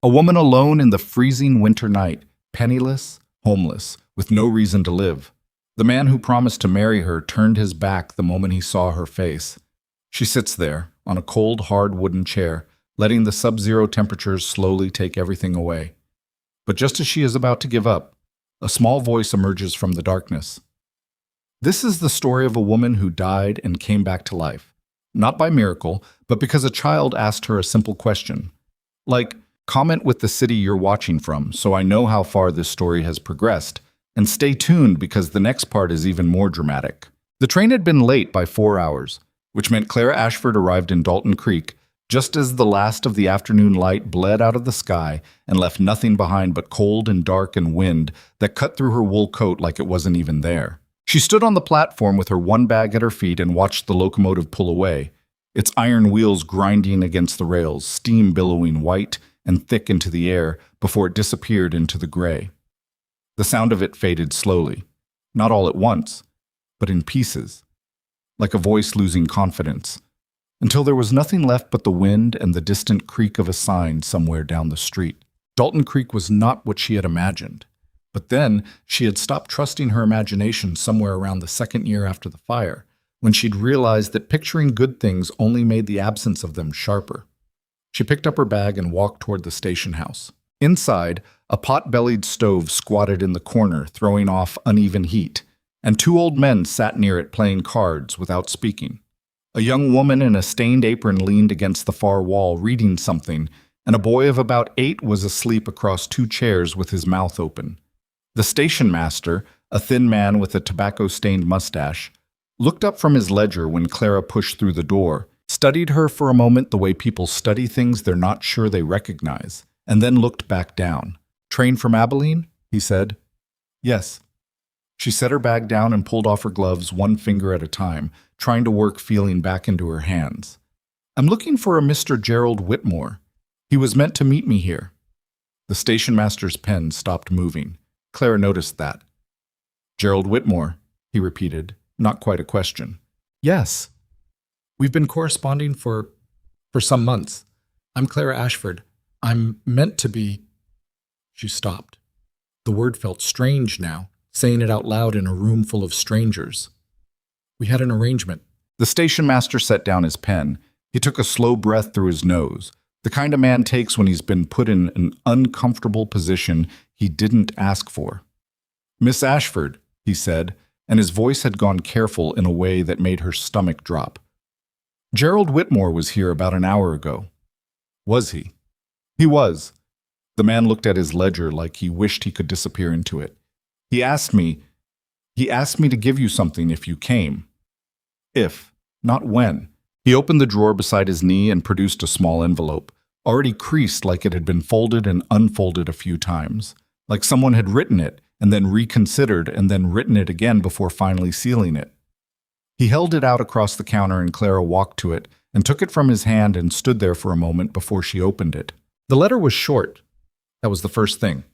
A woman alone in the freezing winter night, penniless, homeless, with no reason to live. The man who promised to marry her turned his back the moment he saw her face. She sits there, on a cold, hard wooden chair, letting the sub-zero temperatures slowly take everything away. But just as she is about to give up, a small voice emerges from the darkness. This is the story of a woman who died and came back to life. Not by miracle, but because a child asked her a simple question. Like, comment with the city you're watching from so I know how far this story has progressed. And stay tuned because the next part is even more dramatic. The train had been late by 4 hours, which meant Clara Ashford arrived in Dalton Creek just as the last of the afternoon light bled out of the sky and left nothing behind but cold and dark and wind that cut through her wool coat like it wasn't even there. She stood on the platform with her one bag at her feet and watched the locomotive pull away, its iron wheels grinding against the rails, steam billowing white and thick into the air before it disappeared into the gray. The sound of it faded slowly, not all at once, but in pieces, like a voice losing confidence, until there was nothing left but the wind and the distant creak of a sign somewhere down the street. Dalton Creek was not what she had imagined, but then she had stopped trusting her imagination somewhere around the second year after the fire, when she'd realized that picturing good things only made the absence of them sharper. She picked up her bag and walked toward the station house. Inside, a pot-bellied stove squatted in the corner, throwing off uneven heat, and two old men sat near it playing cards without speaking. A young woman in a stained apron leaned against the far wall, reading something, and a boy of about 8 was asleep across 2 chairs with his mouth open. The station master, a thin man with a tobacco-stained mustache, looked up from his ledger when Clara pushed through the door, studied her for a moment the way people study things they're not sure they recognize, and then looked back down. "Train from Abilene?" he said. "Yes." She set her bag down and pulled off her gloves one finger at a time, trying to work feeling back into her hands. "I'm looking for a Mr. Gerald Whitmore. He was meant to meet me here." The station master's pen stopped moving. Clara noticed that. "Gerald Whitmore," he repeated, not quite a question. "Yes. We've been corresponding for some months. I'm Clara Ashford. I'm meant to be—" She stopped. The word felt strange now, saying it out loud in a room full of strangers. "We had an arrangement." The station master set down his pen. He took a slow breath through his nose, the kind a man takes when he's been put in an uncomfortable position he didn't ask for. "Miss Ashford," he said, and his voice had gone careful in a way that made her stomach drop. "Gerald Whitmore was here about an hour ago." "Was he?" "He was." The man looked at his ledger like he wished he could disappear into it. He asked me to give you something if you came." If, not when. He opened the drawer beside his knee and produced a small envelope, already creased like it had been folded and unfolded a few times, like someone had written it and then reconsidered and then written it again before finally sealing it. He held it out across the counter and Clara walked to it and took it from his hand and stood there for a moment before she opened it. The letter was short. That was the first thing.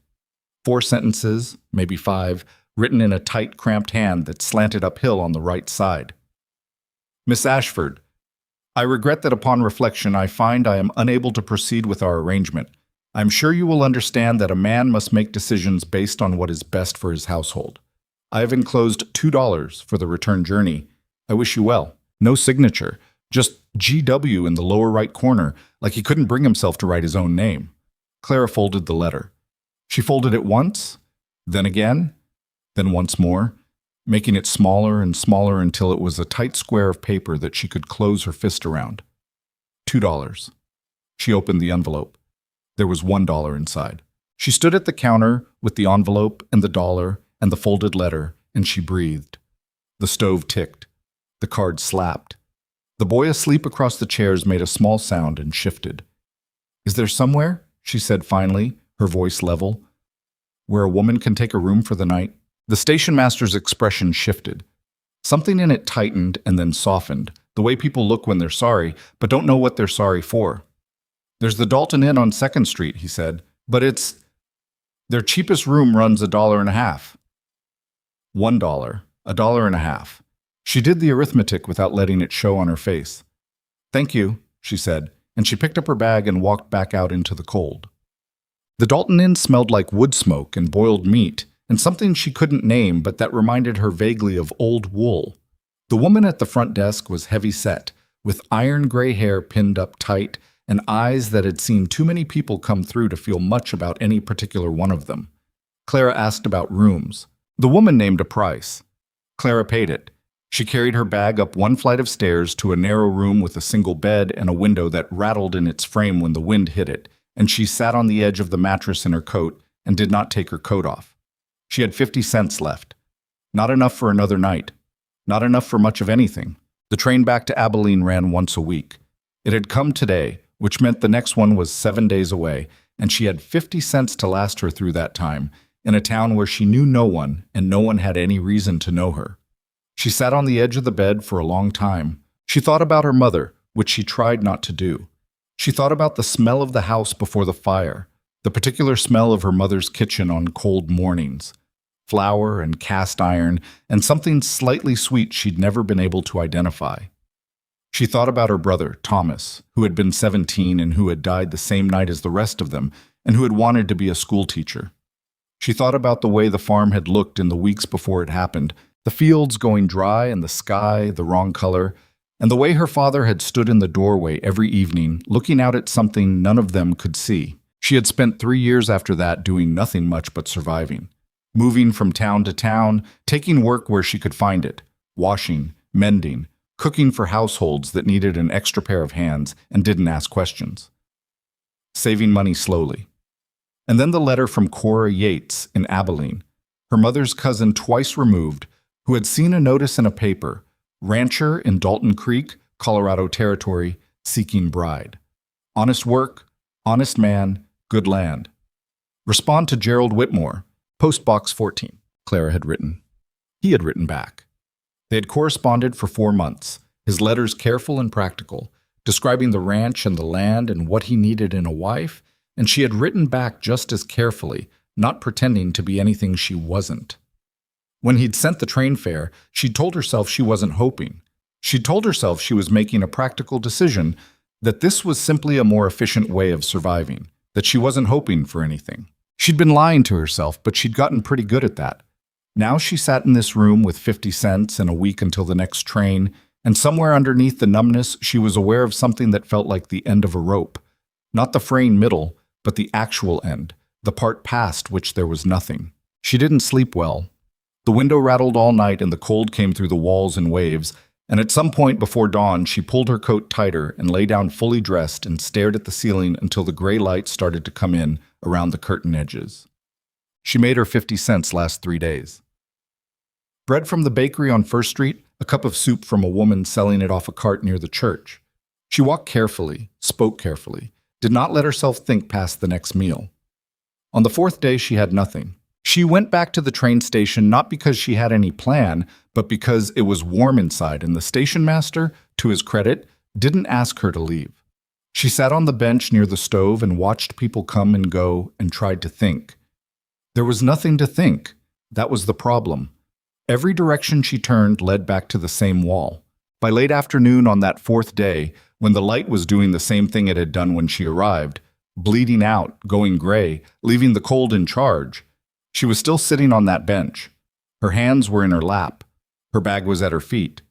4 sentences, maybe 5, written in a tight, cramped hand that slanted uphill on the right side. "Miss Ashford, I regret that upon reflection I find I am unable to proceed with our arrangement. I am sure you will understand that a man must make decisions based on what is best for his household. I have enclosed $2 for the return journey. I wish you well." No signature, just GW in the lower right corner, like he couldn't bring himself to write his own name. Clara folded the letter. She folded it once, then again, then once more, making it smaller and smaller until it was a tight square of paper that she could close her fist around. $2. She opened the envelope. There was $1 inside. She stood at the counter with the envelope and the dollar and the folded letter, and she breathed. The stove ticked. The card slapped. The boy asleep across the chairs made a small sound and shifted. "Is there somewhere," she said finally, her voice level, "where a woman can take a room for the night?" The station master's expression shifted. Something in it tightened and then softened, the way people look when they're sorry, but don't know what they're sorry for. "There's the Dalton Inn on 2nd Street, he said, "but their cheapest room runs $1.50. $1, $1.50. She did the arithmetic without letting it show on her face. "Thank you," she said, and she picked up her bag and walked back out into the cold. The Dalton Inn smelled like wood smoke and boiled meat, and something she couldn't name but that reminded her vaguely of old wool. The woman at the front desk was heavy-set, with iron gray hair pinned up tight and eyes that had seen too many people come through to feel much about any particular one of them. Clara asked about rooms. The woman named a price. Clara paid it. She carried her bag up one flight of stairs to a narrow room with a single bed and a window that rattled in its frame when the wind hit it, and she sat on the edge of the mattress in her coat and did not take her coat off. She had 50 cents left. Not enough for another night. Not enough for much of anything. The train back to Abilene ran once a week. It had come today, which meant the next one was 7 days away, and she had 50 cents to last her through that time, in a town where she knew no one and no one had any reason to know her. She sat on the edge of the bed for a long time. She thought about her mother, which she tried not to do. She thought about the smell of the house before the fire, the particular smell of her mother's kitchen on cold mornings. Flour and cast iron, and something slightly sweet she'd never been able to identify. She thought about her brother, Thomas, who had been 17 and who had died the same night as the rest of them, and who had wanted to be a schoolteacher. She thought about the way the farm had looked in the weeks before it happened, the fields going dry and the sky the wrong color, and the way her father had stood in the doorway every evening, looking out at something none of them could see. She had spent 3 years after that doing nothing much but surviving. Moving from town to town, taking work where she could find it, washing, mending, cooking for households that needed an extra pair of hands and didn't ask questions. Saving money slowly. And then the letter from Cora Yates in Abilene, her mother's cousin twice removed, who had seen a notice in a paper, rancher in Dalton Creek, Colorado Territory, seeking bride. Honest work, honest man, good land. Respond to Gerald Whitmore, Post Box 14, Clara had written. He had written back. They had corresponded for 4 months, his letters careful and practical, describing the ranch and the land and what he needed in a wife, and she had written back just as carefully, not pretending to be anything she wasn't. When he'd sent the train fare, she'd told herself she wasn't hoping. She'd told herself she was making a practical decision, that this was simply a more efficient way of surviving, that she wasn't hoping for anything. She'd been lying to herself, but she'd gotten pretty good at that. Now she sat in this room with 50 cents and a week until the next train, and somewhere underneath the numbness she was aware of something that felt like the end of a rope. Not the fraying middle, but the actual end, the part past which there was nothing. She didn't sleep well. The window rattled all night and the cold came through the walls in waves, and at some point before dawn she pulled her coat tighter and lay down fully dressed and stared at the ceiling until the gray light started to come in around the curtain edges. She made her 50 cents last 3 days. Bread from the bakery on First Street, a cup of soup from a woman selling it off a cart near the church. She walked carefully, spoke carefully, did not let herself think past the next meal. On the 4th day she had nothing. She went back to the train station not because she had any plan, but because it was warm inside and the station master, to his credit, didn't ask her to leave. She sat on the bench near the stove and watched people come and go and tried to think. There was nothing to think. That was the problem. Every direction she turned led back to the same wall. By late afternoon on that 4th day, when the light was doing the same thing it had done when she arrived, bleeding out, going gray, leaving the cold in charge, she was still sitting on that bench. Her hands were in her lap. Her bag was at her feet.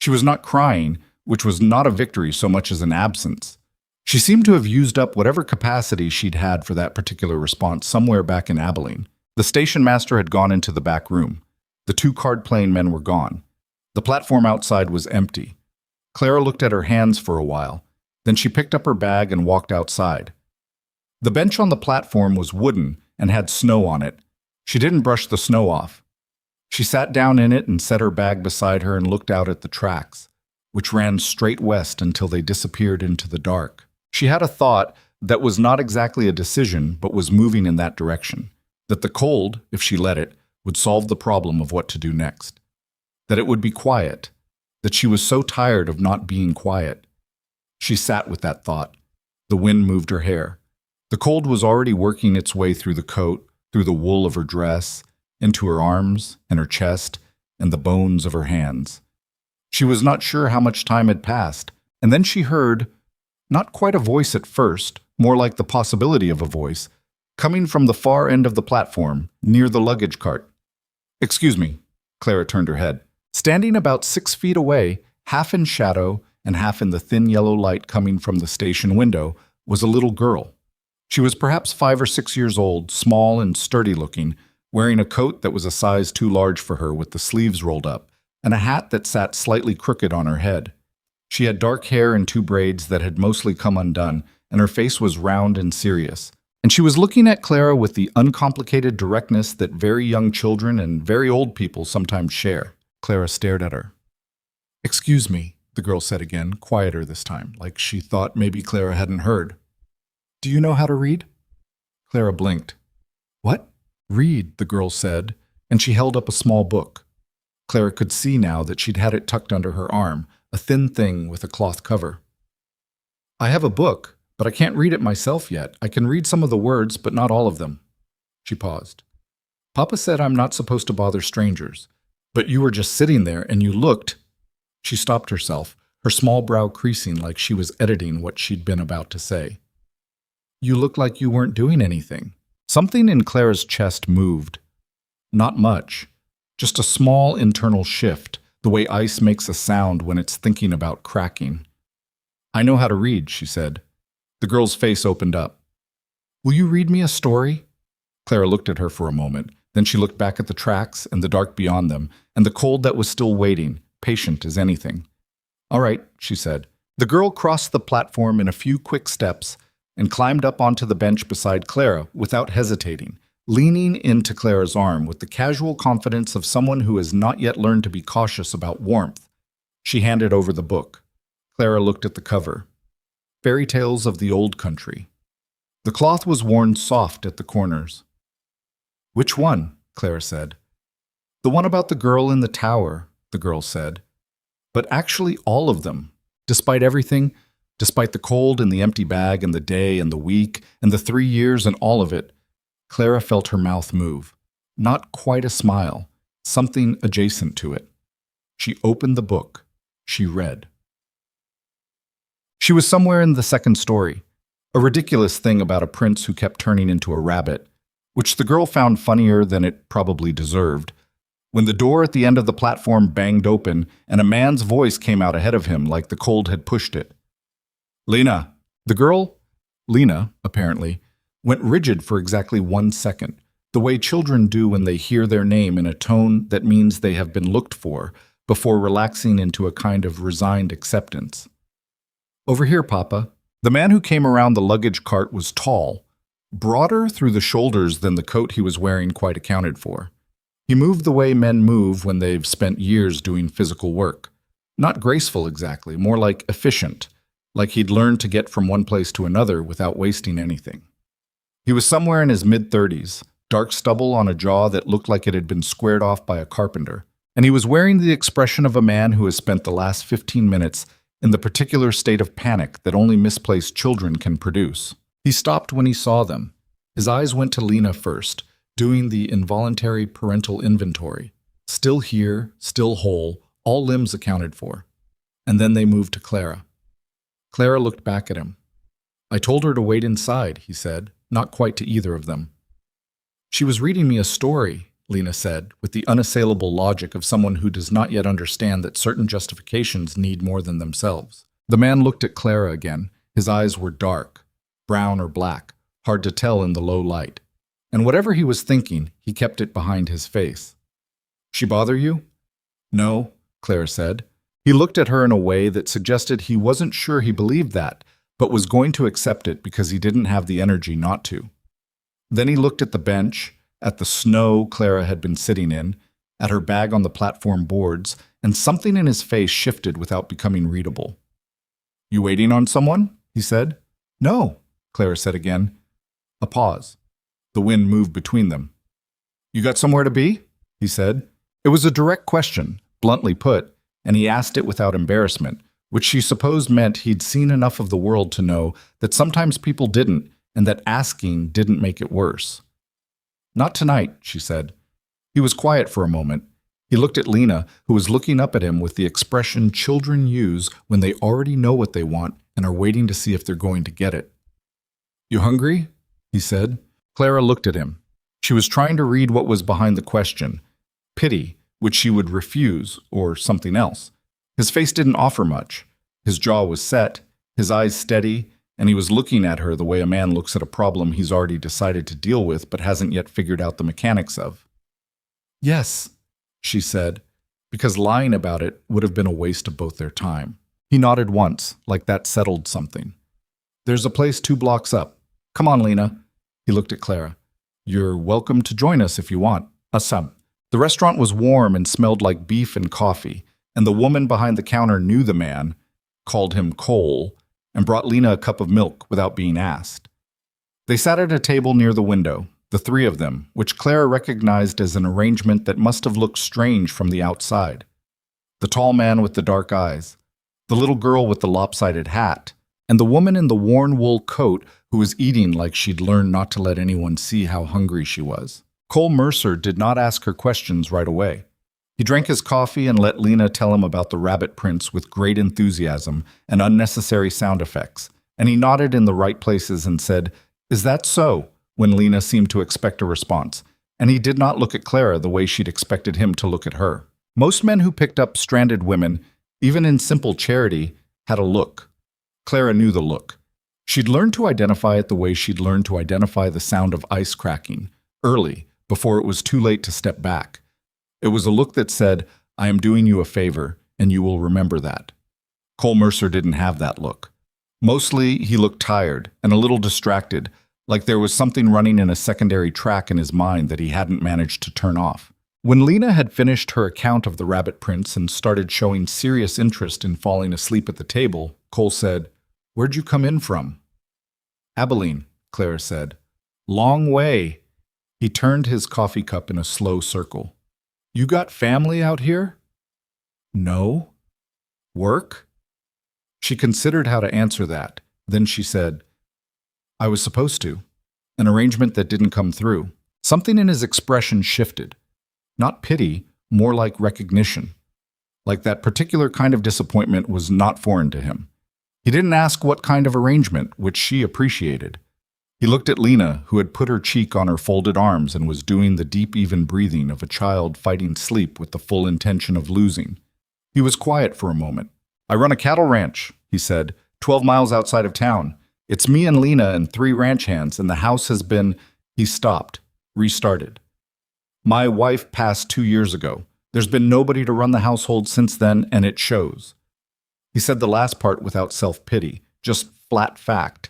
She was not crying, which was not a victory so much as an absence. She seemed to have used up whatever capacity she'd had for that particular response somewhere back in Abilene. The station master had gone into the back room. The 2 card-playing men were gone. The platform outside was empty. Clara looked at her hands for a while. Then she picked up her bag and walked outside. The bench on the platform was wooden and had snow on it. She didn't brush the snow off. She sat down in it and set her bag beside her and looked out at the tracks, which ran straight west until they disappeared into the dark. She had a thought that was not exactly a decision, but was moving in that direction, that the cold, if she let it, would solve the problem of what to do next, that it would be quiet, that she was so tired of not being quiet. She sat with that thought. The wind moved her hair. The cold was already working its way through the coat, through the wool of her dress, into her arms and her chest and the bones of her hands. She was not sure how much time had passed, and then she heard, not quite a voice at first, more like the possibility of a voice, coming from the far end of the platform, near the luggage cart. "Excuse me." Clara turned her head. Standing about 6 feet away, half in shadow and half in the thin yellow light coming from the station window, was a little girl. She was perhaps 5 or 6 years old, small and sturdy-looking, wearing a coat that was a size too large for her with the sleeves rolled up, and a hat that sat slightly crooked on her head. She had dark hair in 2 braids that had mostly come undone, and her face was round and serious. And she was looking at Clara with the uncomplicated directness that very young children and very old people sometimes share. Clara stared at her. "Excuse me," the girl said again, quieter this time, like she thought maybe Clara hadn't heard. "Do you know how to read?" Clara blinked. "What?" "Read," the girl said, and she held up a small book. Clara could see now that she'd had it tucked under her arm, a thin thing with a cloth cover. "I have a book, but I can't read it myself yet. I can read some of the words, but not all of them." She paused. "Papa said I'm not supposed to bother strangers, but you were just sitting there and you looked—" She stopped herself, her small brow creasing like she was editing what she'd been about to say. "You looked like you weren't doing anything." Something in Clara's chest moved. Not much, just a small internal shift, the way ice makes a sound when it's thinking about cracking. "I know how to read," she said. The girl's face opened up. "Will you read me a story?" Clara looked at her for a moment. Then she looked back at the tracks and the dark beyond them, and the cold that was still waiting, patient as anything. "All right," she said. The girl crossed the platform in a few quick steps and climbed up onto the bench beside Clara without hesitating, leaning into Clara's arm with the casual confidence of someone who has not yet learned to be cautious about warmth. She handed over the book. Clara looked at the cover. Fairy Tales of the Old Country. The cloth was worn soft at the corners. "Which one?" Clara said. "The one about the girl in the tower," the girl said. "But actually all of them. Despite everything, despite the cold and the empty bag and the day and the week and the 3 years and all of it," Clara felt her mouth move. Not quite a smile, something adjacent to it. She opened the book. She read. She was somewhere in the second story, a ridiculous thing about a prince who kept turning into a rabbit, which the girl found funnier than it probably deserved, when the door at the end of the platform banged open and a man's voice came out ahead of him like the cold had pushed it. "Lena." The girl, Lena, apparently, went rigid for exactly 1 second, the way children do when they hear their name in a tone that means they have been looked for, before relaxing into a kind of resigned acceptance. "Over here, Papa." The man who came around the luggage cart was tall, broader through the shoulders than the coat he was wearing quite accounted for. He moved the way men move when they've spent years doing physical work. Not graceful exactly, more like efficient, like he'd learned to get from one place to another without wasting anything. He was somewhere in his mid-30s, dark stubble on a jaw that looked like it had been squared off by a carpenter, and he was wearing the expression of a man who has spent the last 15 minutes in the particular state of panic that only misplaced children can produce. He stopped when he saw them. His eyes went to Lena first, doing the involuntary parental inventory. Still here, still whole, all limbs accounted for. And then they moved to Clara. Clara looked back at him. "I told her to wait inside," he said, not quite to either of them. "She was reading me a story," Lena said, with the unassailable logic of someone who does not yet understand that certain justifications need more than themselves. The man looked at Clara again. His eyes were dark, brown or black, hard to tell in the low light. And whatever he was thinking, he kept it behind his face. "She bother you?" "No," Clara said. He looked at her in a way that suggested he wasn't sure he believed that, but was going to accept it because he didn't have the energy not to. Then he looked at the bench, at the snow Clara had been sitting in, at her bag on the platform boards, and something in his face shifted without becoming readable. "You waiting on someone?" he said. "No," Clara said again. A pause. The wind moved between them. "You got somewhere to be?" he said. It was a direct question, bluntly put, and he asked it without embarrassment, which she supposed meant he'd seen enough of the world to know that sometimes people didn't, and that asking didn't make it worse. "Not tonight," she said. He was quiet for a moment. He looked at Lena, who was looking up at him with the expression children use when they already know what they want and are waiting to see if they're going to get it. "You hungry?" he said. Clara looked at him. She was trying to read what was behind the question. Pity, which she would refuse, or something else. His face didn't offer much. His jaw was set, his eyes steady, and he was looking at her the way a man looks at a problem he's already decided to deal with but hasn't yet figured out the mechanics of. Yes, she said, because lying about it would have been a waste of both their time. He nodded once, like that settled something. There's a place 2 blocks up. Come on, Lena. He looked at Clara. You're welcome to join us if you want. Assam. The restaurant was warm and smelled like beef and coffee, and the woman behind the counter knew the man, called him Cole, and brought Lena a cup of milk without being asked. They sat at a table near the window, the 3 of them, which Clara recognized as an arrangement that must have looked strange from the outside. The tall man with the dark eyes, the little girl with the lopsided hat, and the woman in the worn wool coat who was eating like she'd learned not to let anyone see how hungry she was. Cole Mercer did not ask her questions right away. He drank his coffee and let Lena tell him about the rabbit prints with great enthusiasm and unnecessary sound effects, and he nodded in the right places and said, "Is that so?" when Lena seemed to expect a response, and he did not look at Clara the way she'd expected him to look at her. Most men who picked up stranded women, even in simple charity, had a look. Clara knew the look. She'd learned to identify it the way she'd learned to identify the sound of ice cracking, early, before it was too late to step back. It was a look that said, I am doing you a favor, and you will remember that. Cole Mercer didn't have that look. Mostly, he looked tired and a little distracted, like there was something running in a secondary track in his mind that he hadn't managed to turn off. When Lena had finished her account of the rabbit prints and started showing serious interest in falling asleep at the table, Cole said, "Where'd you come in from?" "Abilene," Clara said. "Long way." He turned his coffee cup in a slow circle. "You got family out here?" "No." "Work?" She considered how to answer that. Then she said, "I was supposed to." An arrangement that didn't come through. Something in his expression shifted. Not pity, more like recognition. Like that particular kind of disappointment was not foreign to him. He didn't ask what kind of arrangement, which she appreciated. He looked at Lena, who had put her cheek on her folded arms and was doing the deep, even breathing of a child fighting sleep with the full intention of losing. He was quiet for a moment. "I run a cattle ranch," he said, 12 miles outside of town. "It's me and Lena and 3 ranch hands, and the house has been—" He stopped, restarted. "My wife passed 2 years ago. There's been nobody to run the household since then, and it shows." He said the last part without self-pity, just flat fact.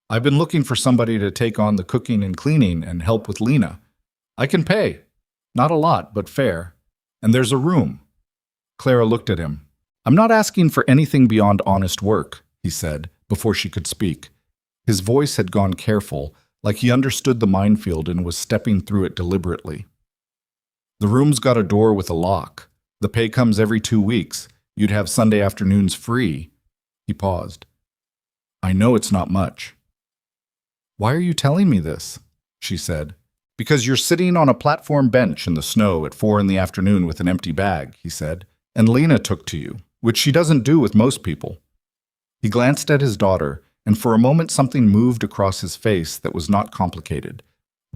"I've been looking for somebody to take on the cooking and cleaning and help with Lena. I can pay. Not a lot, but fair. And there's a room." Clara looked at him. "I'm not asking for anything beyond honest work," he said, before she could speak. His voice had gone careful, like he understood the minefield and was stepping through it deliberately. "The room's got a door with a lock. The pay comes every 2 weeks. You'd have Sunday afternoons free." He paused. "I know it's not much." "Why are you telling me this?" she said. "Because you're sitting on a platform bench in the snow at 4 in the afternoon with an empty bag," he said, "and Lena took to you, which she doesn't do with most people." He glanced at his daughter, and for a moment something moved across his face that was not complicated,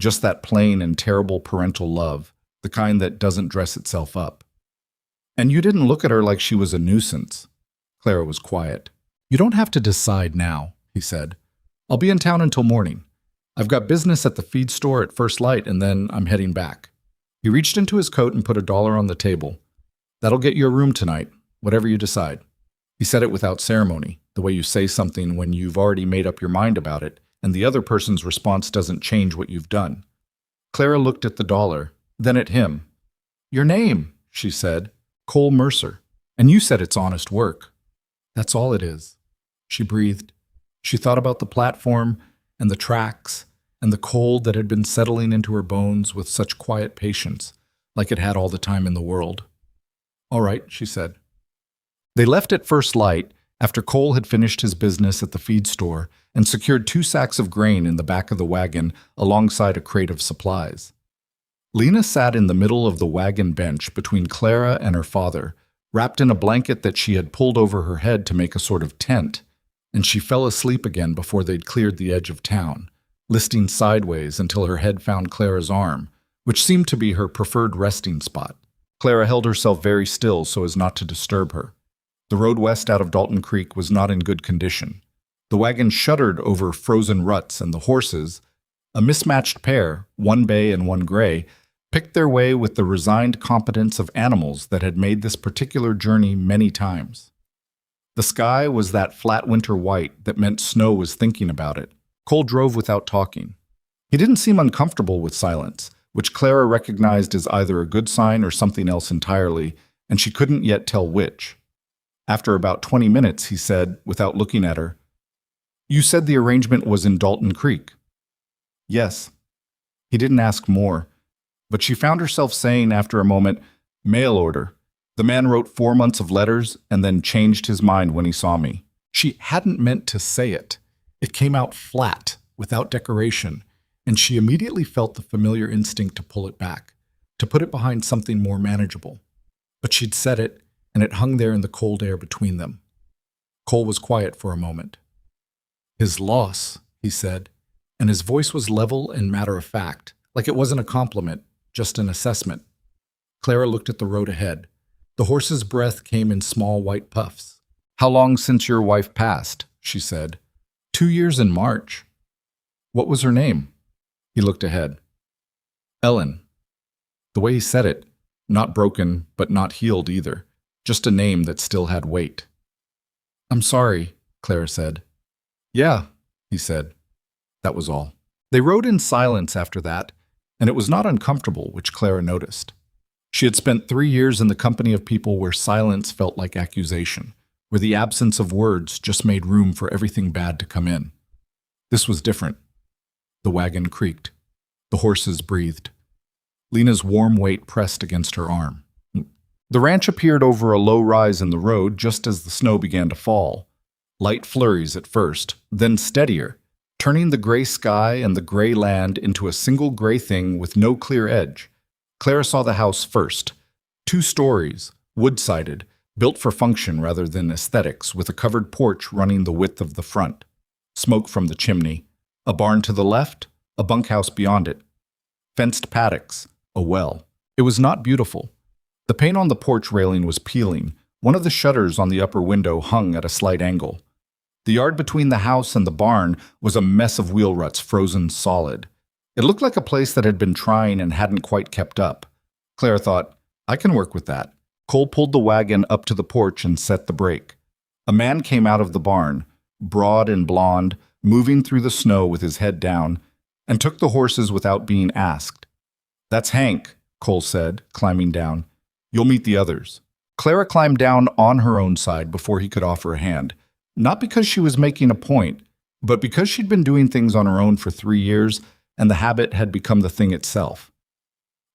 just that plain and terrible parental love, the kind that doesn't dress itself up. "And you didn't look at her like she was a nuisance." Clara was quiet. "You don't have to decide now," he said. "I'll be in town until morning. I've got business at the feed store at first light, and then I'm heading back." He reached into his coat and put $1 on the table. "That'll get you a room tonight, whatever you decide." He said it without ceremony, the way you say something when you've already made up your mind about it, and the other person's response doesn't change what you've done. Clara looked at the dollar, then at him. "Your name," she said. "Cole Mercer. And you said it's honest work." "That's all it is." She breathed. She thought about the platform and the tracks and the cold that had been settling into her bones with such quiet patience, like it had all the time in the world. "All right," she said. They left at first light after Cole had finished his business at the feed store and secured 2 sacks of grain in the back of the wagon alongside a crate of supplies. Lena sat in the middle of the wagon bench between Clara and her father, wrapped in a blanket that she had pulled over her head to make a sort of tent, and she fell asleep again before they'd cleared the edge of town, listing sideways until her head found Clara's arm, which seemed to be her preferred resting spot. Clara held herself very still so as not to disturb her. The road west out of Dalton Creek was not in good condition. The wagon shuddered over frozen ruts, and the horses, a mismatched pair, one bay and one gray, picked their way with the resigned competence of animals that had made this particular journey many times. The sky was that flat winter white that meant snow was thinking about it. Cole drove without talking. He didn't seem uncomfortable with silence, which Clara recognized as either a good sign or something else entirely, and she couldn't yet tell which. After about 20 minutes, he said, without looking at her, "You said the arrangement was in Dalton Creek." "Yes." He didn't ask more, but she found herself saying after a moment, "Mail order. The man wrote 4 months of letters and then changed his mind when he saw me." She hadn't meant to say it. It came out flat, without decoration, and she immediately felt the familiar instinct to pull it back, to put it behind something more manageable. But she'd said it, and it hung there in the cold air between them. Cole was quiet for a moment. "His loss," he said, and his voice was level and matter-of-fact, like it wasn't a compliment, just an assessment. Clara looked at the road ahead. The horse's breath came in small white puffs. "How long since your wife passed?" she said. 2 years in March." "What was her name?" He looked ahead. "Ellen." The way he said it, not broken, but not healed either, just a name that still had weight. "I'm sorry," Clara said. "Yeah," he said. That was all. They rode in silence after that, and it was not uncomfortable, which Clara noticed. She had spent 3 years in the company of people where silence felt like accusation, where the absence of words just made room for everything bad to come in. This was different. The wagon creaked. The horses breathed. Lena's warm weight pressed against her arm. The ranch appeared over a low rise in the road just as the snow began to fall. Light flurries at first, then steadier, turning the gray sky and the gray land into a single gray thing with no clear edge. Clara saw the house first. 2 stories, wood-sided, built for function rather than aesthetics, with a covered porch running the width of the front. Smoke from the chimney. A barn to the left, a bunkhouse beyond it. Fenced paddocks, a well. It was not beautiful. The paint on the porch railing was peeling. One of the shutters on the upper window hung at a slight angle. The yard between the house and the barn was a mess of wheel ruts frozen solid. It looked like a place that had been trying and hadn't quite kept up. Clara thought, I can work with that. Cole pulled the wagon up to the porch and set the brake. A man came out of the barn, broad and blond, moving through the snow with his head down, and took the horses without being asked. "That's Hank," Cole said, climbing down. "You'll meet the others." Clara climbed down on her own side before he could offer a hand, not because she was making a point, but because she'd been doing things on her own for 3 years, and the habit had become the thing itself.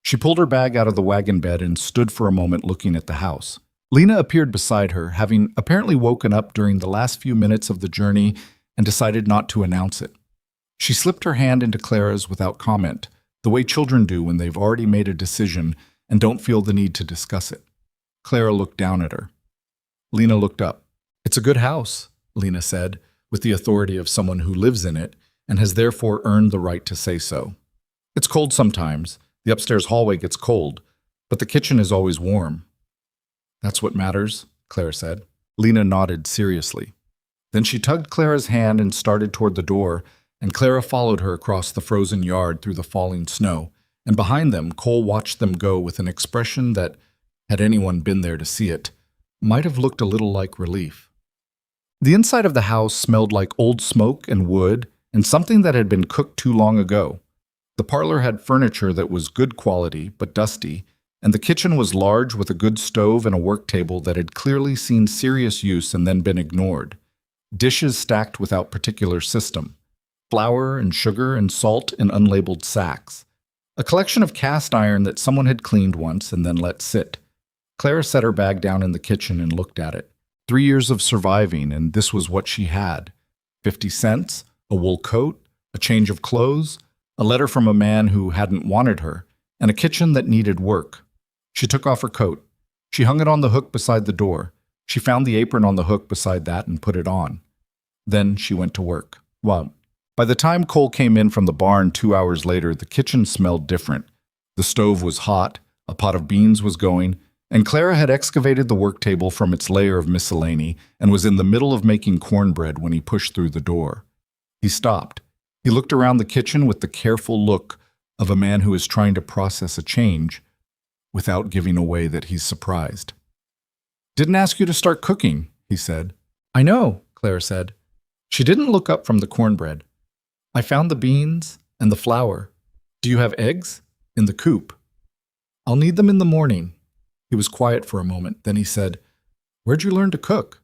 She pulled her bag out of the wagon bed and stood for a moment looking at the house. Lena appeared beside her, having apparently woken up during the last few minutes of the journey and decided not to announce it. She slipped her hand into Clara's without comment, the way children do when they've already made a decision and don't feel the need to discuss it. Clara looked down at her. Lena looked up. "It's a good house," Lena said, with the authority of someone who lives in it and has therefore earned the right to say so. "It's cold sometimes. The upstairs hallway gets cold, but the kitchen is always warm." "That's what matters," Clara said. Lena nodded seriously. Then she tugged Clara's hand and started toward the door, and Clara followed her across the frozen yard through the falling snow, and behind them Cole watched them go with an expression that, had anyone been there to see it, might have looked a little like relief. The inside of the house smelled like old smoke and wood and something that had been cooked too long ago. The parlor had furniture that was good quality but dusty, and the kitchen was large with a good stove and a work table that had clearly seen serious use and then been ignored. Dishes stacked without particular system. Flour and sugar and salt in unlabeled sacks. A collection of cast iron that someone had cleaned once and then let sit. Clara set her bag down in the kitchen and looked at it. 3 years of surviving, and this was what she had. 50 cents, a wool coat, a change of clothes, a letter from a man who hadn't wanted her, and a kitchen that needed work. She took off her coat. She hung it on the hook beside the door. She found the apron on the hook beside that and put it on. Then she went to work. Well, By the time Cole came in from the barn 2 hours later, the kitchen smelled different. The stove was hot, a pot of beans was going, and Clara had excavated the work table from its layer of miscellany and was in the middle of making cornbread when he pushed through the door. He stopped. He looked around the kitchen with the careful look of a man who is trying to process a change without giving away that he's surprised. "Didn't ask you to start cooking," he said. "I know," Clara said. She didn't look up from the cornbread. "I found the beans and the flour. Do you have eggs?" "In the coop." "I'll need them in the morning." He was quiet for a moment. Then he said, "Where'd you learn to cook?"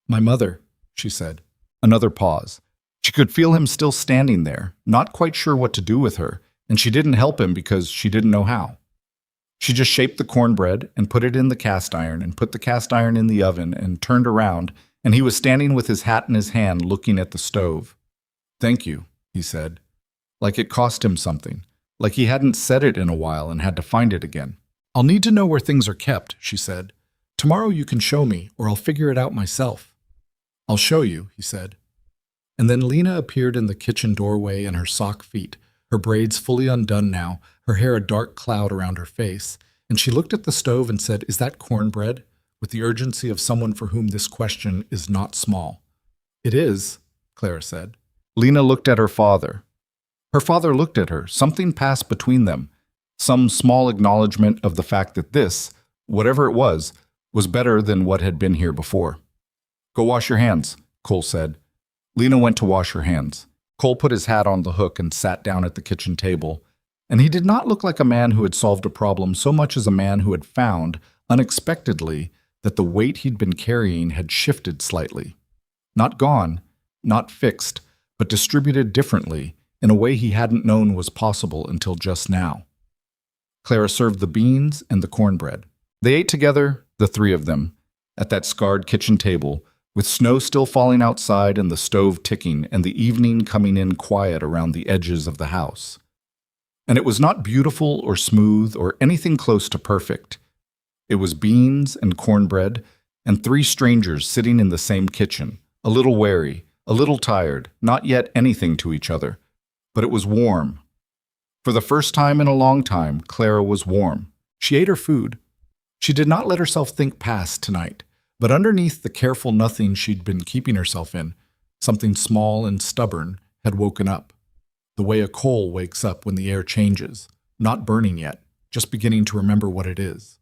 "My mother," she said. Another pause. She could feel him still standing there, not quite sure what to do with her, and she didn't help him because she didn't know how. She just shaped the cornbread and put it in the cast iron and put the cast iron in the oven and turned around, and he was standing with his hat in his hand looking at the stove. "Thank you," he said, like it cost him something, like he hadn't said it in a while and had to find it again. "I'll need to know where things are kept," she said. "Tomorrow you can show me, or I'll figure it out myself." "I'll show you," he said. And then Lena appeared in the kitchen doorway in her sock feet, her braids fully undone now, her hair a dark cloud around her face, and she looked at the stove and said, "Is that cornbread?" with the urgency of someone for whom this question is not small. "It is," Clara said. Lena looked at her father. Her father looked at her. Something passed between them, some small acknowledgement of the fact that this, whatever it was better than what had been here before. "Go wash your hands," Cole said. Lena went to wash her hands. Cole put his hat on the hook and sat down at the kitchen table. And he did not look like a man who had solved a problem so much as a man who had found, unexpectedly, that the weight he'd been carrying had shifted slightly. Not gone, not fixed, but distributed differently, in a way he hadn't known was possible until just now. Clara served the beans and the cornbread. They ate together, the three of them, at that scarred kitchen table, with snow still falling outside and the stove ticking and the evening coming in quiet around the edges of the house. And it was not beautiful or smooth or anything close to perfect. It was beans and cornbread and three strangers sitting in the same kitchen, a little wary, a little tired, not yet anything to each other. But it was warm. For the first time in a long time, Clara was warm. She ate her food. She did not let herself think past tonight. But underneath the careful nothing she'd been keeping herself in, something small and stubborn had woken up. The way a coal wakes up when the air changes, not burning yet, just beginning to remember what it is.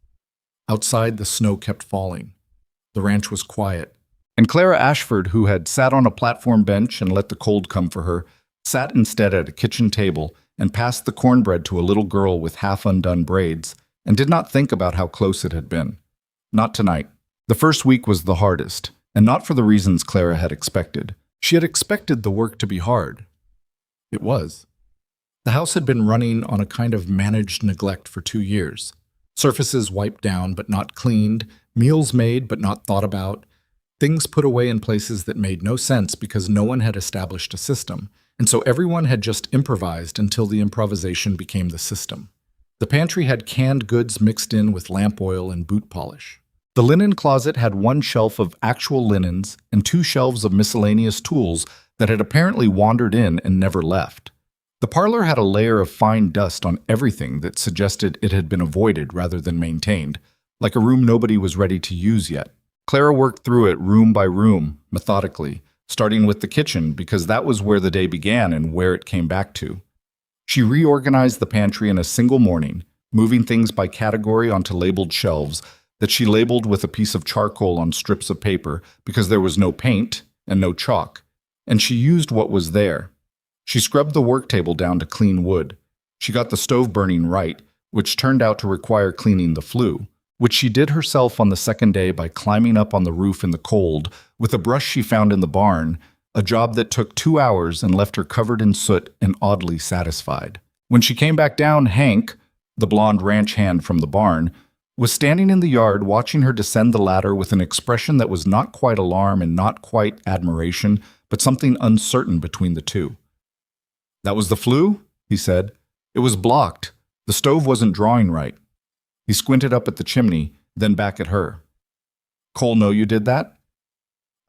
Outside, the snow kept falling. The ranch was quiet. And Clara Ashford, who had sat on a platform bench and let the cold come for her, sat instead at a kitchen table and passed the cornbread to a little girl with half-undone braids and did not think about how close it had been. Not tonight. The first week was the hardest, and not for the reasons Clara had expected. She had expected the work to be hard. It was. The house had been running on a kind of managed neglect for 2 years. Surfaces wiped down but not cleaned, meals made but not thought about, things put away in places that made no sense because no one had established a system, and so everyone had just improvised until the improvisation became the system. The pantry had canned goods mixed in with lamp oil and boot polish. The linen closet had one shelf of actual linens and 2 shelves of miscellaneous tools that had apparently wandered in and never left. The parlor had a layer of fine dust on everything that suggested it had been avoided rather than maintained, like a room nobody was ready to use yet. Clara worked through it room by room, methodically, starting with the kitchen because that was where the day began and where it came back to. She reorganized the pantry in a single morning, moving things by category onto labeled shelves that she labeled with a piece of charcoal on strips of paper because there was no paint and no chalk, and she used what was there. She scrubbed the work table down to clean wood. She got the stove burning right, which turned out to require cleaning the flue, which she did herself on the second day by climbing up on the roof in the cold with a brush she found in the barn, a job that took 2 hours and left her covered in soot and oddly satisfied. When she came back down, Hank, the blonde ranch hand from the barn, was standing in the yard watching her descend the ladder with an expression that was not quite alarm and not quite admiration, but something uncertain between the two. "That was the flue?" he said. "It was blocked. The stove wasn't drawing right." He squinted up at the chimney, then back at her. "Cole know you did that?"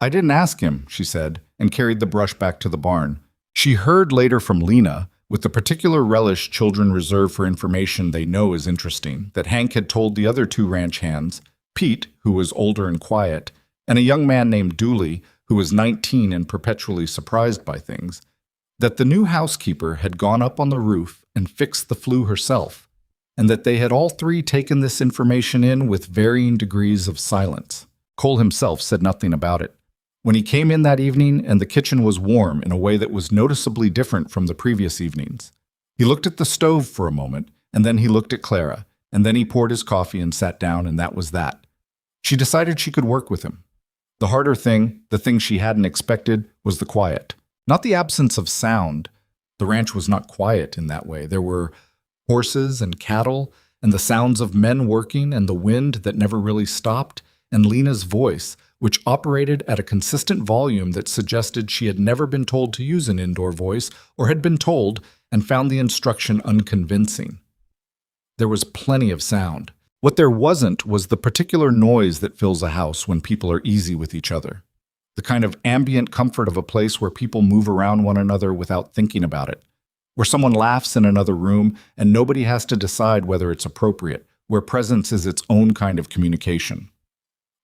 "I didn't ask him," she said, and carried the brush back to the barn. She heard later from Lena, with the particular relish children reserve for information they know is interesting, that Hank had told the other two ranch hands, Pete, who was older and quiet, and a young man named Dooley, who was 19 and perpetually surprised by things, that the new housekeeper had gone up on the roof and fixed the flue herself, and that they had all three taken this information in with varying degrees of silence. Cole himself said nothing about it. When he came in that evening and the kitchen was warm in a way that was noticeably different from the previous evenings, he looked at the stove for a moment, and then he looked at Clara, and then he poured his coffee and sat down, and that was that. She decided she could work with him. The harder thing, the thing she hadn't expected, was the quiet. Not the absence of sound. The ranch was not quiet in that way. There were horses and cattle, and the sounds of men working, and the wind that never really stopped, and Lena's voice, which operated at a consistent volume that suggested she had never been told to use an indoor voice, or had been told and found the instruction unconvincing. There was plenty of sound. What there wasn't was the particular noise that fills a house when people are easy with each other. The kind of ambient comfort of a place where people move around one another without thinking about it, where someone laughs in another room and nobody has to decide whether it's appropriate, where presence is its own kind of communication.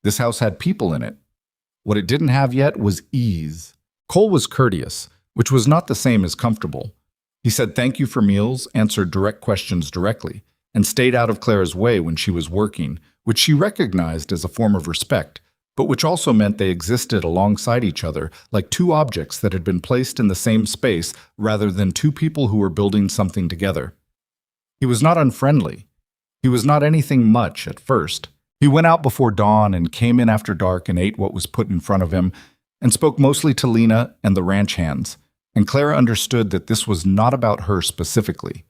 This house had people in it. What it didn't have yet was ease. Cole was courteous, which was not the same as comfortable. He said thank you for meals, answered direct questions directly, and stayed out of Clara's way when she was working, which she recognized as a form of respect, but which also meant they existed alongside each other like two objects that had been placed in the same space rather than two people who were building something together. He was not unfriendly. He was not anything much at first. He went out before dawn and came in after dark and ate what was put in front of him and spoke mostly to Lena and the ranch hands, and Clara understood that this was not about her specifically,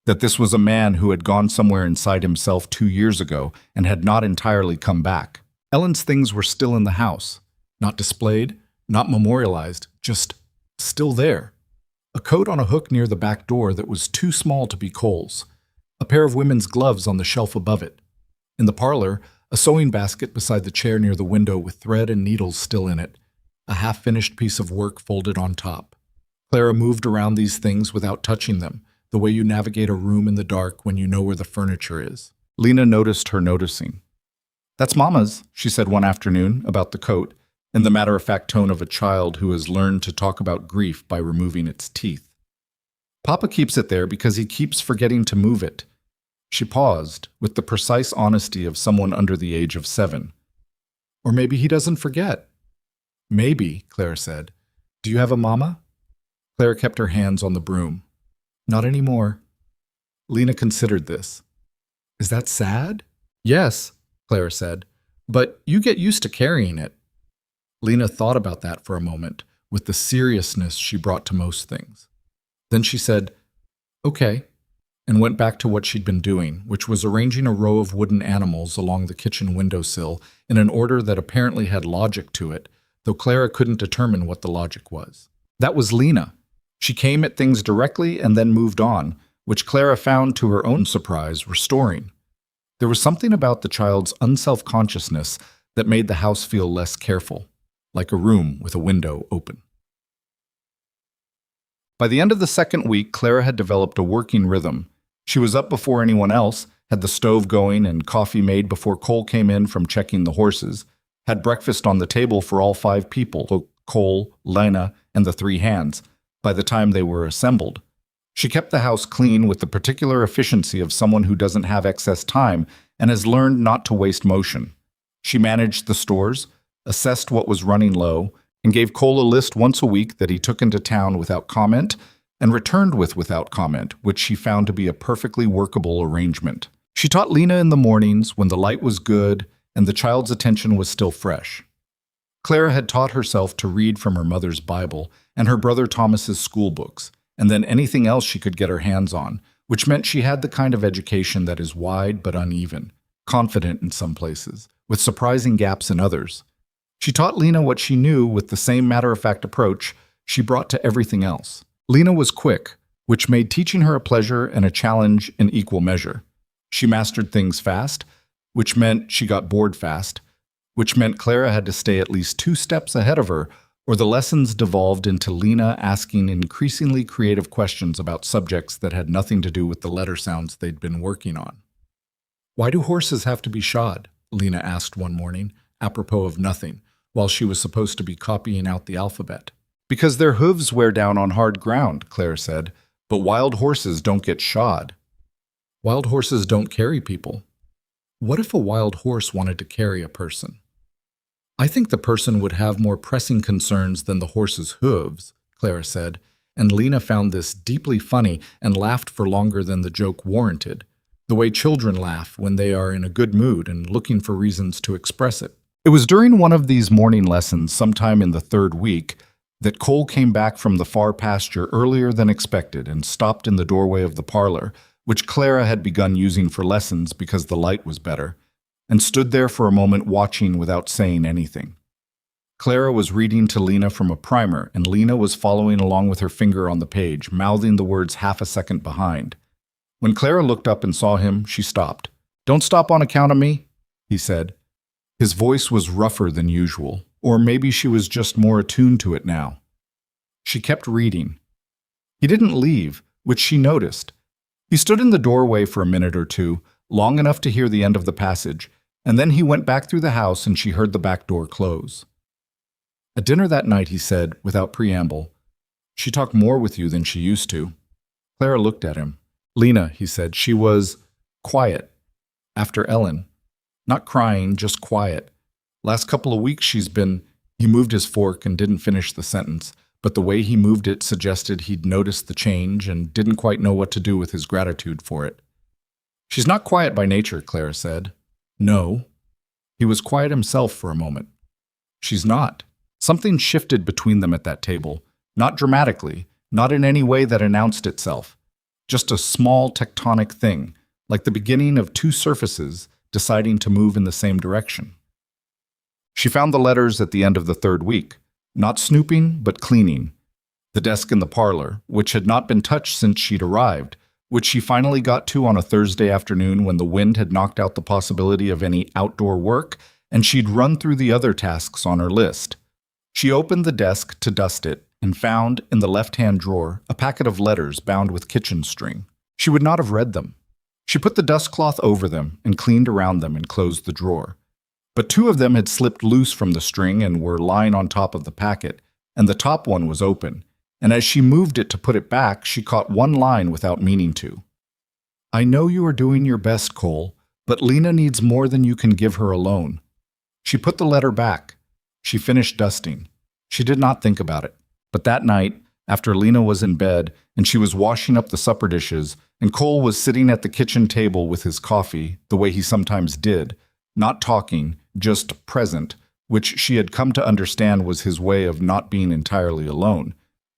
that this was a man who had gone somewhere inside himself 2 years ago and had not entirely come back. Ellen's things were still in the house, not displayed, not memorialized, just still there. A coat on a hook near the back door that was too small to be Cole's, a pair of women's gloves on the shelf above it. In the parlor, a sewing basket beside the chair near the window with thread and needles still in it, a half-finished piece of work folded on top. Clara moved around these things without touching them, the way you navigate a room in the dark when you know where the furniture is. Lena noticed her noticing. "That's Mama's," she said one afternoon about the coat, in the matter-of-fact tone of a child who has learned to talk about grief by removing its teeth. "Papa keeps it there because he keeps forgetting to move it." She paused, with the precise honesty of someone under the age of 7. "Or maybe he doesn't forget." "Maybe," Claire said. "Do you have a mama?" Claire kept her hands on the broom. "Not anymore." Lena considered this. "Is that sad?" "Yes," Claire said, "but you get used to carrying it." Lena thought about that for a moment, with the seriousness she brought to most things. Then she said, "Okay," and went back to what she'd been doing, which was arranging a row of wooden animals along the kitchen windowsill in an order that apparently had logic to it, though Clara couldn't determine what the logic was. That was Lena. She came at things directly and then moved on, which Clara found, to her own surprise, restoring. There was something about the child's unself-consciousness that made the house feel less careful, like a room with a window open. By the end of the second week, Clara had developed a working rhythm. She was up before anyone else, had the stove going and coffee made before Cole came in from checking the horses, had breakfast on the table for all 5 people, Cole, Lena, and the 3 hands, by the time they were assembled. She kept the house clean with the particular efficiency of someone who doesn't have excess time and has learned not to waste motion. She managed the stores, assessed what was running low, and gave Cole a list once a week that he took into town without comment and returned with without comment, which she found to be a perfectly workable arrangement. She taught Lena in the mornings when the light was good and the child's attention was still fresh. Clara had taught herself to read from her mother's Bible and her brother Thomas's school books, and then anything else she could get her hands on, which meant she had the kind of education that is wide but uneven, confident in some places, with surprising gaps in others. She taught Lena what she knew with the same matter-of-fact approach she brought to everything else. Lena was quick, which made teaching her a pleasure and a challenge in equal measure. She mastered things fast, which meant she got bored fast, which meant Clara had to stay at least 2 steps ahead of her or the lessons devolved into Lena asking increasingly creative questions about subjects that had nothing to do with the letter sounds they'd been working on. "Why do horses have to be shod?" Lena asked one morning, apropos of nothing, while she was supposed to be copying out the alphabet. "Because their hooves wear down on hard ground," Claire said, "but wild horses don't get shod." "Wild horses don't carry people." "What if a wild horse wanted to carry a person?" "I think the person would have more pressing concerns than the horse's hooves," Clara said, and Lena found this deeply funny and laughed for longer than the joke warranted, the way children laugh when they are in a good mood and looking for reasons to express it. It was during one of these morning lessons, sometime in the third week, that Cole came back from the far pasture earlier than expected and stopped in the doorway of the parlor, which Clara had begun using for lessons because the light was better, and stood there for a moment watching without saying anything. Clara was reading to Lena from a primer, and Lena was following along with her finger on the page, mouthing the words half a second behind. When Clara looked up and saw him, she stopped. "Don't stop on account of me," he said. His voice was rougher than usual, or maybe she was just more attuned to it now. She kept reading. He didn't leave, which she noticed. He stood in the doorway for a minute or two, long enough to hear the end of the passage, and then he went back through the house and she heard the back door close. At dinner that night, he said, without preamble, "She talked more with you than she used to." Clara looked at him. "Lena," he said, "she was quiet. After Ellen. Not crying, just quiet. Last couple of weeks she's been—" He moved his fork and didn't finish the sentence, but the way he moved it suggested he'd noticed the change and didn't quite know what to do with his gratitude for it. "She's not quiet by nature," Clara said. "No." He was quiet himself for a moment. "She's not." Something shifted between them at that table, not dramatically, not in any way that announced itself. Just a small tectonic thing, like the beginning of two surfaces deciding to move in the same direction. She found the letters at the end of the third week, not snooping, but cleaning. The desk in the parlor, which had not been touched since she'd arrived, which she finally got to on a Thursday afternoon when the wind had knocked out the possibility of any outdoor work, and she'd run through the other tasks on her list. She opened the desk to dust it and found, in the left-hand drawer, a packet of letters bound with kitchen string. She would not have read them. She put the dust cloth over them and cleaned around them and closed the drawer. But two of them had slipped loose from the string and were lying on top of the packet, and the top one was open, and as she moved it to put it back, she caught one line without meaning to. "I know you are doing your best, Cole, but Lena needs more than you can give her alone." She put the letter back. She finished dusting. She did not think about it. But that night, after Lena was in bed and she was washing up the supper dishes, and Cole was sitting at the kitchen table with his coffee, the way he sometimes did, not talking, just present, which she had come to understand was his way of not being entirely alone,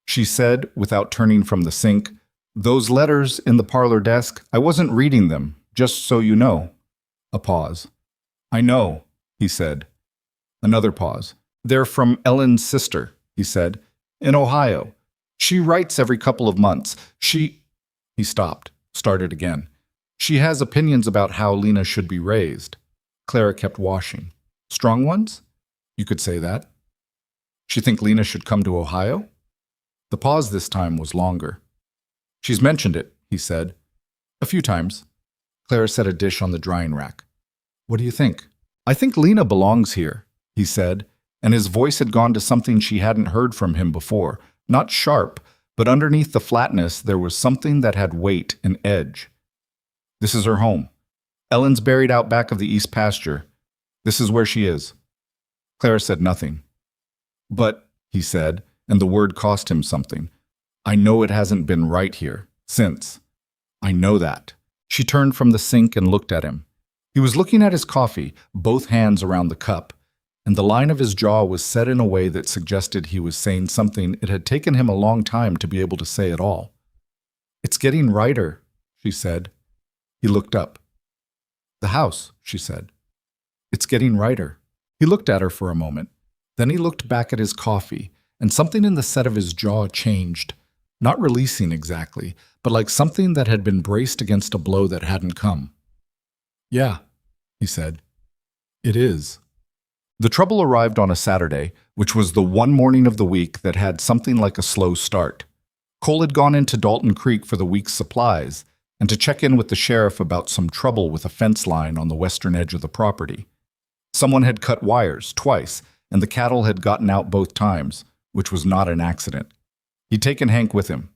she said, without turning from the sink, "Those letters in the parlor desk, I wasn't reading them, just so you know." A pause. "I know," he said. Another pause. "They're from Ellen's sister," he said, "in Ohio. She writes every couple of months. He stopped, started again. "She has opinions about how Lena should be raised." Clara kept washing. "Strong ones?" "You could say that." "She think Lena should come to Ohio?" The pause this time was longer. "She's mentioned it," he said. "A few times." Clara set a dish on the drying rack. "What do you think?" "I think Lena belongs here," he said, and his voice had gone to something she hadn't heard from him before. Not sharp, but underneath the flatness there was something that had weight and edge. "This is her home. Ellen's buried out back of the east pasture. This is where she is." Clara said nothing. "But," he said, and the word cost him something, "I know it hasn't been right here, since. I know that." She turned from the sink and looked at him. He was looking at his coffee, both hands around the cup, and the line of his jaw was set in a way that suggested he was saying something it had taken him a long time to be able to say at all. "It's getting righter," she said. He looked up. "The house," she said. "It's getting righter." He looked at her for a moment. Then he looked back at his coffee, and something in the set of his jaw changed, not releasing exactly, but like something that had been braced against a blow that hadn't come. "Yeah," he said. "It is." The trouble arrived on a Saturday, which was the one morning of the week that had something like a slow start. Cole had gone into Dalton Creek for the week's supplies and to check in with the sheriff about some trouble with a fence line on the western edge of the property. Someone had cut wires twice, and the cattle had gotten out both times, which was not an accident. He'd taken Hank with him.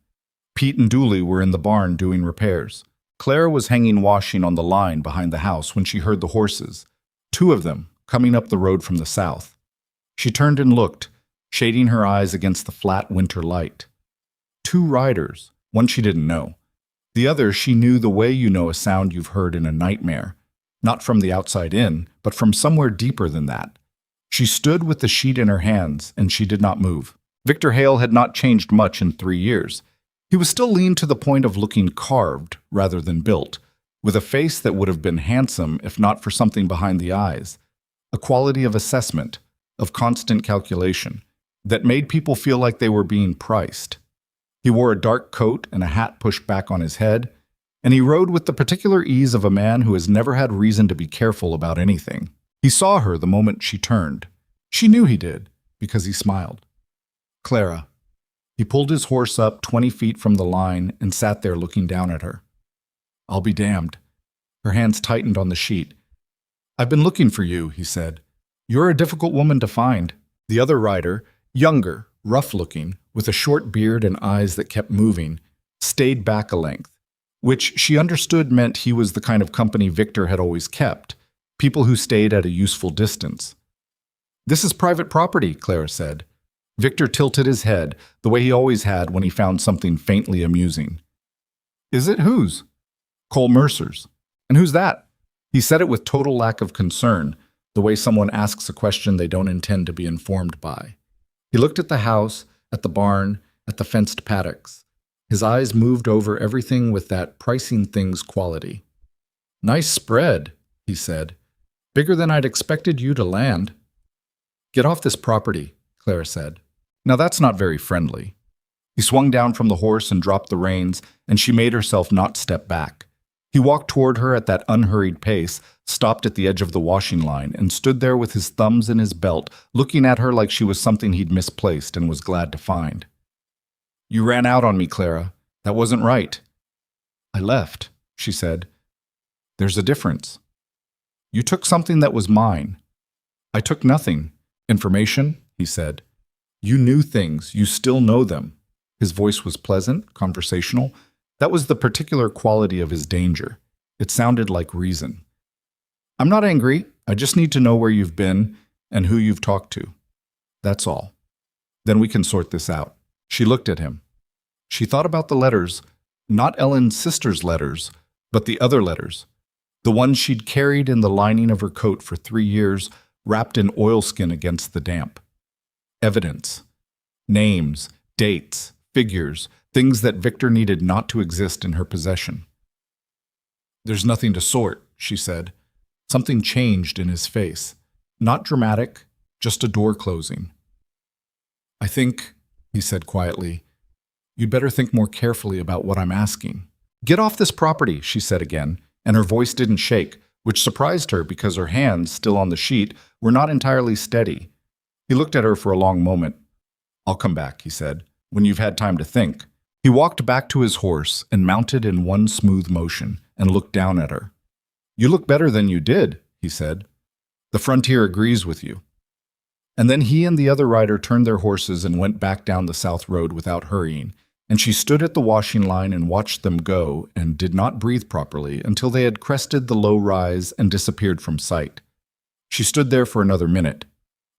Pete and Dooley were in the barn doing repairs. Clara was hanging washing on the line behind the house when she heard the horses, two of them, coming up the road from the south. She turned and looked, shading her eyes against the flat winter light. Two riders, one she didn't know. The other she knew the way you know a sound you've heard in a nightmare, not from the outside in, but from somewhere deeper than that. She stood with the sheet in her hands, and she did not move. Victor Hale had not changed much in 3 years. He was still lean to the point of looking carved rather than built, with a face that would have been handsome if not for something behind the eyes, a quality of assessment, of constant calculation, that made people feel like they were being priced. He wore a dark coat and a hat pushed back on his head, and he rode with the particular ease of a man who has never had reason to be careful about anything. He saw her the moment she turned. She knew he did, because he smiled. Clara. He pulled his horse up 20 feet from the line and sat there looking down at her. I'll be damned. Her hands tightened on the sheet. I've been looking for you, he said. You're a difficult woman to find. The other rider, younger, rough-looking, with a short beard and eyes that kept moving, stayed back a length, which she understood meant he was the kind of company Victor had always kept, people who stayed at a useful distance. This is private property, Clara said. Victor tilted his head, the way he always had when he found something faintly amusing. Is it whose? Cole Mercer's. And who's that? He said it with total lack of concern, the way someone asks a question they don't intend to be informed by. He looked at the house, at the barn, at the fenced paddocks. His eyes moved over everything with that pricing things quality. Nice spread, he said. Bigger than I'd expected you to land. Get off this property, Clara said. Now that's not very friendly. He swung down from the horse and dropped the reins, and she made herself not step back. He walked toward her at that unhurried pace, stopped at the edge of the washing line, and stood there with his thumbs in his belt, looking at her like she was something he'd misplaced and was glad to find. You ran out on me, Clara. That wasn't right. I left, she said. There's a difference. You took something that was mine. I took nothing. Information, he said. You knew things. You still know them. His voice was pleasant, conversational. That was the particular quality of his danger. It sounded like reason. I'm not angry. I just need to know where you've been and who you've talked to. That's all. Then we can sort this out. She looked at him. She thought about the letters, not Ellen's sister's letters, but the other letters, the ones she'd carried in the lining of her coat for 3 years, wrapped in oilskin against the damp. Evidence. Names, dates, figures, things that Victor needed not to exist in her possession. There's nothing to sort, she said. Something changed in his face. Not dramatic, just a door closing. I think, he said quietly, you'd better think more carefully about what I'm asking. Get off this property, she said again, and her voice didn't shake, which surprised her because her hands, still on the sheet, were not entirely steady. He looked at her for a long moment. I'll come back, he said, when you've had time to think. He walked back to his horse and mounted in one smooth motion and looked down at her. You look better than you did, he said. The frontier agrees with you. And then he and the other rider turned their horses and went back down the south road without hurrying, and she stood at the washing line and watched them go and did not breathe properly until they had crested the low rise and disappeared from sight. She stood there for another minute.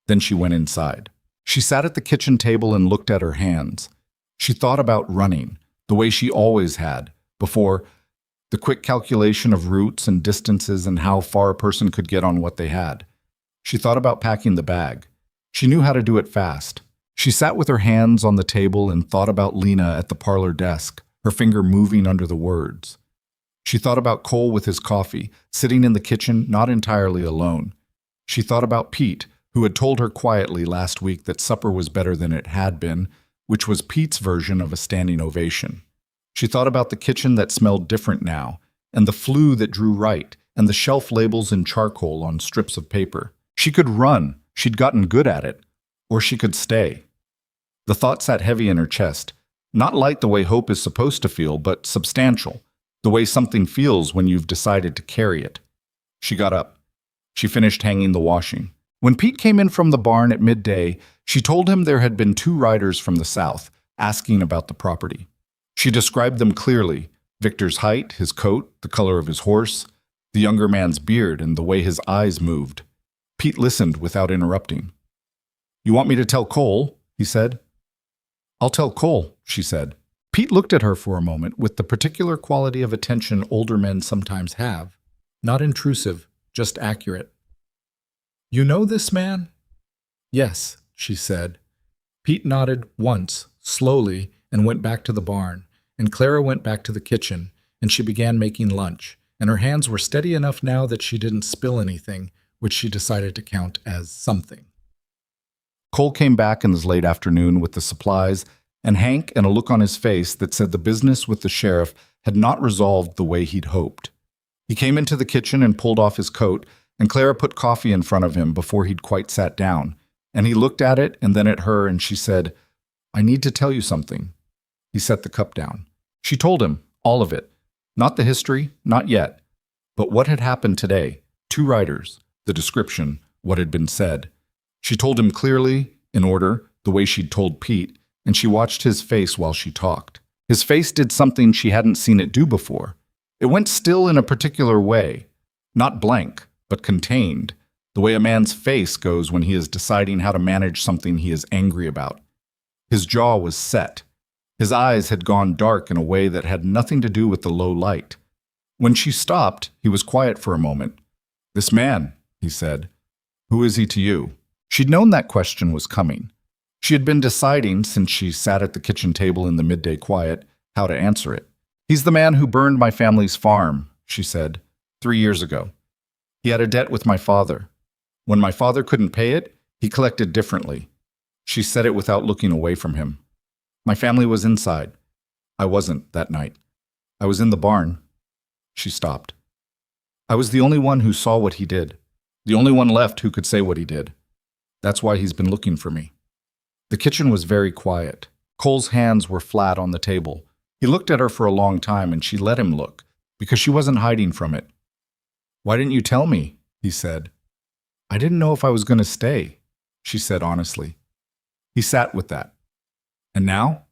Then she went inside. She sat at the kitchen table and looked at her hands. She thought about running, the way she always had, before, the quick calculation of routes and distances and how far a person could get on what they had. She thought about packing the bag. She knew how to do it fast. She sat with her hands on the table and thought about Lena at the parlor desk, her finger moving under the words. She thought about Cole with his coffee, sitting in the kitchen, not entirely alone. She thought about Pete, who had told her quietly last week that supper was better than it had been, which was Pete's version of a standing ovation. She thought about the kitchen that smelled different now, and the flue that drew right, and the shelf labels in charcoal on strips of paper. She could run, She'd gotten good at it. Or she could stay. The thought sat heavy in her chest. Not light the way hope is supposed to feel, but substantial. The way something feels when you've decided to carry it. She got up. She finished hanging the washing. When Pete came in from the barn at midday, she told him there had been 2 riders from the south, asking about the property. She described them clearly: Victor's height, his coat, the color of his horse, the younger man's beard, and the way his eyes moved. Pete listened without interrupting. "You want me to tell Cole?" he said. "I'll tell Cole," she said. Pete looked at her for a moment with the particular quality of attention older men sometimes have. Not intrusive, just accurate. "You know this man?" "Yes," she said. Pete nodded once, slowly, and went back to the barn, and Clara went back to the kitchen, and she began making lunch, and her hands were steady enough now that she didn't spill anything, which she decided to count as something. Cole came back in the late afternoon with the supplies, and Hank and a look on his face that said the business with the sheriff had not resolved the way he'd hoped. He came into the kitchen and pulled off his coat, and Clara put coffee in front of him before he'd quite sat down, and he looked at it and then at her, and she said, "I need to tell you something." He set the cup down. She told him, all of it. Not the history, not yet, but what had happened today. 2 riders, the description, what had been said. She told him clearly, in order, the way she'd told Pete, and she watched his face while she talked. His face did something she hadn't seen it do before. It went still in a particular way, not blank, but contained, the way a man's face goes when he is deciding how to manage something he is angry about. His jaw was set. His eyes had gone dark in a way that had nothing to do with the low light. When she stopped, he was quiet for a moment. "This man," he said, "who is he to you?" She'd known that question was coming. She had been deciding, since she sat at the kitchen table in the midday quiet, how to answer it. "He's the man who burned my family's farm," she said, 3 years ago. "He had a debt with my father. When my father couldn't pay it, he collected differently." She said it without looking away from him. "My family was inside. I wasn't that night. I was in the barn." She stopped. "I was the only one who saw what he did. The only one left who could say what he did. That's why he's been looking for me." The kitchen was very quiet. Cole's hands were flat on the table. He looked at her for a long time, and she let him look, because she wasn't hiding from it. "Why didn't you tell me?" he said. "I didn't know if I was going to stay," she said honestly. He sat with that. "And now?"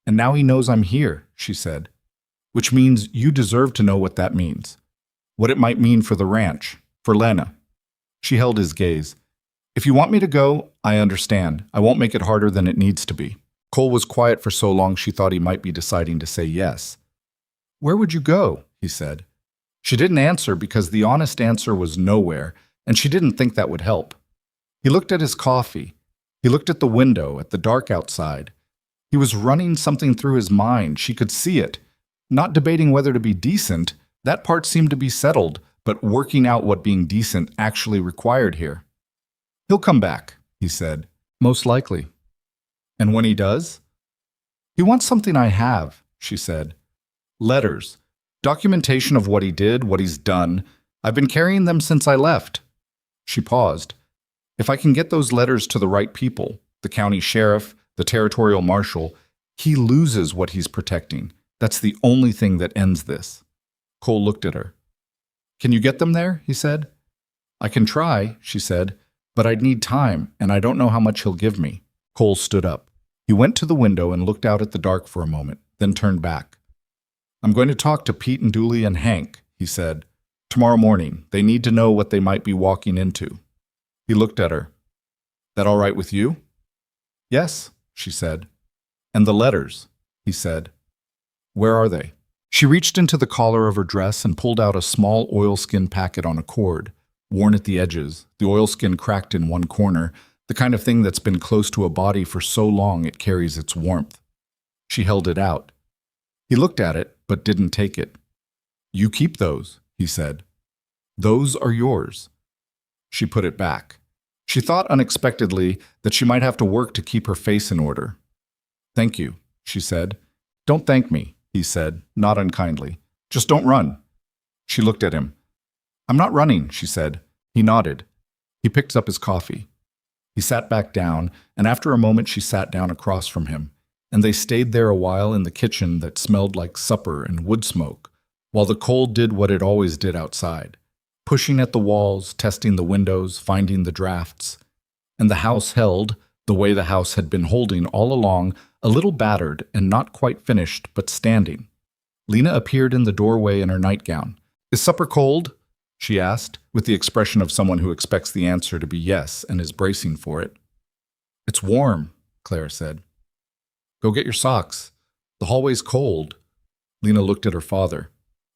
"And now he knows I'm here," she said. "Which means you deserve to know what that means. What it might mean for the ranch, for Lena." She held his gaze. "If you want me to go, I understand. I won't make it harder than it needs to be." Cole was quiet for so long she thought he might be deciding to say yes. "Where would you go?" he said. She didn't answer because the honest answer was nowhere, and she didn't think that would help. He looked at his coffee. He looked at the window, at the dark outside. He was running something through his mind. She could see it. Not debating whether to be decent, that part seemed to be settled, but working out what being decent actually required here. "He'll come back," he said. "Most likely." "And when he does?" "He wants something I have," she said. "Letters. Documentation of what he did, what he's done. I've been carrying them since I left." She paused. "If I can get those letters to the right people, the county sheriff, the territorial marshal, he loses what he's protecting. That's the only thing that ends this." Cole looked at her. "Can you get them there?" he said. "I can try," she said, "but I'd need time, and I don't know how much he'll give me." Cole stood up. He went to the window and looked out at the dark for a moment, then turned back. "I'm going to talk to Pete and Dooley and Hank," he said. "Tomorrow morning. They need to know what they might be walking into." He looked at her. "That all right with you?" "Yes," she said. "And the letters," he said. "Where are they?" She reached into the collar of her dress and pulled out a small oilskin packet on a cord, worn at the edges, the oilskin cracked in one corner, the kind of thing that's been close to a body for so long it carries its warmth. She held it out. He looked at it, but didn't take it. "You keep those," he said. "Those are yours." She put it back. She thought unexpectedly that she might have to work to keep her face in order. "Thank you," she said. "Don't thank me," he said, not unkindly. "Just don't run." She looked at him. "I'm not running," she said. He nodded. He picked up his coffee. He sat back down, and after a moment she sat down across from him, and they stayed there a while in the kitchen that smelled like supper and wood smoke, while the cold did what it always did outside, pushing at the walls, testing the windows, finding the drafts. And the house held, the way the house had been holding all along, a little battered and not quite finished, but standing. Lena appeared in the doorway in her nightgown. "Is supper cold?" she asked, with the expression of someone who expects the answer to be yes and is bracing for it. "It's warm," Clara said. "Go get your socks. The hallway's cold." Lena looked at her father.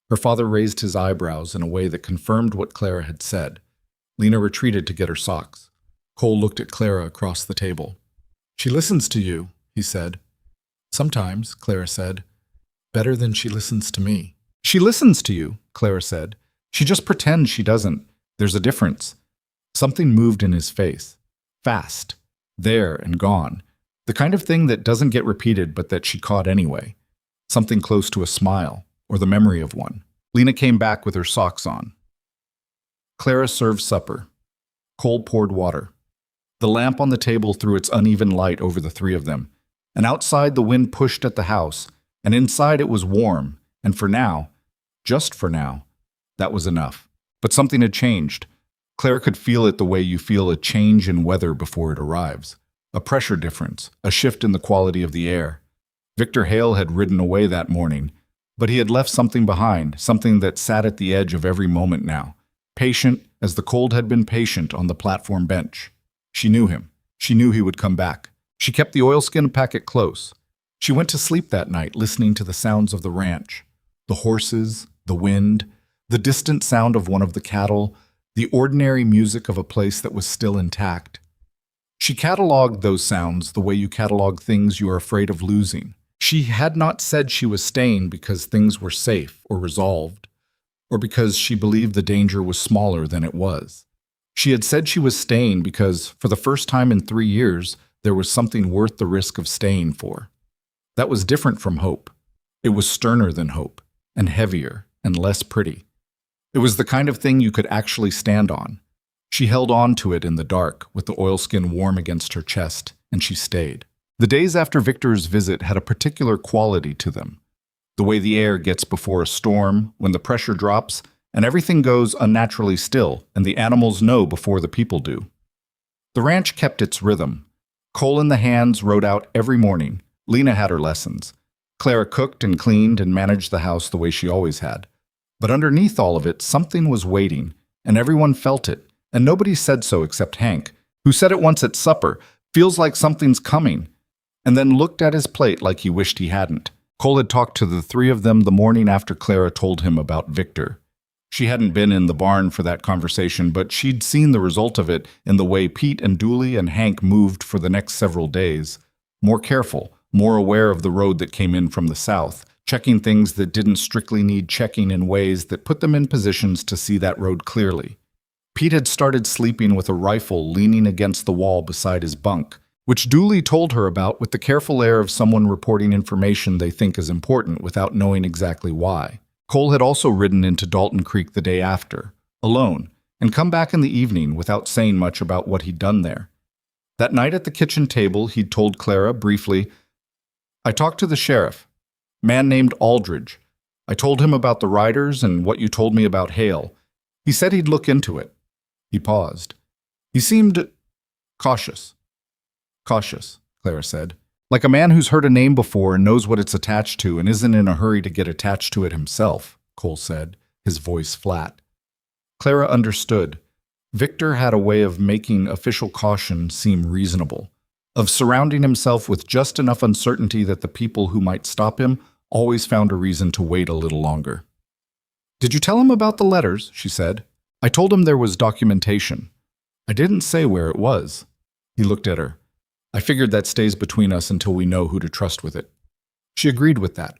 Her father raised his eyebrows in a way that confirmed what Clara had said. Lena retreated to get her socks. Cole looked at Clara across the table. "She listens to you," he said. "Sometimes," Clara said. "Better than she listens to me." "She listens to you," Clara said. "She just pretends she doesn't. There's a difference." Something moved in his face. Fast. There and gone. The kind of thing that doesn't get repeated but that she caught anyway. Something close to a smile, or the memory of one. Lena came back with her socks on. Clara served supper. Cole poured water. The lamp on the table threw its uneven light over the three of them, and outside the wind pushed at the house, and inside it was warm, and for now, just for now, that was enough. But something had changed. Clara could feel it the way you feel a change in weather before it arrives. A pressure difference, a shift in the quality of the air. Victor Hale had ridden away that morning, but he had left something behind, something that sat at the edge of every moment now, patient as the cold had been patient on the platform bench. She knew him. She knew he would come back. She kept the oilskin packet close. She went to sleep that night listening to the sounds of the ranch, the horses, the wind, the distant sound of one of the cattle, the ordinary music of a place that was still intact. She cataloged those sounds the way you catalog things you are afraid of losing. She had not said she was staying because things were safe or resolved, or because she believed the danger was smaller than it was. She had said she was staying because, for the first time in 3 years, there was something worth the risk of staying for. That was different from hope. It was sterner than hope, and heavier, and less pretty. It was the kind of thing you could actually stand on. She held on to it in the dark, with the oilskin warm against her chest, and she stayed. The days after Victor's visit had a particular quality to them. The way the air gets before a storm, when the pressure drops, and everything goes unnaturally still, and the animals know before the people do. The ranch kept its rhythm. Cole in the hands rode out every morning. Lena had her lessons. Clara cooked and cleaned and managed the house the way she always had. But underneath all of it, something was waiting, and everyone felt it, and nobody said so except Hank, who said it once at supper, "Feels like something's coming," and then looked at his plate like he wished he hadn't. Cole had talked to the three of them the morning after Clara told him about Victor. She hadn't been in the barn for that conversation, but she'd seen the result of it in the way Pete and Dooley and Hank moved for the next several days. More careful, more aware of the road that came in from the south, checking things that didn't strictly need checking in ways that put them in positions to see that road clearly. Pete had started sleeping with a rifle leaning against the wall beside his bunk, which Dooley told her about with the careful air of someone reporting information they think is important without knowing exactly why. Cole had also ridden into Dalton Creek the day after, alone, and come back in the evening without saying much about what he'd done there. That night at the kitchen table, he'd told Clara briefly, "I talked to the sheriff, man named Aldridge. I told him about the riders and what you told me about Hale. He said he'd look into it." He paused. He seemed cautious. "Cautious," Clara said. "Like a man who's heard a name before and knows what it's attached to and isn't in a hurry to get attached to it himself," Cole said, his voice flat. Clara understood. Victor had a way of making official caution seem reasonable, of surrounding himself with just enough uncertainty that the people who might stop him always found a reason to wait a little longer. "Did you tell him about the letters?" she said. "I told him there was documentation. I didn't say where it was." He looked at her. "I figured that stays between us until we know who to trust with it." She agreed with that.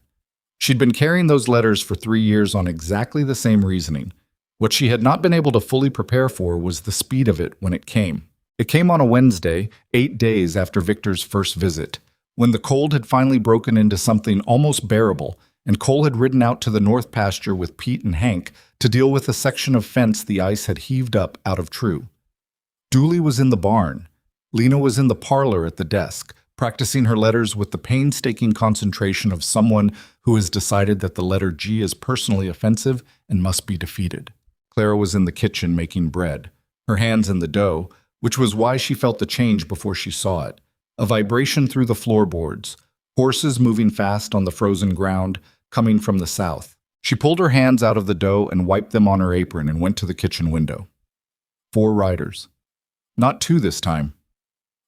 She'd been carrying those letters for 3 years on exactly the same reasoning. What she had not been able to fully prepare for was the speed of it when it came. It came on a Wednesday, 8 days after Victor's first visit, when the cold had finally broken into something almost bearable, and Cole had ridden out to the north pasture with Pete and Hank to deal with a section of fence the ice had heaved up out of True. Dooley was in the barn. Lena was in the parlor at the desk, practicing her letters with the painstaking concentration of someone who has decided that the letter G is personally offensive and must be defeated. Clara was in the kitchen making bread, her hands in the dough, which was why she felt the change before she saw it. A vibration through the floorboards, horses moving fast on the frozen ground, coming from the south. She pulled her hands out of the dough and wiped them on her apron and went to the kitchen window. 4 riders. Not 2 this time.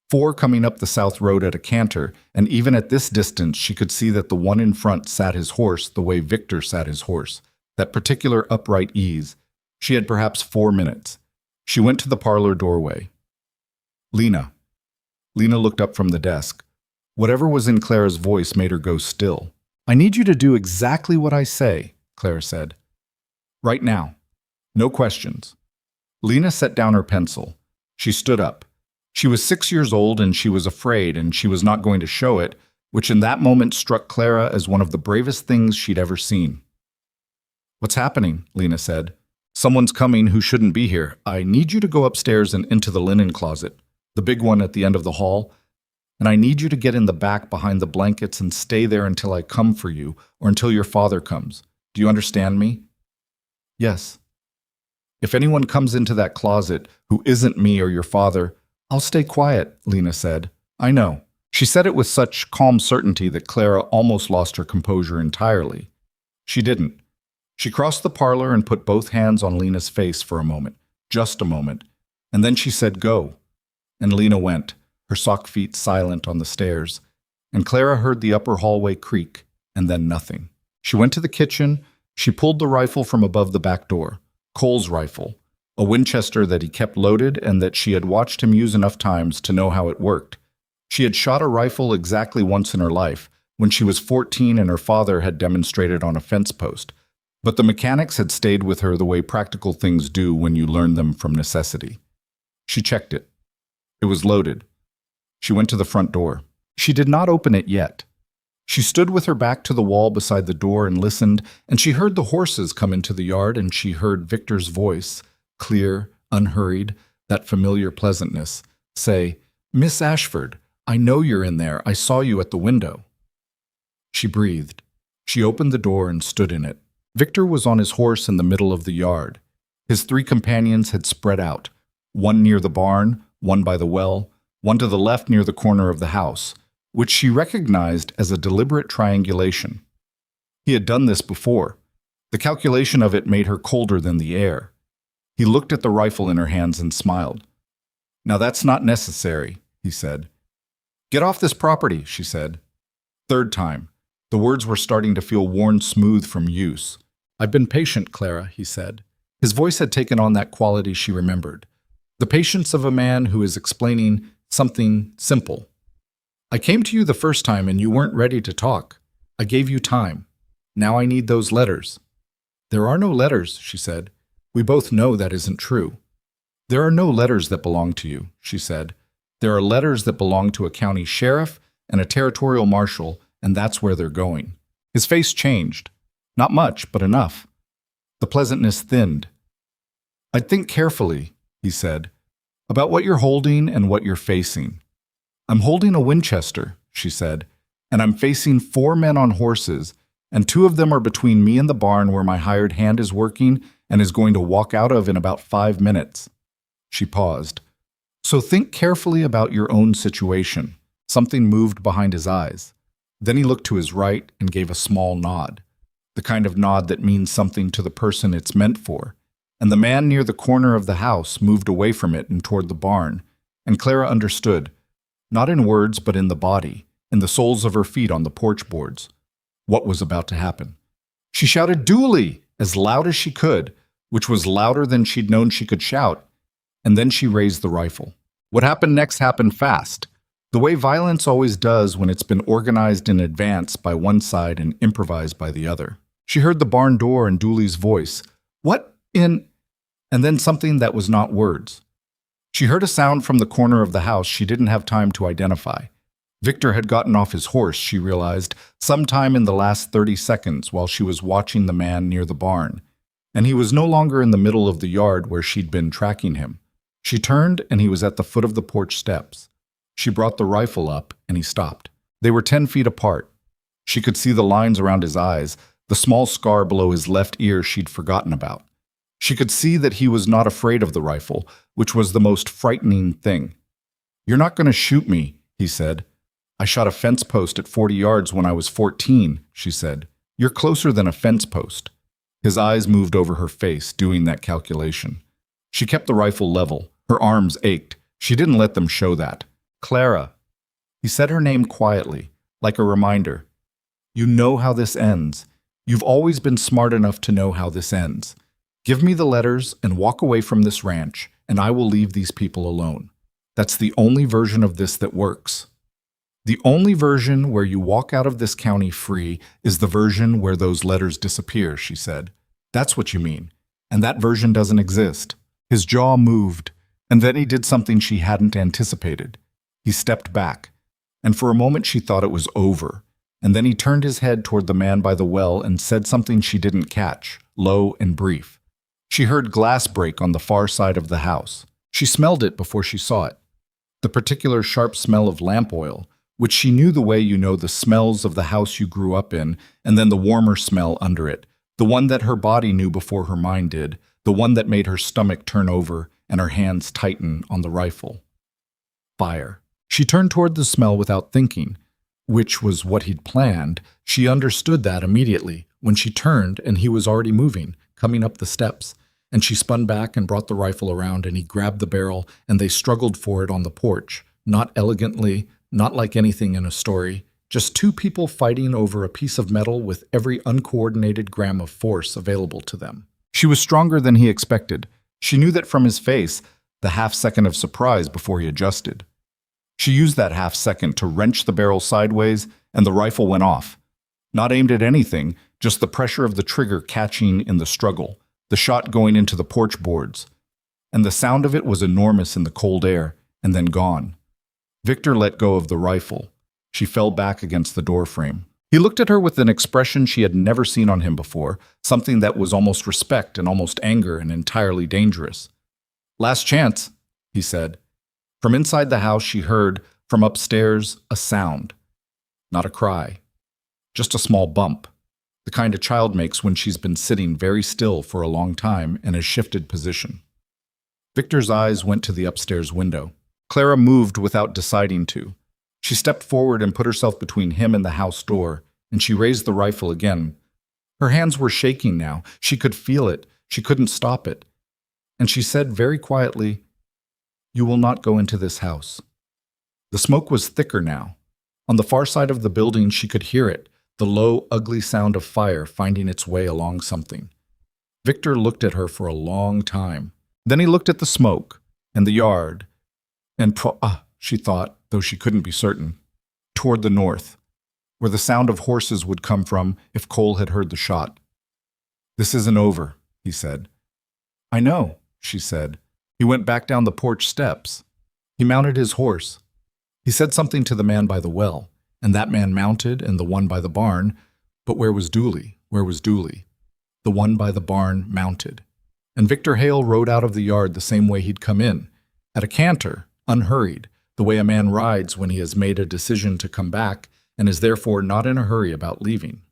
4 coming up the south road at a canter, and even at this distance she could see that the one in front sat his horse the way Victor sat his horse, that particular upright ease. She had perhaps 4 minutes. She went to the parlor doorway. Lena. Lena looked up from the desk. Whatever was in Clara's voice made her go still. I need you to do exactly what I say, Clara said. Right now. No questions. Lena set down her pencil. She stood up. She was 6 years old and she was afraid and she was not going to show it, which in that moment struck Clara as one of the bravest things she'd ever seen. What's happening? Lena said. Someone's coming who shouldn't be here. I need you to go upstairs and into the linen closet, the big one at the end of the hall, and I need you to get in the back behind the blankets and stay there until I come for you or until your father comes. Do you understand me? Yes. If anyone comes into that closet who isn't me or your father, I'll stay quiet, Lena said. I know. She said it with such calm certainty that Clara almost lost her composure entirely. She didn't. She crossed the parlor and put both hands on Lena's face for a moment, just a moment, and then she said, go. And Lena went, her sock feet silent on the stairs, and Clara heard the upper hallway creak, and then nothing. She went to the kitchen. She pulled the rifle from above the back door, Cole's rifle, a Winchester that he kept loaded and that she had watched him use enough times to know how it worked. She had shot a rifle exactly once in her life, when she was 14 and her father had demonstrated on a fence post, but the mechanics had stayed with her the way practical things do when you learn them from necessity. She checked it. It was loaded. She went to the front door. She did not open it yet. She stood with her back to the wall beside the door and listened, and she heard the horses come into the yard, and she heard Victor's voice, clear, unhurried, that familiar pleasantness, say, Miss Ashford, I know you're in there. I saw you at the window. She breathed. She opened the door and stood in it. Victor was on his horse in the middle of the yard. His 3 companions had spread out, one near the barn, one by the well, one to the left near the corner of the house, which she recognized as a deliberate triangulation. He had done this before. The calculation of it made her colder than the air. He looked at the rifle in her hands and smiled. Now that's not necessary, he said. Get off this property, she said. 3rd time. The words were starting to feel worn smooth from use. I've been patient, Clara, he said. His voice had taken on that quality she remembered. The patience of a man who is explaining something simple. I came to you the first time and you weren't ready to talk. I gave you time. Now I need those letters. There are no letters, she said. We both know that isn't true. There are no letters that belong to you, she said. There are letters that belong to a county sheriff and a territorial marshal, and that's where they're going. His face changed. Not much, but enough. The pleasantness thinned. I'd think carefully, he said, about what you're holding and what you're facing. I'm holding a Winchester, she said, and I'm facing 4 men on horses, and 2 of them are between me and the barn where my hired hand is working and is going to walk out of in about 5 minutes. She paused. So think carefully about your own situation. Something moved behind his eyes. Then he looked to his right and gave a small nod, the kind of nod that means something to the person it's meant for, and the man near the corner of the house moved away from it and toward the barn, and Clara understood, not in words but in the body, in the soles of her feet on the porch boards, what was about to happen. She shouted, "Dooley!" as loud as she could, which was louder than she'd known she could shout, and then she raised the rifle. What happened next happened fast, the way violence always does when it's been organized in advance by one side and improvised by the other. She heard the barn door and Dooley's voice, "What in—" and then something that was not words. She heard a sound from the corner of the house she didn't have time to identify. Victor had gotten off his horse, she realized, sometime in the last 30 seconds while she was watching the man near the barn, and he was no longer in the middle of the yard where she'd been tracking him. She turned and he was at the foot of the porch steps. She brought the rifle up, and he stopped. They were 10 feet apart. She could see the lines around his eyes, the small scar below his left ear she'd forgotten about. She could see that he was not afraid of the rifle, which was the most frightening thing. "You're not going to shoot me," he said. "I shot a fence post at 40 yards when I was 14, she said. "You're closer than a fence post." His eyes moved over her face, doing that calculation. She kept the rifle level. Her arms ached. She didn't let them show that. "Clara." He said her name quietly, like a reminder. "You know how this ends. You've always been smart enough to know how this ends. Give me the letters and walk away from this ranch, and I will leave these people alone. That's the only version of this that works. The only version where you walk out of this county free is the version where those letters disappear," she said. "That's what you mean, and that version doesn't exist." His jaw moved, and then he did something she hadn't anticipated. He stepped back, and for a moment she thought it was over, and then he turned his head toward the man by the well and said something she didn't catch, low and brief. She heard glass break on the far side of the house. She smelled it before she saw it. The particular sharp smell of lamp oil, which she knew the way you know the smells of the house you grew up in, and then the warmer smell under it, the one that her body knew before her mind did, the one that made her stomach turn over and her hands tighten on the rifle. Fire. She turned toward the smell without thinking, which was what he'd planned. She understood that immediately when she turned and he was already moving, coming up the steps, and she spun back and brought the rifle around and he grabbed the barrel and they struggled for it on the porch, not elegantly, not like anything in a story, just two people fighting over a piece of metal with every uncoordinated gram of force available to them. She was stronger than he expected. She knew that from his face, the half-second of surprise before he adjusted. She used that half-second to wrench the barrel sideways, and the rifle went off. Not aimed at anything, just the pressure of the trigger catching in the struggle, the shot going into the porch boards. And the sound of it was enormous in the cold air, and then gone. Victor let go of the rifle. She fell back against the doorframe. He looked at her with an expression she had never seen on him before, something that was almost respect and almost anger and entirely dangerous. "Last chance," he said. From inside the house she heard, from upstairs, a sound. Not a cry. Just a small bump. The kind a child makes when she's been sitting very still for a long time and has shifted position. Victor's eyes went to the upstairs window. Clara moved without deciding to. She stepped forward and put herself between him and the house door, and she raised the rifle again. Her hands were shaking now. She could feel it. She couldn't stop it. And she said very quietly, "You will not go into this house." The smoke was thicker now. On the far side of the building she could hear it, the low, ugly sound of fire finding its way along something. Victor looked at her for a long time. Then he looked at the smoke and the yard, and she thought, though she couldn't be certain, toward the north, where the sound of horses would come from if Cole had heard the shot. "This isn't over," he said. "I know," she said. He went back down the porch steps. He mounted his horse. He said something to the man by the well, and that man mounted, and the one by the barn. But where was Dooley? Where was Dooley? The one by the barn mounted. And Victor Hale rode out of the yard the same way he'd come in, at a canter, unhurried, the way a man rides when he has made a decision to come back and is therefore not in a hurry about leaving.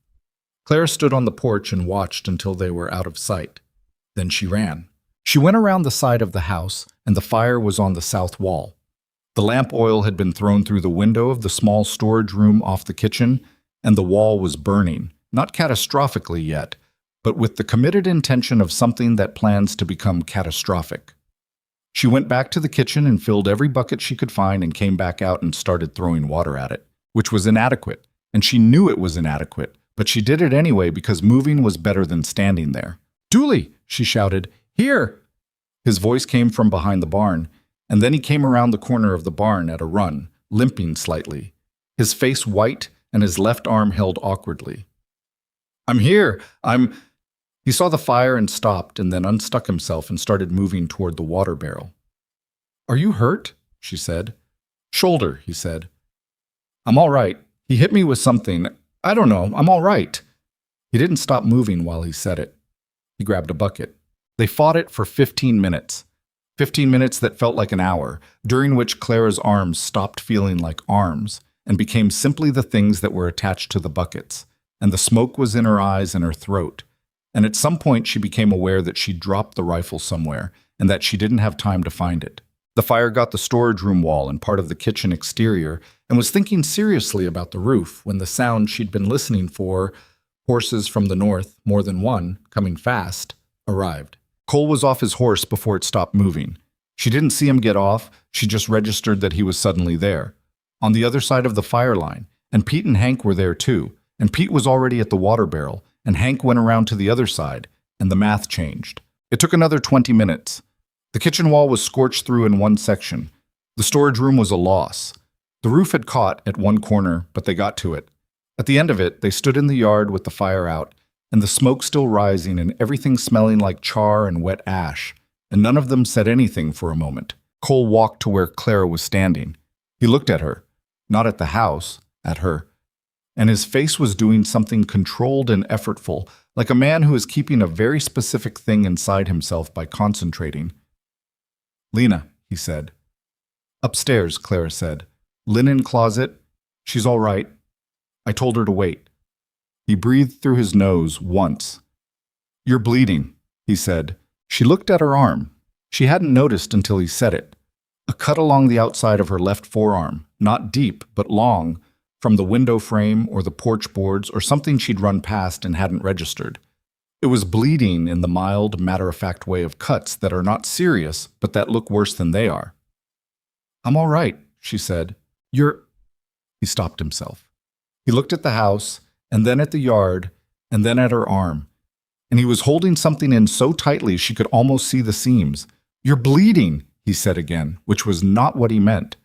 Clara stood on the porch and watched until they were out of sight. Then she ran. She went around the side of the house, and the fire was on the south wall. The lamp oil had been thrown through the window of the small storage room off the kitchen, and the wall was burning, not catastrophically yet, but with the committed intention of something that plans to become catastrophic. She went back to the kitchen and filled every bucket she could find and came back out and started throwing water at it, which was inadequate, and she knew it was inadequate, but she did it anyway because moving was better than standing there. "Dooley!" she shouted. "Here!" His voice came from behind the barn, and then he came around the corner of the barn at a run, limping slightly, his face white and his left arm held awkwardly. "I'm here! He saw the fire and stopped and then unstuck himself and started moving toward the water barrel. "Are you hurt?" she said. "Shoulder," he said. "I'm all right. He hit me with something. I don't know. I'm all right." He didn't stop moving while he said it. He grabbed a bucket. They fought it for 15 minutes. 15 minutes that felt like an hour, during which Clara's arms stopped feeling like arms and became simply the things that were attached to the buckets, and the smoke was in her eyes and her throat. And at some point she became aware that she'd dropped the rifle somewhere and that she didn't have time to find it. The fire got the storage room wall and part of the kitchen exterior and was thinking seriously about the roof when the sound she'd been listening for, horses from the north, more than one, coming fast, arrived. Cole was off his horse before it stopped moving. She didn't see him get off, she just registered that he was suddenly there. On the other side of the fire line, and Pete and Hank were there too, and Pete was already at the water barrel, and Hank went around to the other side, and the math changed. It took another 20 minutes. The kitchen wall was scorched through in one section. The storage room was a loss. The roof had caught at one corner, but they got to it. At the end of it, they stood in the yard with the fire out, and the smoke still rising and everything smelling like char and wet ash, and none of them said anything for a moment. Cole walked to where Clara was standing. He looked at her, not at the house, at her, and his face was doing something controlled and effortful, like a man who is keeping a very specific thing inside himself by concentrating. "Lena," he said. "Upstairs," Clara said. "Linen closet. She's all right. I told her to wait." He breathed through his nose once. "You're bleeding," he said. She looked at her arm. She hadn't noticed until he said it. A cut along the outside of her left forearm, not deep, but long, from the window frame or the porch boards or something she'd run past and hadn't registered. It was bleeding in the mild, matter-of-fact way of cuts that are not serious, but that look worse than they are. "I'm all right," she said. "You're—" He stopped himself. He looked at the house, and then at the yard, and then at her arm. And he was holding something in so tightly she could almost see the seams. "You're bleeding," he said again, which was not what he meant.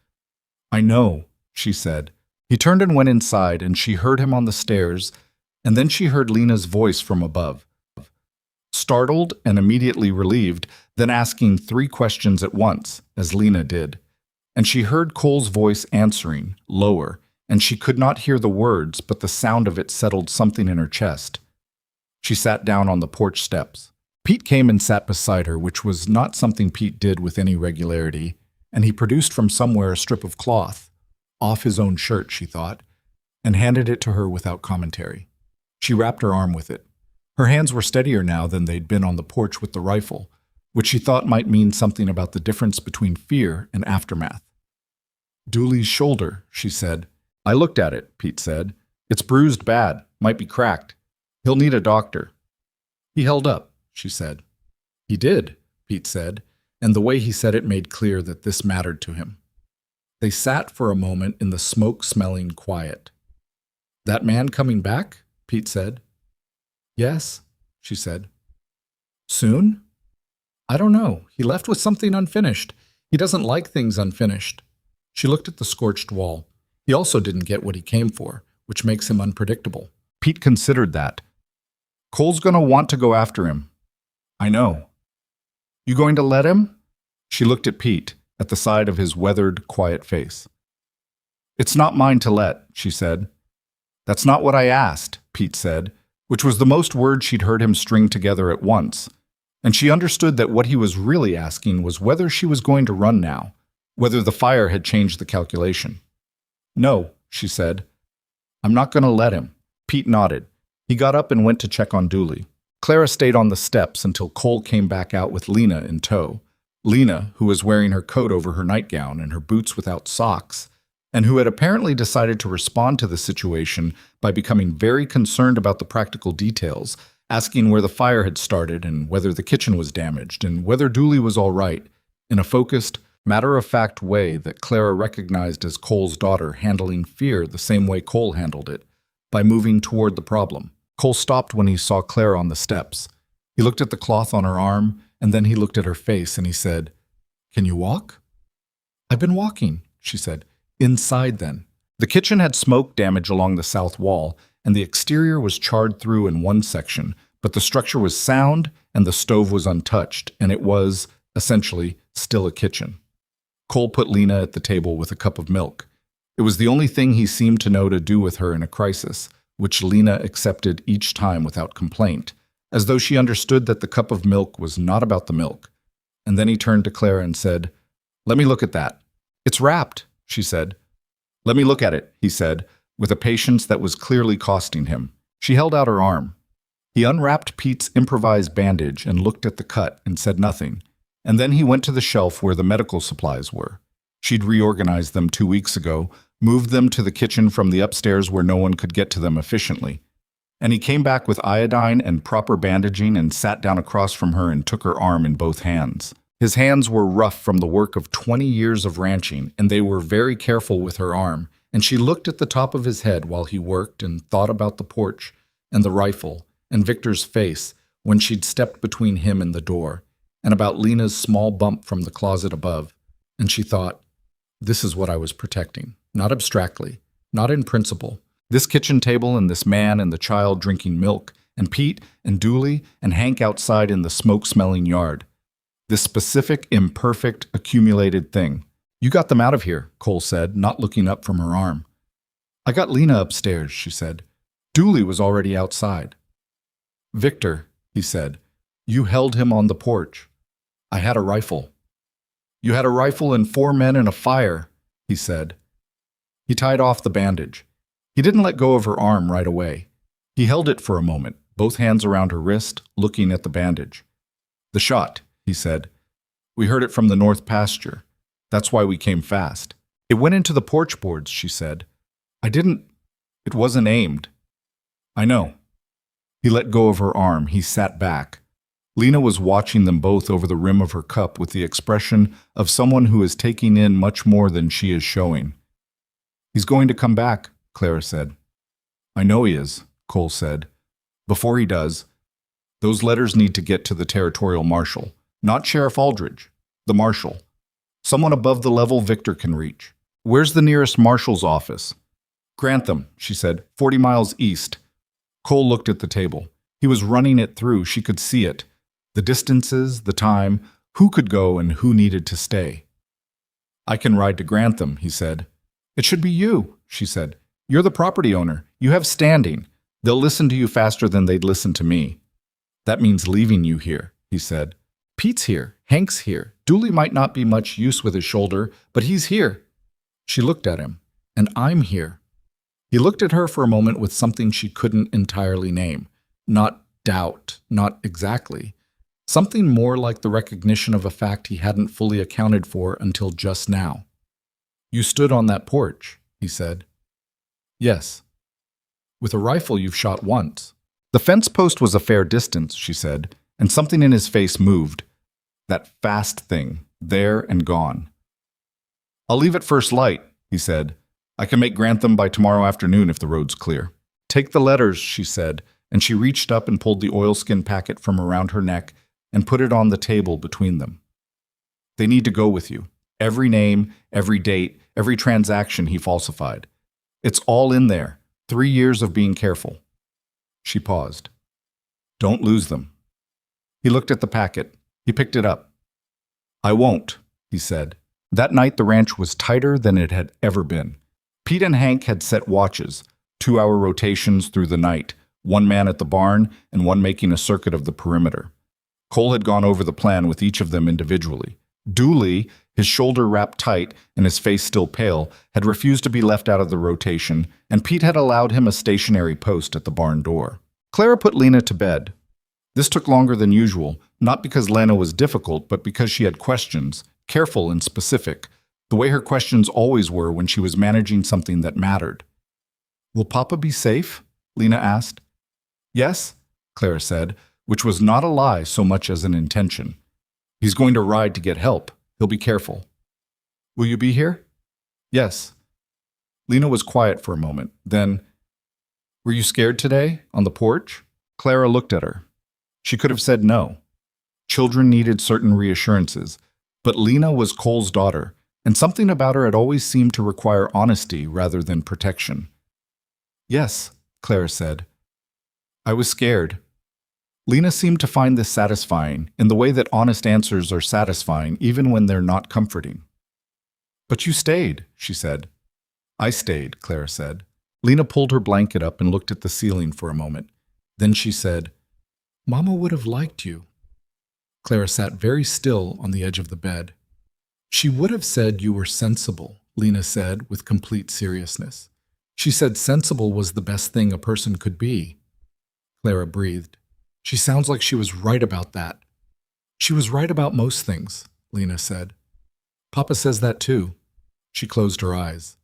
"I know," she said. He turned and went inside, and she heard him on the stairs, and then she heard Lena's voice from above. Startled and immediately relieved, then asking 3 questions at once, as Lena did. And she heard Cole's voice answering, lower, and she could not hear the words, but the sound of it settled something in her chest. She sat down on the porch steps. Pete came and sat beside her, which was not something Pete did with any regularity, and he produced from somewhere a strip of cloth, off his own shirt, she thought, and handed it to her without commentary. She wrapped her arm with it. Her hands were steadier now than they'd been on the porch with the rifle, which she thought might mean something about the difference between fear and aftermath. "Dooley's shoulder," she said. "I looked at it," Pete said. "It's bruised bad, might be cracked. He'll need a doctor." "He held up," she said. "He did," Pete said, and the way he said it made clear that this mattered to him. They sat for a moment in the smoke-smelling quiet. "That man coming back?" Pete said. "Yes," she said. "Soon?" "I don't know. He left with something unfinished. He doesn't like things unfinished." She looked at the scorched wall. He also didn't get what he came for, which makes him unpredictable. Pete considered that. "Cole's going to want to go after him." "I know." "You going to let him?" She looked at Pete, at the side of his weathered, quiet face. "It's not mine to let," she said. "That's not what I asked," Pete said, which was the most words she'd heard him string together at once. And she understood that what he was really asking was whether she was going to run now, whether the fire had changed the calculation. "No," she said. "I'm not going to let him." Pete nodded. He got up and went to check on Dooley. Clara stayed on the steps until Cole came back out with Lena in tow. Lena, who was wearing her coat over her nightgown and her boots without socks, and who had apparently decided to respond to the situation by becoming very concerned about the practical details, asking where the fire had started and whether the kitchen was damaged and whether Dooley was all right, in a focused, matter-of-fact way that Clara recognized as Cole's daughter handling fear the same way Cole handled it, by moving toward the problem. Cole stopped when he saw Clara on the steps. He looked at the cloth on her arm, and then he looked at her face, and he said, "Can you walk?" "I've been walking," she said. "Inside, then." The kitchen had smoke damage along the south wall, and the exterior was charred through in one section, but the structure was sound, and the stove was untouched, and it was, essentially, still a kitchen. Cole put Lena at the table with a cup of milk. It was the only thing he seemed to know to do with her in a crisis, which Lena accepted each time without complaint, as though she understood that the cup of milk was not about the milk, and then he turned to Clara and said, "Let me look at that." "It's wrapped," she said. "Let me look at it," he said, with a patience that was clearly costing him. She held out her arm. He unwrapped Pete's improvised bandage and looked at the cut and said nothing, and then he went to the shelf where the medical supplies were. She'd reorganized them 2 weeks ago, moved them to the kitchen from the upstairs where no one could get to them efficiently. And he came back with iodine and proper bandaging and sat down across from her and took her arm in both hands. His hands were rough from the work of 20 years of ranching, and they were very careful with her arm, and she looked at the top of his head while he worked and thought about the porch and the rifle and Victor's face when she'd stepped between him and the door, and about Lena's small bump from the closet above. And she thought, this is what I was protecting, not abstractly, not in principle. This kitchen table and this man and the child drinking milk, and Pete and Dooley and Hank outside in the smoke-smelling yard. This specific, imperfect, accumulated thing. "You got them out of here," Cole said, not looking up from her arm. "I got Lena upstairs," she said. "Dooley was already outside." "Victor," he said, "you held him on the porch. I had a rifle." "You had a rifle and 4 men and a fire," he said. He tied off the bandage. He didn't let go of her arm right away. He held it for a moment, both hands around her wrist, looking at the bandage. "The shot," he said. "We heard it from the north pasture. That's why we came fast. It went into the porch boards," she said. It wasn't aimed." "I know." He let go of her arm. He sat back. Lena was watching them both over the rim of her cup with the expression of someone who is taking in much more than she is showing. "He's going to come back," Clara said. "I know he is," Cole said. "Before he does, those letters need to get to the territorial marshal, not Sheriff Aldridge, the marshal. Someone above the level Victor can reach. Where's the nearest marshal's office?" "Grantham," she said, 40 miles east." Cole looked at the table. He was running it through. She could see it. The distances, the time, who could go and who needed to stay. "I can ride to Grantham," he said. "It should be you," she said. "You're the property owner. You have standing. They'll listen to you faster than they'd listen to me." "That means leaving you here," he said. "Pete's here. Hank's here. Dooley might not be much use with his shoulder, but he's here." She looked at him. "And I'm here." He looked at her for a moment with something she couldn't entirely name. Not doubt, not exactly. Something more like the recognition of a fact he hadn't fully accounted for until just now. "You stood on that porch," he said. "Yes." "With a rifle you've shot once." "The fence post was a fair distance," she said, and something in his face moved. That fast thing, there and gone. "I'll leave at first light," he said. "I can make Grantham by tomorrow afternoon if the road's clear." "Take the letters," she said, and she reached up and pulled the oilskin packet from around her neck and put it on the table between them. "They need to go with you. Every name, every date, every transaction he falsified. It's all in there. 3 years of being careful." She paused. "Don't lose them." He looked at the packet. He picked it up. "I won't," he said. That night the ranch was tighter than it had ever been. Pete and Hank had set watches, 2-hour rotations through the night, one man at the barn and one making a circuit of the perimeter. Cole had gone over the plan with each of them individually. Dooley, his shoulder wrapped tight and his face still pale, had refused to be left out of the rotation, and Pete had allowed him a stationary post at the barn door. Clara put Lena to bed. This took longer than usual, not because Lena was difficult, but because she had questions, careful and specific, the way her questions always were when she was managing something that mattered. "Will Papa be safe?" Lena asked. "Yes," Clara said, which was not a lie so much as an intention. "He's going to ride to get help. He'll be careful." "Will you be here?" "Yes." Lena was quiet for a moment. Then, "Were you scared today, on the porch?" Clara looked at her. She could have said no. Children needed certain reassurances, but Lena was Cole's daughter, and something about her had always seemed to require honesty rather than protection. "Yes," Clara said. "I was scared." Lena seemed to find this satisfying, in the way that honest answers are satisfying even when they're not comforting. "But you stayed," she said. "I stayed," Clara said. Lena pulled her blanket up and looked at the ceiling for a moment. Then she said, "Mama would have liked you." Clara sat very still on the edge of the bed. She would have said you were sensible, Lena said with complete seriousness. She said sensible was the best thing a person could be. Clara breathed. She sounds like she was right about that. She was right about most things, Lena said. Papa says that too. She closed her eyes.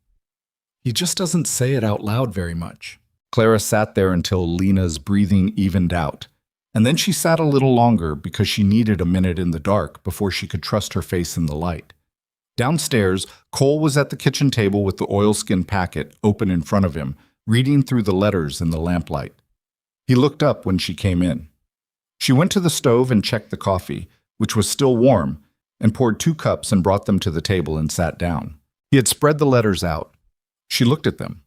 He just doesn't say it out loud very much. Clara sat there until Lena's breathing evened out, and then she sat a little longer because she needed a minute in the dark before she could trust her face in the light. Downstairs, Cole was at the kitchen table with the oilskin packet open in front of him, reading through the letters in the lamplight. He looked up when she came in. She went to the stove and checked the coffee, which was still warm, and poured 2 cups and brought them to the table and sat down. He had spread the letters out. She looked at them.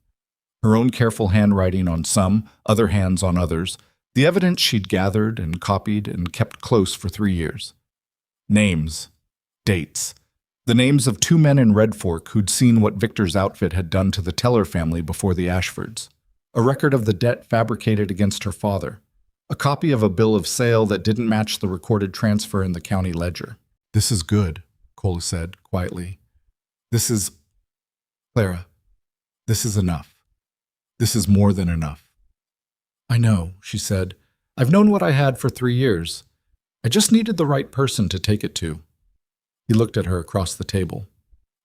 Her own careful handwriting on some, other hands on others, the evidence she'd gathered and copied and kept close for 3 years. Names. Dates. The names of 2 men in Red Fork who'd seen what Victor's outfit had done to the Teller family before the Ashfords. A record of the debt fabricated against her father. A copy of a bill of sale that didn't match the recorded transfer in the county ledger. This is good, Cole said quietly. This is... Clara, this is enough. This is more than enough. I know, she said. I've known what I had for 3 years. I just needed the right person to take it to. He looked at her across the table.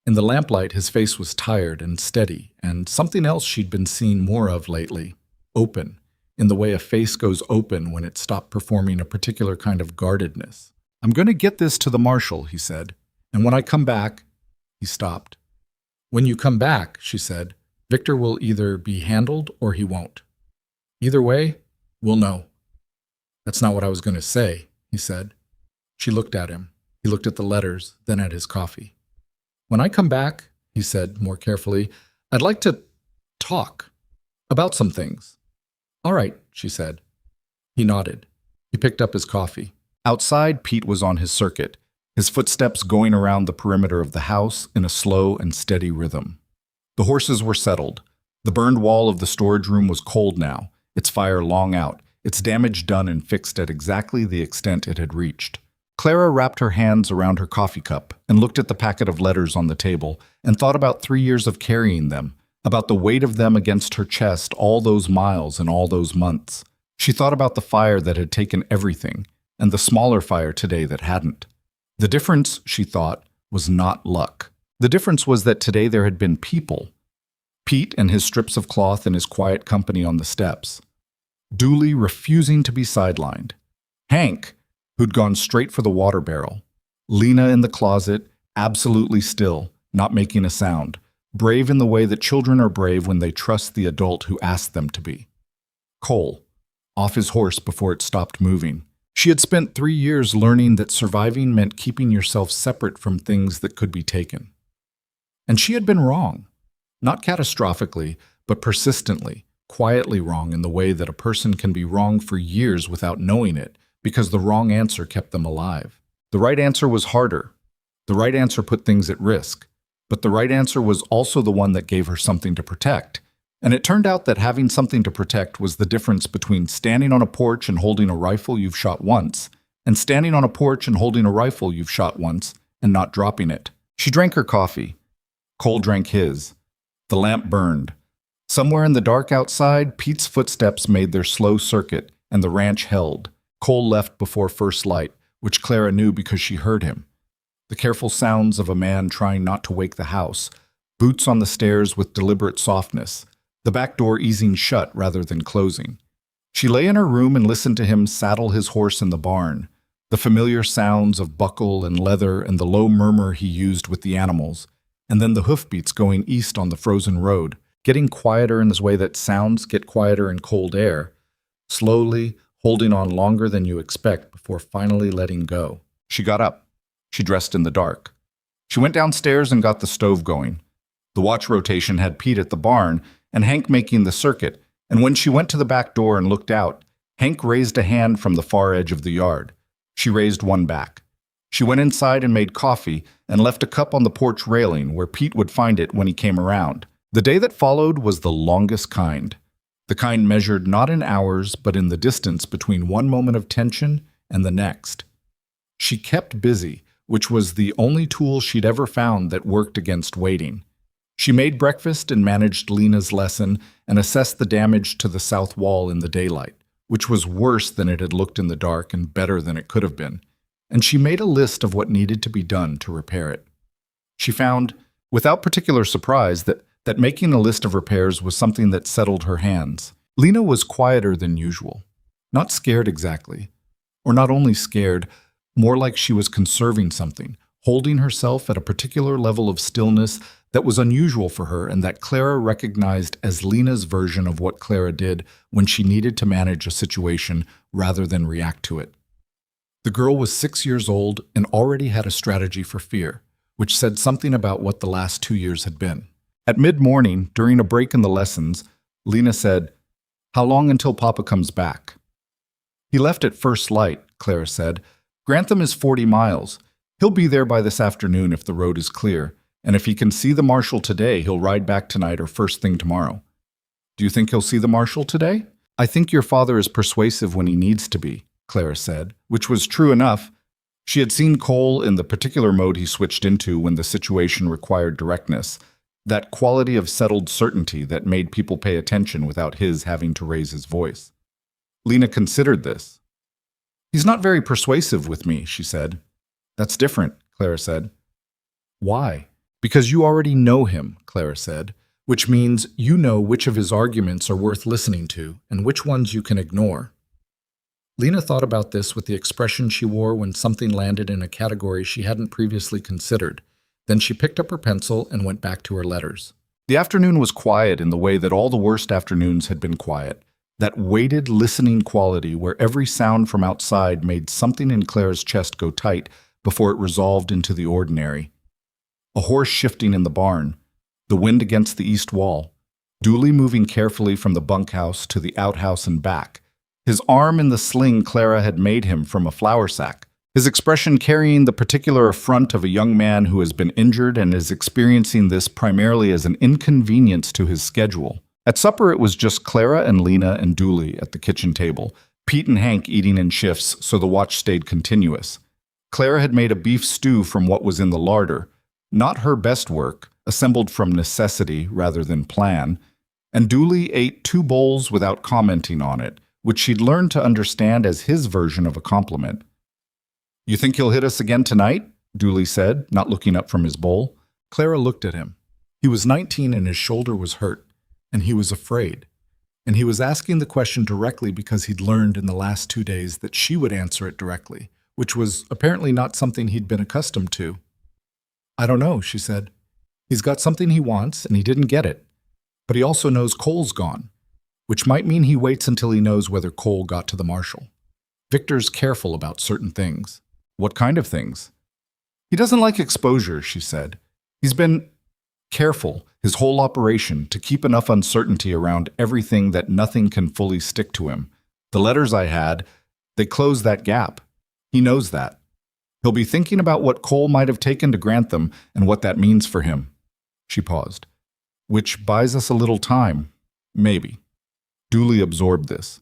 In the lamplight, his face was tired and steady, and something else she'd been seeing more of lately. Open, in the way a face goes open when it stopped performing a particular kind of guardedness. I'm going to get this to the marshal, he said. And when I come back... He stopped. When you come back, she said, Victor will either be handled or he won't. Either way, we'll know. That's not what I was going to say, he said. She looked at him. He looked at the letters, then at his coffee. When I come back, he said more carefully, I'd like to talk about some things. All right, she said. He nodded. He picked up his coffee. Outside, Pete was on his circuit, his footsteps going around the perimeter of the house in a slow and steady rhythm. The horses were settled. The burned wall of the storage room was cold now, its fire long out, its damage done and fixed at exactly the extent it had reached. Clara wrapped her hands around her coffee cup and looked at the packet of letters on the table and thought about 3 years of carrying them, about the weight of them against her chest all those miles and all those months. She thought about the fire that had taken everything and the smaller fire today that hadn't. The difference, she thought, was not luck. The difference was that today there had been people. Pete and his strips of cloth and his quiet company on the steps. Dooley refusing to be sidelined. Hank, who'd gone straight for the water barrel. Lena in the closet, absolutely still, not making a sound, brave in the way that children are brave when they trust the adult who asked them to be. Cole, off his horse before it stopped moving. She had spent 3 years learning that surviving meant keeping yourself separate from things that could be taken. And she had been wrong. Not catastrophically, but persistently, quietly wrong in the way that a person can be wrong for years without knowing it, because the wrong answer kept them alive. The right answer was harder. The right answer put things at risk. But the right answer was also the one that gave her something to protect. And it turned out that having something to protect was the difference between standing on a porch and holding a rifle you've shot once, and standing on a porch and holding a rifle you've shot once and not dropping it. She drank her coffee. Cole drank his. The lamp burned. Somewhere in the dark outside, Pete's footsteps made their slow circuit, and the ranch held. Cole left before first light, which Clara knew because she heard him. The careful sounds of a man trying not to wake the house, boots on the stairs with deliberate softness, the back door easing shut rather than closing. She lay in her room and listened to him saddle his horse in the barn, the familiar sounds of buckle and leather and the low murmur he used with the animals, and then the hoofbeats going east on the frozen road, getting quieter in this way that sounds get quieter in cold air, slowly, holding on longer than you expect before finally letting go. She got up. She dressed in the dark. She went downstairs and got the stove going. The watch rotation had Pete at the barn and Hank making the circuit, and when she went to the back door and looked out, Hank raised a hand from the far edge of the yard. She raised one back. She went inside and made coffee and left a cup on the porch railing where Pete would find it when he came around. The day that followed was the longest kind. The kind measured not in hours, but in the distance between one moment of tension and the next. She kept busy, which was the only tool she'd ever found that worked against waiting. She made breakfast and managed Lena's lesson and assessed the damage to the south wall in the daylight, which was worse than it had looked in the dark and better than it could have been. And she made a list of what needed to be done to repair it. She found, without particular surprise, that making a list of repairs was something that settled her hands. Lena was quieter than usual. Not scared exactly. Or not only scared, more like she was conserving something, holding herself at a particular level of stillness that was unusual for her and that Clara recognized as Lena's version of what Clara did when she needed to manage a situation rather than react to it. The girl was 6 years old and already had a strategy for fear, which said something about what the last 2 years had been. At mid-morning, during a break in the lessons, Lena said, "How long until Papa comes back?" "He left at first light," Clara said. "Grantham is 40 miles. He'll be there by this afternoon if the road is clear, and if he can see the marshal today, he'll ride back tonight or first thing tomorrow." "Do you think he'll see the marshal today?" "I think your father is persuasive when he needs to be," Clara said, which was true enough. She had seen Cole in the particular mode he switched into when the situation required directness, that quality of settled certainty that made people pay attention without his having to raise his voice. Lena considered this. "He's not very persuasive with me," she said. "That's different," Clara said. "Why?" "Because you already know him," Clara said, "which means you know which of his arguments are worth listening to and which ones you can ignore." Lena thought about this with the expression she wore when something landed in a category she hadn't previously considered. Then she picked up her pencil and went back to her letters. The afternoon was quiet in the way that all the worst afternoons had been quiet. That weighted listening quality where every sound from outside made something in Clara's chest go tight before it resolved into the ordinary. A horse shifting in the barn, the wind against the east wall, Dooley moving carefully from the bunkhouse to the outhouse and back, his arm in the sling Clara had made him from a flour sack, his expression carrying the particular affront of a young man who has been injured and is experiencing this primarily as an inconvenience to his schedule. At supper, it was just Clara and Lena and Dooley at the kitchen table, Pete and Hank eating in shifts so the watch stayed continuous. Clara had made a beef stew from what was in the larder, not her best work, assembled from necessity rather than plan, and Dooley ate 2 bowls without commenting on it, which she'd learned to understand as his version of a compliment. "You think he'll hit us again tonight?" Dooley said, not looking up from his bowl. Clara looked at him. He was 19 and his shoulder was hurt, and he was afraid. And he was asking the question directly because he'd learned in the last 2 days that she would answer it directly, which was apparently not something he'd been accustomed to. "I don't know," she said. "He's got something he wants, and he didn't get it. But he also knows Cole's gone, which might mean he waits until he knows whether Cole got to the marshal. Victor's careful about certain things." "What kind of things?" "He doesn't like exposure," she said. "He's been careful, his whole operation, to keep enough uncertainty around everything that nothing can fully stick to him. The letters I had, they closed that gap. He knows that. He'll be thinking about what Cole might have taken to Grantham and what that means for him." She paused. "Which buys us a little time. Maybe." Dooley absorbed this.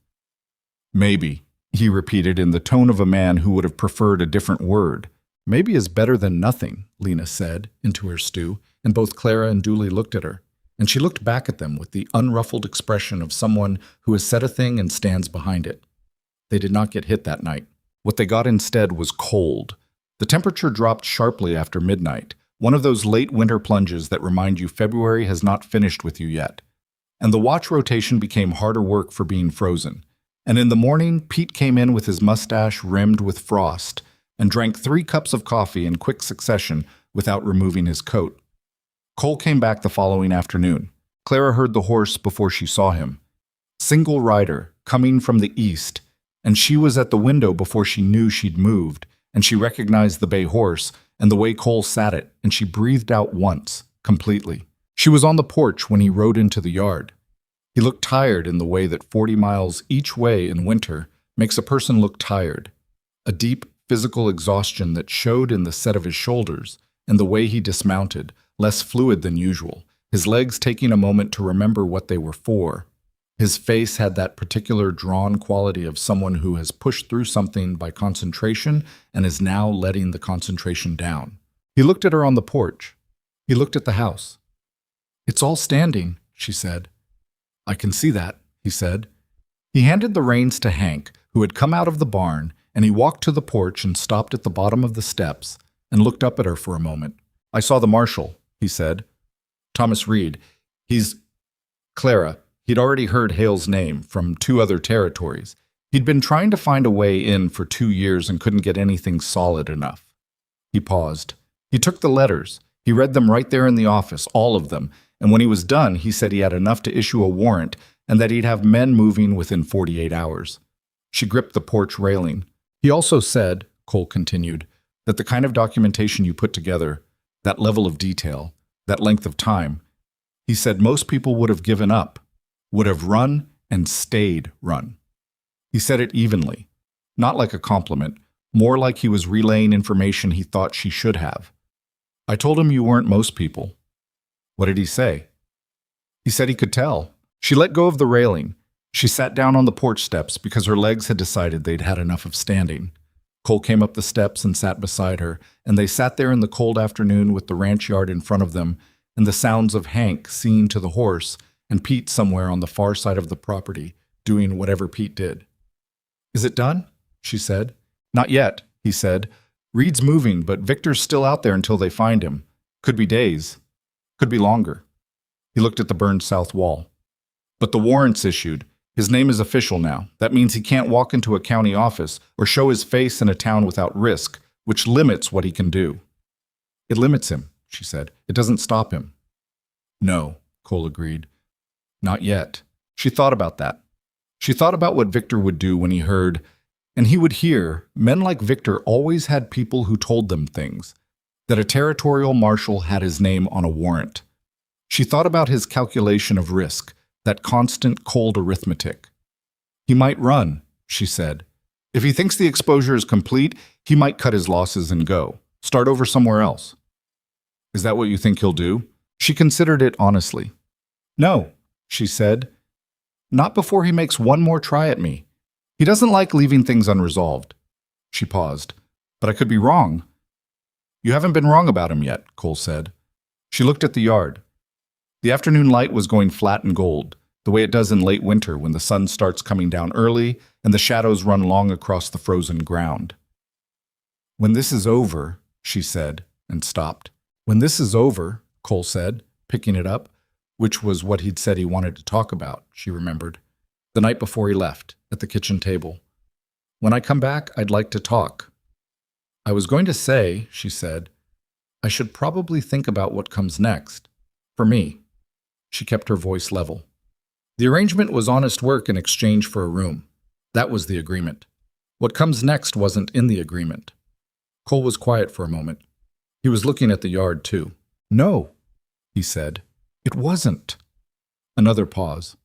"Maybe," he repeated in the tone of a man who would have preferred a different word. "Maybe is better than nothing," Lena said into her stew, and both Clara and Dooley looked at her, and she looked back at them with the unruffled expression of someone who has said a thing and stands behind it. They did not get hit that night. What they got instead was cold. The temperature dropped sharply after midnight, one of those late winter plunges that remind you February has not finished with you yet. And the watch rotation became harder work for being frozen. And in the morning, Pete came in with his mustache rimmed with frost and drank 3 cups of coffee in quick succession without removing his coat. Cole came back the following afternoon. Clara heard the horse before she saw him. Single rider, coming from the east, and she was at the window before she knew she'd moved, and she recognized the bay horse and the way Cole sat it, and she breathed out once, completely. She was on the porch when he rode into the yard. He looked tired in the way that 40 miles each way in winter makes a person look tired. A deep physical exhaustion that showed in the set of his shoulders and the way he dismounted, less fluid than usual, his legs taking a moment to remember what they were for. His face had that particular drawn quality of someone who has pushed through something by concentration and is now letting the concentration down. He looked at her on the porch. He looked at the house. "It's all standing," she said. "I can see that," he said. He handed the reins to Hank, who had come out of the barn, and he walked to the porch and stopped at the bottom of the steps and looked up at her for a moment. "I saw the marshal," he said. "Thomas Reed. He's Clara." He'd already heard Hale's name from 2 other territories. He'd been trying to find a way in for 2 years and couldn't get anything solid enough. He paused. He took the letters. He read them right there in the office, all of them, and when he was done, he said he had enough to issue a warrant and that he'd have men moving within 48 hours. She gripped the porch railing. "He also said," Cole continued, "that the kind of documentation you put together, that level of detail, that length of time, he said most people would have given up, would have run and stayed run." He said it evenly, not like a compliment, more like he was relaying information he thought she should have. "I told him you weren't most people." "What did he say?" "He said he could tell." She let go of the railing. She sat down on the porch steps because her legs had decided they'd had enough of standing. Cole came up the steps and sat beside her, and they sat there in the cold afternoon with the ranch yard in front of them and the sounds of Hank seeing to the horse and Pete somewhere on the far side of the property, doing whatever Pete did. "Is it done?" she said. "Not yet," he said. "Reed's moving, but Victor's still out there until they find him. Could be days. Could be longer." He looked at the burned south wall. "But the warrant's issued. His name is official now. That means he can't walk into a county office or show his face in a town without risk, which limits what he can do." "It limits him," she said. "It doesn't stop him." "No," Cole agreed. "Not yet." She thought about that. She thought about what Victor would do when he heard, and he would hear, men like Victor always had people who told them things, that a territorial marshal had his name on a warrant. She thought about his calculation of risk, that constant cold arithmetic. "He might run," she said. "If he thinks the exposure is complete, he might cut his losses and go, start over somewhere else." "Is that what you think he'll do?" She considered it honestly. "No," she said. "Not before he makes one more try at me. He doesn't like leaving things unresolved." She paused. "But I could be wrong." "You haven't been wrong about him yet," Cole said. She looked at the yard. The afternoon light was going flat and gold, the way it does in late winter when the sun starts coming down early and the shadows run long across the frozen ground. "When this is over," she said, and stopped. "When this is over," Cole said, picking it up, which was what he'd said he wanted to talk about, she remembered, the night before he left, at the kitchen table. "When I come back, I'd like to talk." "I was going to say," she said, "I should probably think about what comes next. For me." She kept her voice level. The arrangement was honest work in exchange for a room. That was the agreement. What comes next wasn't in the agreement. Cole was quiet for a moment. He was looking at the yard, too. "No," he said. "It wasn't." Another pause.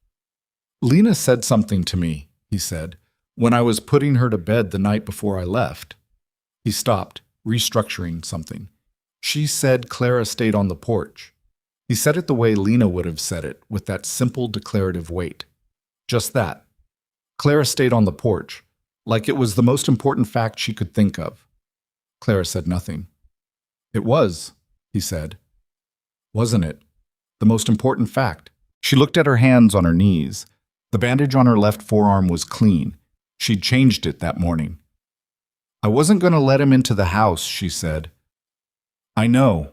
"Lena said something to me," he said, "when I was putting her to bed the night before I left." He stopped, restructuring something. "She said Clara stayed on the porch." He said it the way Lena would have said it, with that simple declarative weight. Just that. Clara stayed on the porch, like it was the most important fact she could think of. Clara said nothing. "It was," he said. "Wasn't it? The most important fact." She looked at her hands on her knees. The bandage on her left forearm was clean. She'd changed it that morning. "I wasn't going to let him into the house," she said. "I know."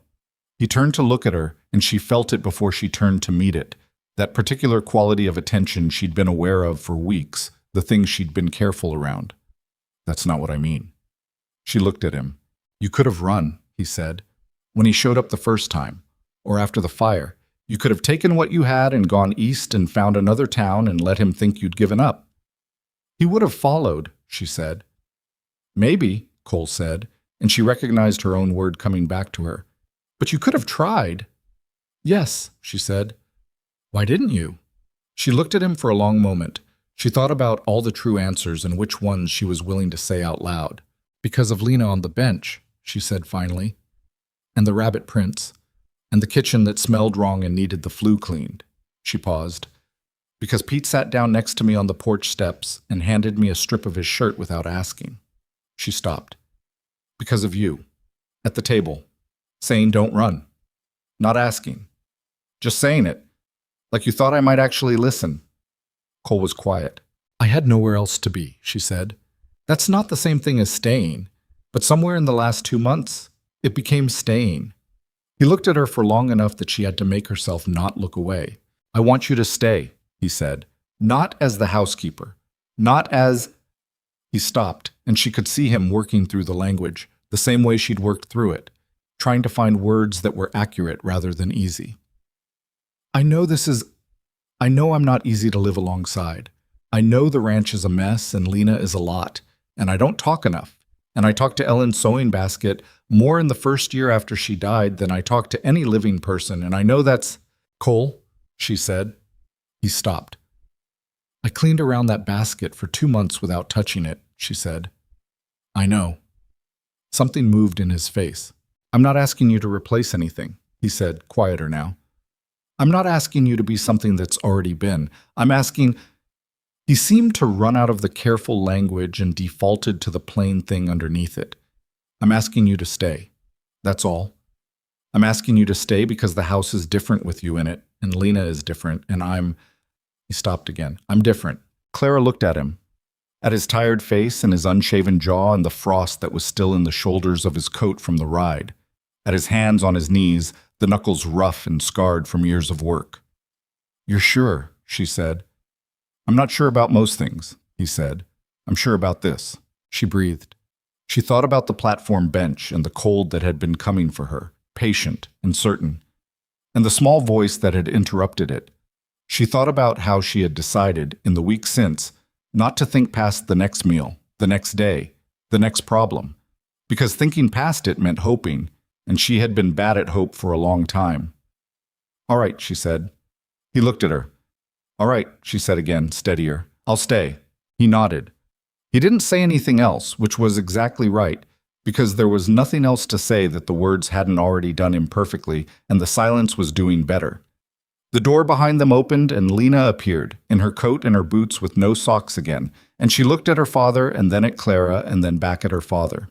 He turned to look at her, and she felt it before she turned to meet it, that particular quality of attention she'd been aware of for weeks, the thing she'd been careful around. "That's not what I mean." She looked at him. "You could have run," he said, "when he showed up the first time, or after the fire. You could have taken what you had and gone east and found another town and let him think you'd given up." "He would have followed," she said. "Maybe," Cole said, and she recognized her own word coming back to her. "But you could have tried." "Yes," she said. "Why didn't you?" She looked at him for a long moment. She thought about all the true answers and which ones she was willing to say out loud. "Because of Lena on the bench," she said finally. "And the rabbit prints. And the kitchen that smelled wrong and needed the flue cleaned." She paused. Because Pete sat down next to me on the porch steps and handed me a strip of his shirt without asking. She stopped. Because of you. At the table. Saying don't run. Not asking. Just saying it. Like you thought I might actually listen. Cole was quiet. I had nowhere else to be, she said. That's not the same thing as staying, but somewhere in the last 2 months, it became staying. He looked at her for long enough that she had to make herself not look away. I want you to stay, he said. Not as the housekeeper. Not as... He stopped, and she could see him working through the language, the same way she'd worked through it, trying to find words that were accurate rather than easy. I know I'm not easy to live alongside. I know the ranch is a mess and Lena is a lot, and I don't talk enough. And I talked to Ellen's sewing basket more in the first year after she died than I talked to any living person, and I know that's... Cole, she said. He stopped. I cleaned around that basket for 2 months without touching it, she said. I know. Something moved in his face. I'm not asking you to replace anything, he said, quieter now. I'm not asking you to be something that's already been. I'm asking... He seemed to run out of the careful language and defaulted to the plain thing underneath it. I'm asking you to stay. That's all. I'm asking you to stay because the house is different with you in it, and Lena is different, and I'm... He stopped again. I'm different. Clara looked at him, at his tired face and his unshaven jaw and the frost that was still in the shoulders of his coat from the ride, at his hands on his knees, the knuckles rough and scarred from years of work. You're sure, she said. I'm not sure about most things, he said. I'm sure about this. She breathed. She thought about the platform bench and the cold that had been coming for her, patient and certain, and the small voice that had interrupted it. She thought about how she had decided, in the week since, not to think past the next meal, the next day, the next problem, because thinking past it meant hoping, and she had been bad at hope for a long time. All right, she said. He looked at her. All right, she said again, steadier. I'll stay. He nodded. He didn't say anything else, which was exactly right, because there was nothing else to say that the words hadn't already done imperfectly, and the silence was doing better. The door behind them opened, and Lena appeared, in her coat and her boots with no socks again, and she looked at her father and then at Clara and then back at her father.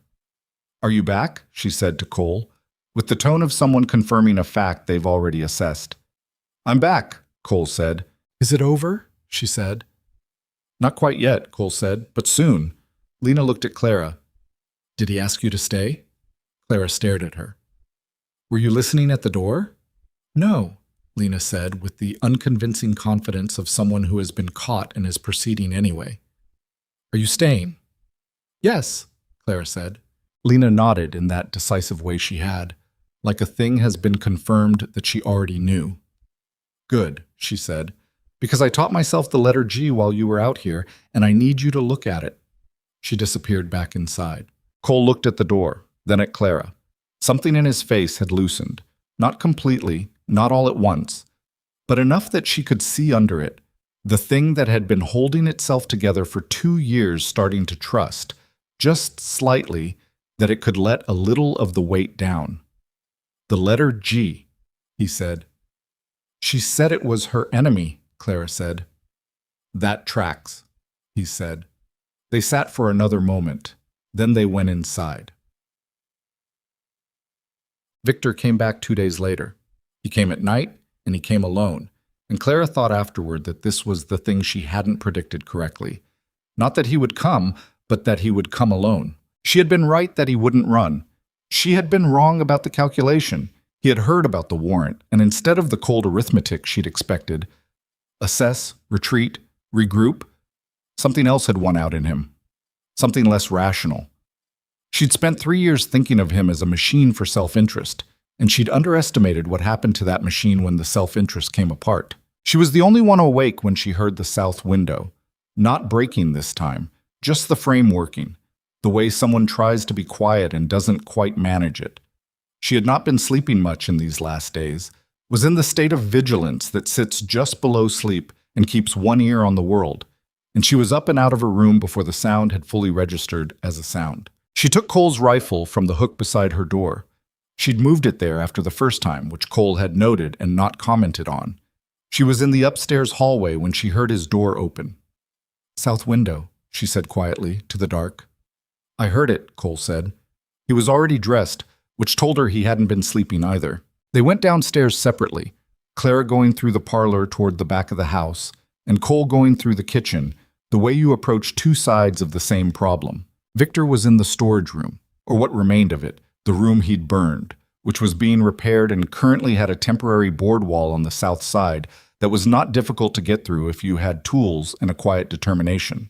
Are you back? She said to Cole, with the tone of someone confirming a fact they've already assessed. I'm back, Cole said. Is it over? She said. Not quite yet, Cole said, but soon. Lena looked at Clara. Did he ask you to stay? Clara stared at her. Were you listening at the door? No, Lena said with the unconvincing confidence of someone who has been caught and is proceeding anyway. Are you staying? Yes, Clara said. Lena nodded in that decisive way she had, like a thing has been confirmed that she already knew. Good, she said. Because I taught myself the letter G while you were out here, and I need you to look at it. She disappeared back inside. Cole looked at the door, then at Clara. Something in his face had loosened. Not completely, not all at once, but enough that she could see under it, the thing that had been holding itself together for 2 years starting to trust, just slightly, that it could let a little of the weight down. The letter G, he said. She said it was her enemy, Clara said. That tracks, he said. They sat for another moment. Then they went inside. Victor came back 2 days later. He came at night, and he came alone, and Clara thought afterward that this was the thing she hadn't predicted correctly. Not that he would come, but that he would come alone. She had been right that he wouldn't run. She had been wrong about the calculation. He had heard about the warrant, and instead of the cold arithmetic she'd expected, assess, retreat, regroup, something else had won out in him. Something less rational. She'd spent 3 years thinking of him as a machine for self-interest, and she'd underestimated what happened to that machine when the self-interest came apart. She was the only one awake when she heard the south window. Not breaking this time, just the frame working, the way someone tries to be quiet and doesn't quite manage it. She had not been sleeping much in these last days, was in the state of vigilance that sits just below sleep and keeps one ear on the world, and she was up and out of her room before the sound had fully registered as a sound. She took Cole's rifle from the hook beside her door. She'd moved it there after the first time, which Cole had noted and not commented on. She was in the upstairs hallway when she heard his door open. "South window," she said quietly, to the dark. "I heard it," Cole said. He was already dressed, which told her he hadn't been sleeping either. They went downstairs separately, Clara going through the parlor toward the back of the house, and Cole going through the kitchen, the way you approach two sides of the same problem. Victor was in the storage room, or what remained of it, the room he'd burned, which was being repaired and currently had a temporary board wall on the south side that was not difficult to get through if you had tools and a quiet determination.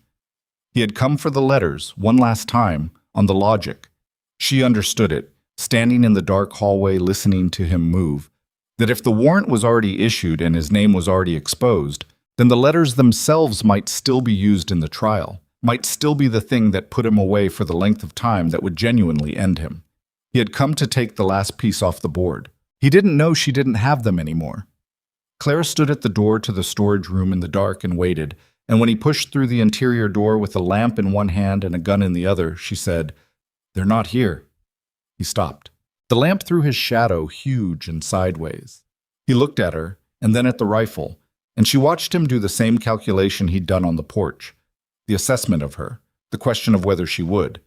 He had come for the letters, one last time, on the logic. She understood it, standing in the dark hallway listening to him move, that if the warrant was already issued and his name was already exposed, then the letters themselves might still be used in the trial, might still be the thing that put him away for the length of time that would genuinely end him. He had come to take the last piece off the board. He didn't know she didn't have them anymore. Clara stood at the door to the storage room in the dark and waited, and when he pushed through the interior door with a lamp in one hand and a gun in the other, she said, "They're not here." He stopped. The lamp threw his shadow huge and sideways. He looked at her, and then at the rifle, and she watched him do the same calculation he'd done on the porch, the assessment of her, the question of whether she would.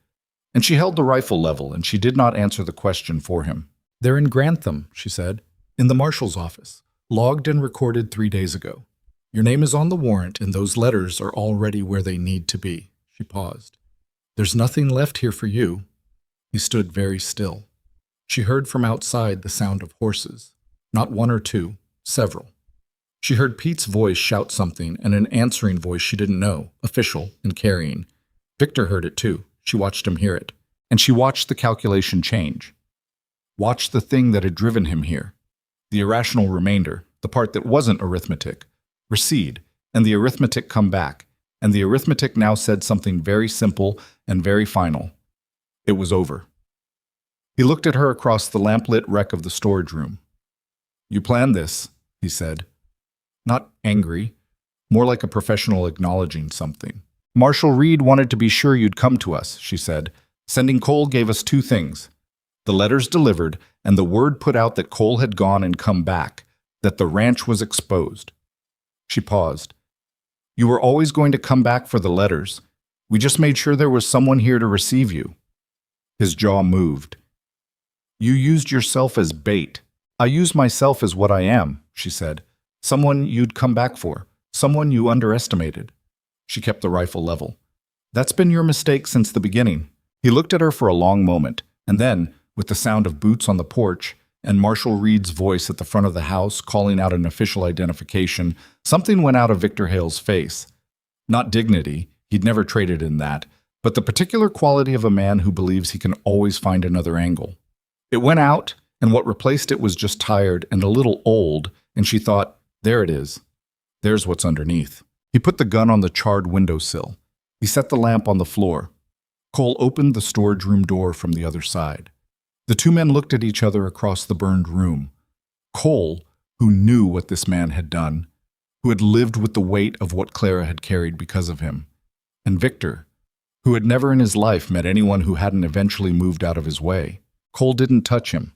And she held the rifle level, and she did not answer the question for him. "They're in Grantham," she said, "in the marshal's office, logged and recorded 3 days ago. Your name is on the warrant, and those letters are already where they need to be." She paused. "There's nothing left here for you." He stood very still. She heard from outside the sound of horses. Not one or two, several. She heard Pete's voice shout something and an answering voice she didn't know, official and carrying. Victor heard it too. She watched him hear it. And she watched the calculation change. Watched the thing that had driven him here. The irrational remainder, the part that wasn't arithmetic, recede, and the arithmetic come back. And the arithmetic now said something very simple and very final. It was over. He looked at her across the lamplit wreck of the storage room. "You planned this," he said. Not angry, more like a professional acknowledging something. "Marshal Reed wanted to be sure you'd come to us," she said. "Sending Cole gave us two things. The letters delivered, and the word put out that Cole had gone and come back, that the ranch was exposed." She paused. "You were always going to come back for the letters. We just made sure there was someone here to receive you." His jaw moved. "You used yourself as bait." "I use myself as what I am," she said. "Someone you'd come back for. Someone you underestimated." She kept the rifle level. "That's been your mistake since the beginning." He looked at her for a long moment, and then, with the sound of boots on the porch and Marshal Reed's voice at the front of the house calling out an official identification, something went out of Victor Hale's face. Not dignity, he'd never traded in that, but the particular quality of a man who believes he can always find another angle. It went out, and what replaced it was just tired and a little old, and she thought, there it is. There's what's underneath. He put the gun on the charred windowsill. He set the lamp on the floor. Cole opened the storage room door from the other side. The two men looked at each other across the burned room. Cole, who knew what this man had done, who had lived with the weight of what Clara had carried because of him, and Victor, who had never in his life met anyone who hadn't eventually moved out of his way. Cole didn't touch him,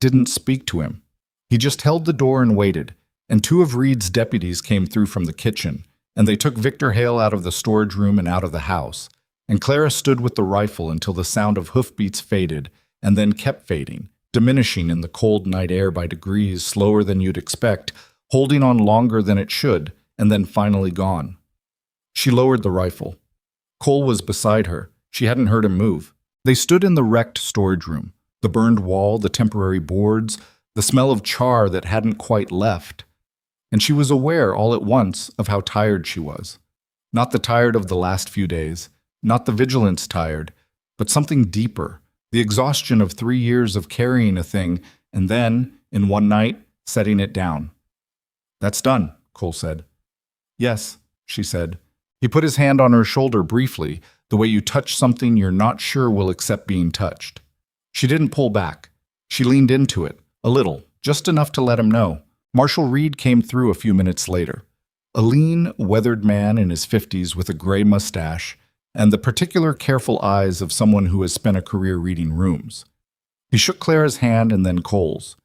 didn't speak to him. He just held the door and waited, and two of Reed's deputies came through from the kitchen, and they took Victor Hale out of the storage room and out of the house, and Clara stood with the rifle until the sound of hoofbeats faded, and then kept fading, diminishing in the cold night air by degrees slower than you'd expect, holding on longer than it should, and then finally gone. She lowered the rifle. Cole was beside her. She hadn't heard him move. They stood in the wrecked storage room. The burned wall, the temporary boards, the smell of char that hadn't quite left. And she was aware all at once of how tired she was. Not the tired of the last few days, not the vigilance tired, but something deeper, the exhaustion of 3 years of carrying a thing and then, in one night, setting it down. "That's done," Cole said. "Yes," she said. He put his hand on her shoulder briefly, the way you touch something you're not sure will accept being touched. She didn't pull back. She leaned into it, a little, just enough to let him know. Marshal Reed came through a few minutes later. A lean, weathered man in his 50s with a gray mustache and the particular careful eyes of someone who has spent a career reading rooms. He shook Clara's hand and then Cole's.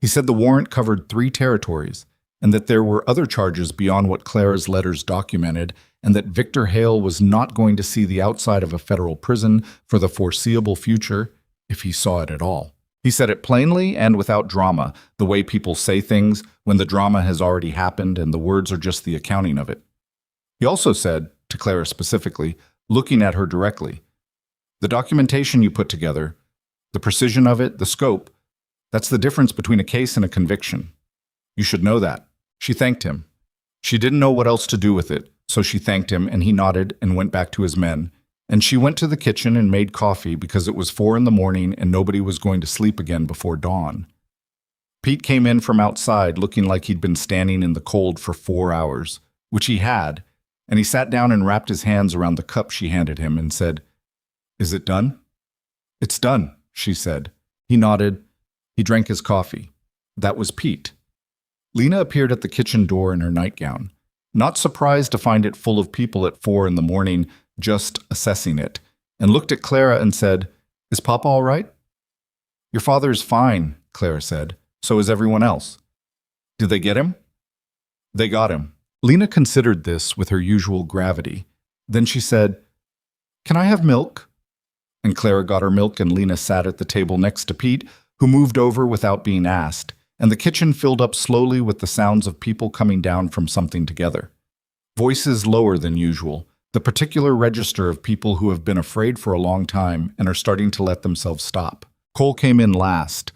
He said the warrant covered 3 territories, and that there were other charges beyond what Clara's letters documented, and that Victor Hale was not going to see the outside of a federal prison for the foreseeable future, if he saw it at all. He said it plainly and without drama, the way people say things when the drama has already happened and the words are just the accounting of it. He also said, to Clara specifically, looking at her directly, "The documentation you put together, the precision of it, the scope, that's the difference between a case and a conviction. You should know that." She thanked him. She didn't know what else to do with it, so she thanked him and he nodded and went back to his men. And she went to the kitchen and made coffee because it was 4 a.m. and nobody was going to sleep again before dawn. Pete came in from outside looking like he'd been standing in the cold for 4 hours, which he had, and he sat down and wrapped his hands around the cup she handed him and said, "Is it done?" "It's done," she said. He nodded. He drank his coffee. That was Pete. Lena appeared at the kitchen door in her nightgown, not surprised to find it full of people at 4 a.m, just assessing it, and looked at Clara and said, "Is Papa all right?" "Your father is fine," Clara said. "So is everyone else." "Did they get him?" "They got him." Lena considered this with her usual gravity. Then she said, "Can I have milk?" And Clara got her milk and Lena sat at the table next to Pete, who moved over without being asked, and the kitchen filled up slowly with the sounds of people coming down from something together. Voices lower than usual, the particular register of people who have been afraid for a long time and are starting to let themselves stop. Cole came in last.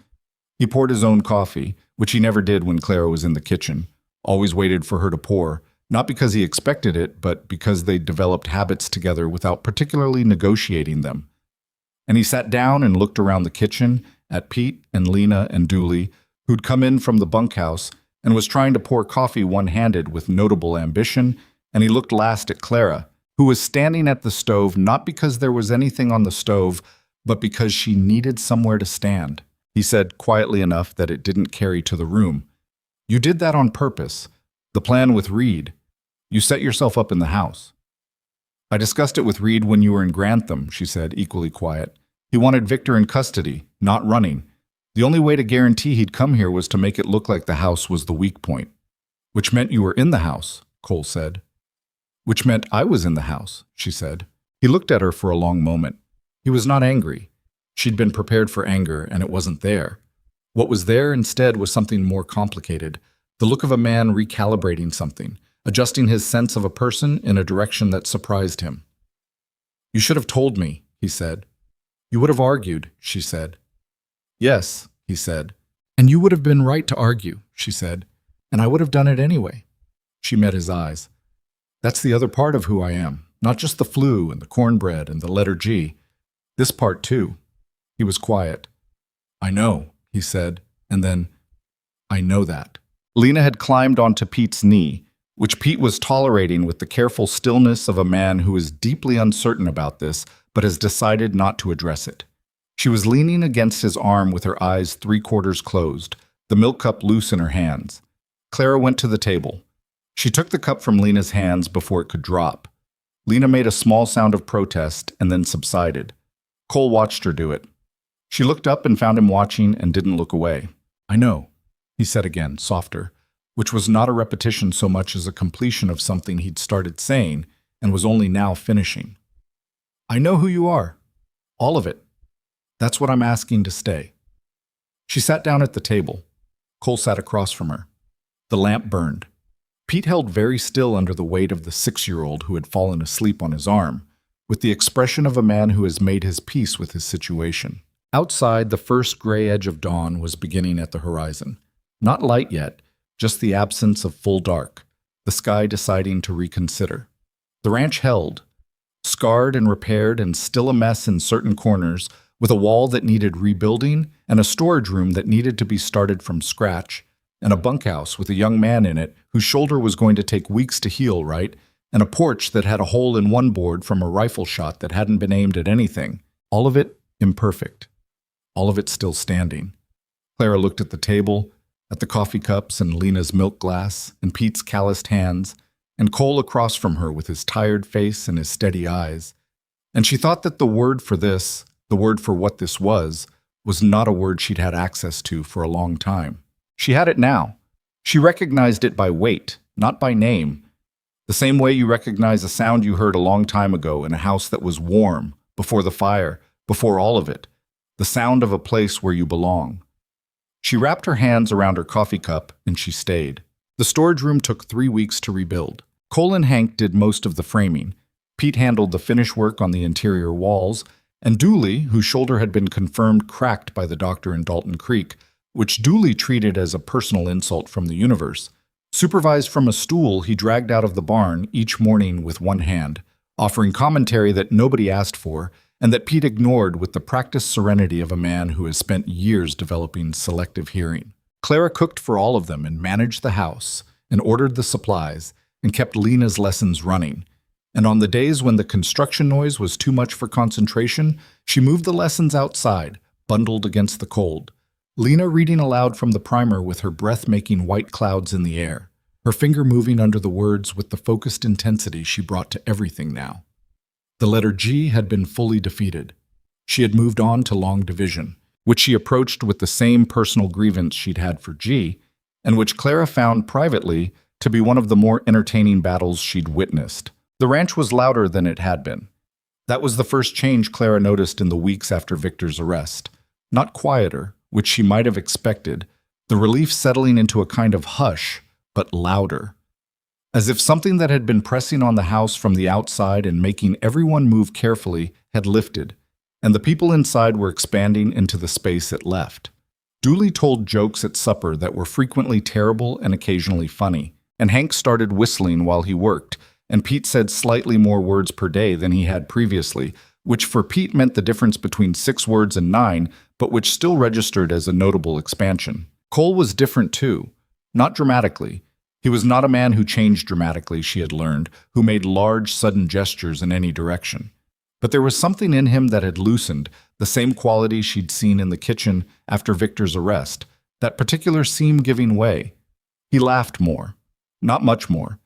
He poured his own coffee, which he never did when Clara was in the kitchen, always waited for her to pour, not because he expected it, but because they'd developed habits together without particularly negotiating them. And he sat down and looked around the kitchen at Pete and Lena and Dooley, who'd come in from the bunkhouse and was trying to pour coffee one-handed with notable ambition, and he looked last at Clara, who was standing at the stove not because there was anything on the stove, but because she needed somewhere to stand. He said quietly enough that it didn't carry to the room, "You did that on purpose. The plan with Reed. You set yourself up in the house." "I discussed it with Reed when you were in Grantham," she said, equally quiet. "He wanted Victor in custody, not running. The only way to guarantee he'd come here was to make it look like the house was the weak point." "Which meant you were in the house," Cole said. "Which meant I was in the house," she said. He looked at her for a long moment. He was not angry. She'd been prepared for anger, and it wasn't there. What was there instead was something more complicated, the look of a man recalibrating something, adjusting his sense of a person in a direction that surprised him. "You should have told me," he said. "You would have argued," she said. "Yes," he said. "And you would have been right to argue," she said. "And I would have done it anyway." She met his eyes. "That's the other part of who I am, not just the flu and the cornbread and the letter G. This part too." He was quiet. "I know," he said, and then, "I know that." Lena had climbed onto Pete's knee, which Pete was tolerating with the careful stillness of a man who is deeply uncertain about this, but has decided not to address it. She was leaning against his arm with her eyes 3/4 closed, the milk cup loose in her hands. Clara went to the table. She took the cup from Lena's hands before it could drop. Lena made a small sound of protest and then subsided. Cole watched her do it. She looked up and found him watching and didn't look away. "I know," he said again, softer, which was not a repetition so much as a completion of something he'd started saying and was only now finishing. "I know who you are. All of it. That's what I'm asking to stay." She sat down at the table. Cole sat across from her. The lamp burned. Pete held very still under the weight of the 6-year-old who had fallen asleep on his arm, with the expression of a man who has made his peace with his situation. Outside, the first gray edge of dawn was beginning at the horizon. Not light yet, just the absence of full dark, the sky deciding to reconsider. The ranch held, scarred and repaired and still a mess in certain corners, with a wall that needed rebuilding and a storage room that needed to be started from scratch, and a bunkhouse with a young man in it whose shoulder was going to take weeks to heal right, and a porch that had a hole in one board from a rifle shot that hadn't been aimed at anything. All of it imperfect. All of it still standing. Clara looked at the table, at the coffee cups and Lena's milk glass, and Pete's calloused hands, and Cole across from her with his tired face and his steady eyes. And she thought that the word for this, the word for what this was not a word she'd had access to for a long time. She had it now. She recognized it by weight, not by name. The same way you recognize a sound you heard a long time ago in a house that was warm, before the fire, before all of it. The sound of a place where you belong. She wrapped her hands around her coffee cup and she stayed. The storage room took 3 weeks to rebuild. Cole and Hank did most of the framing. Pete handled the finish work on the interior walls, and Dooley, whose shoulder had been confirmed cracked by the doctor in Dalton Creek, which Dooley treated as a personal insult from the universe, supervised from a stool he dragged out of the barn each morning with one hand, offering commentary that nobody asked for and that Pete ignored with the practiced serenity of a man who has spent years developing selective hearing. Clara cooked for all of them and managed the house and ordered the supplies and kept Lena's lessons running. And on the days when the construction noise was too much for concentration, she moved the lessons outside, bundled against the cold. Lena reading aloud from the primer with her breath-making white clouds in the air, her finger moving under the words with the focused intensity she brought to everything now. The letter G had been fully defeated. She had moved on to long division, which she approached with the same personal grievance she'd had for G, and which Clara found privately to be one of the more entertaining battles she'd witnessed. The ranch was louder than it had been. That was the first change Clara noticed in the weeks after Victor's arrest. Not quieter, which she might have expected, the relief settling into a kind of hush, but louder. As if something that had been pressing on the house from the outside and making everyone move carefully had lifted, and the people inside were expanding into the space it left. Dooley told jokes at supper that were frequently terrible and occasionally funny, and Hank started whistling while he worked, and Pete said slightly more words per day than he had previously, which for Pete meant the difference between 6 words and 9, but which still registered as a notable expansion. Cole was different too, not dramatically. He was not a man who changed dramatically, she had learned, who made large, sudden gestures in any direction. But there was something in him that had loosened, the same quality she'd seen in the kitchen after Victor's arrest, that particular seam giving way. He laughed more, not much more,